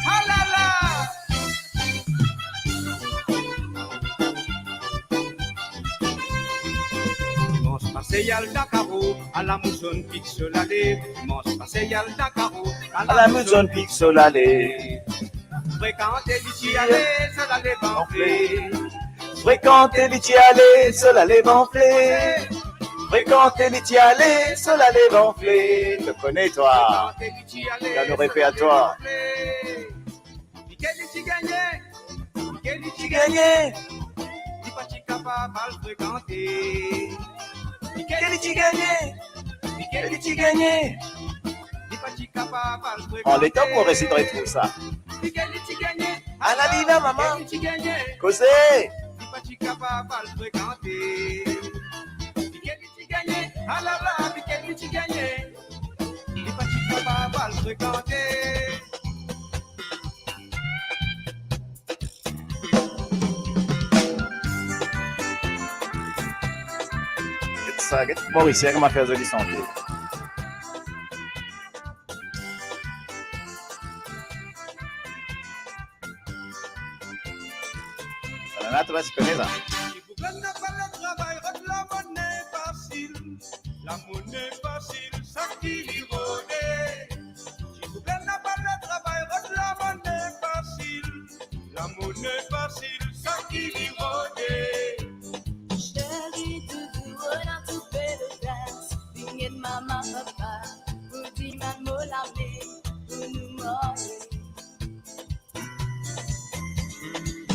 Ah là là. Dimanche passé, y'a le Dakaro, à la mousson fixe l'allée. Dimanche passé, y'a le Dakaro, à la mousson fixe l'allée. Fréquenter d'ici aller, ça l'allait banquer. Fréquenter les tialés, cela les gonflé. Fréquenter les tialés, cela les gonflé. Te connais, toi. Dans le répertoire. Quel tu gagnais? Quel tu Gagné. Dis pas tu capable de fréquenter. Quel tu gagné? Quel tu gagné? Dis pas tu capable de fréquenter. En l'état, on réciterait tout ça. Quel tu gagnais? À la vida, maman. Quel tu gagnais? Causez. Dis pas tu capable de fréquenter. Quel tu gagnais? Ah là là, quel tu gagnais? Dis pas tu capable de fréquenter. Ça, Maurice, comment faire joli santé. Ça tu vas se connaître ça. La monnaie facile, ça qui l'ironée. Si vous voulez n'a pas le travail, la monnaie facile, ça qui l'ironée. Chérie, doudou, on a tout fait le dance. Bingé de maman, papa, pour dire ma molame, pour nous mourir.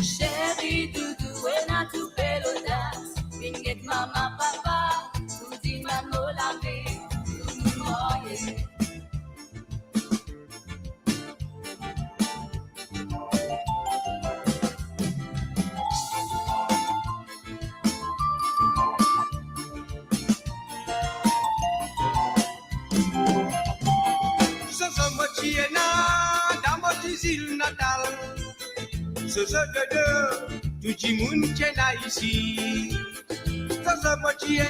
Chérie, doudou, on a tout fait le dance. Bingé de maman, papa, pour dire ma molame, pour nous mourir. îles natales. Ce jeu de deux, tout le monde qui est là ici. Ça se moitié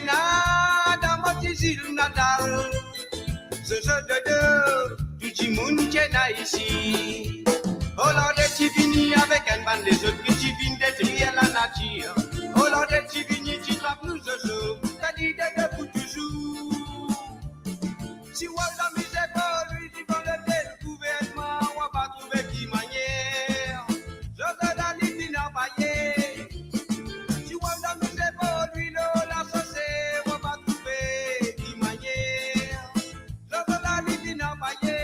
dans mon île natale. Ce jeu de deux, tout le monde qui est là ici. Oh là, tu finis avec un band des autres qui viennent détruire la nature. Oh là, tu finis, tu trappes nous ce jour. T'as dit de deux pour toujours. Si on a mis les balles, lui dit dans le tel gouvernement, on va pas trouver qui manière. Je veux la ligne n'a pas yé. Si on a mis les balles, lui la sauce, on va pas trouver qui manière. Je veux la ligne n'a pas yé.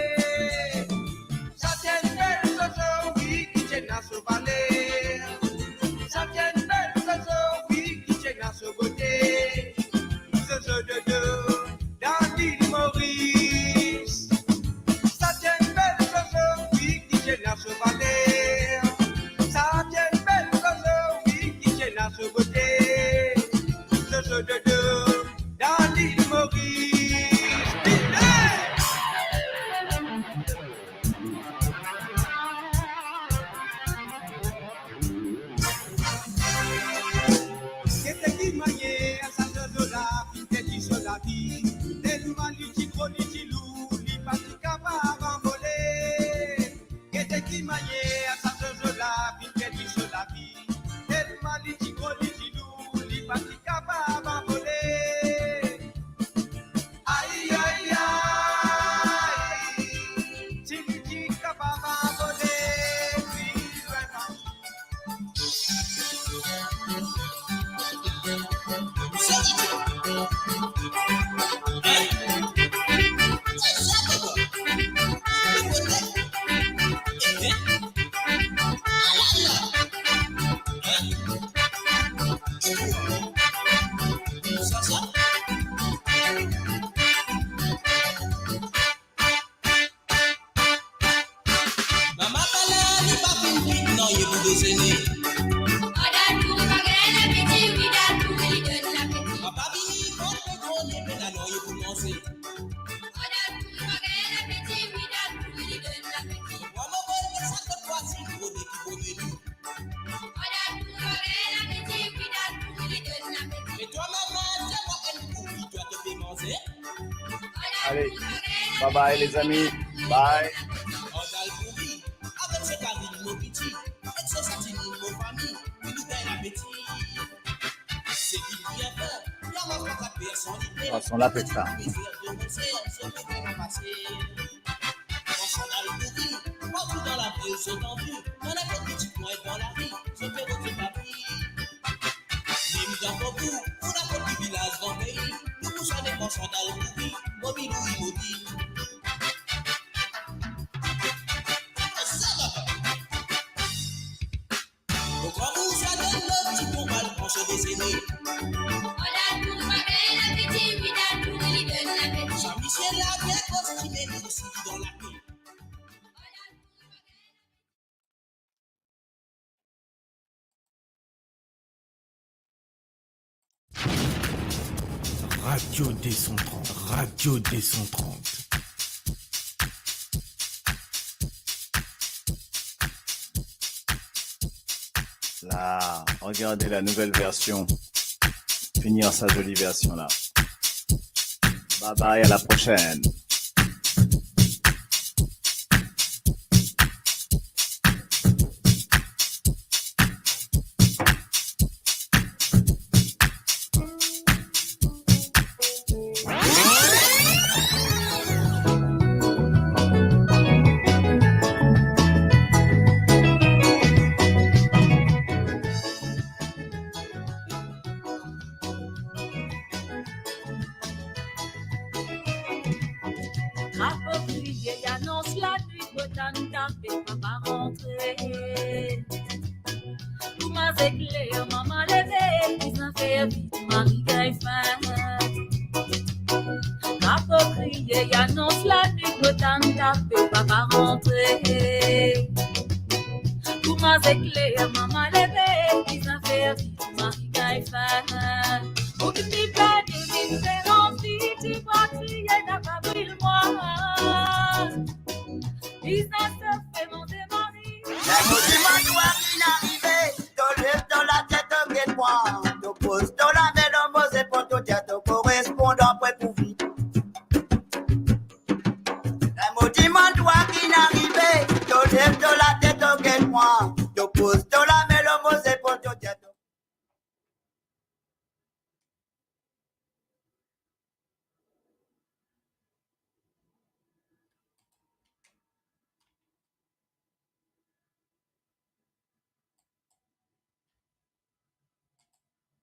Ça tient une belle sauce, oui, qui tient à se valer. Ça tient une belle sauce, oui, qui tient à se beauté. Ce jeu de deux, dans l'île Maurice. Ça tient une belle sauce, oui, qui tient à se valer. Ça tient une belle sauce, oui, qui tient à se beauté. Ce jeu de deux, dans l'île Maurice. Qu'est-ce qui maniait à sa là, qu'est-ce qui se la vie, tellement l'uti l'uti loup, li pas capable d'envoler. Qu'est-ce qui maniait à sa là, qu'est-ce qui se la vie, tellement l'uti loup, li pas capable d'envoler. Aïe aïe aïe, si l'uti capable d'envoler, oui vraiment. Allez, bye bye les amis, bye. On s'en l'a fait ça. fonçons dans le bruit, mobile ou immobile. Donc quand vous savez le petit combat, on se décédait. Jean-Michel la bien costumé, nous aussi dans la paix. Radio D130, Radio D130. Là, regardez la nouvelle version. Finir sa jolie version là. Bye bye, à la prochaine. Approprié annonce la nuit, Botan tapé, papa rentré. Tout m'a éclairé, maman levé, puis ça fait vite, Marie gagne faim. Approprié annonce la nuit, Botan tapé, papa rentré. Tout m'a éclairé, maman levé, puis ça fait vite, Marie gagne faim. Pour que tu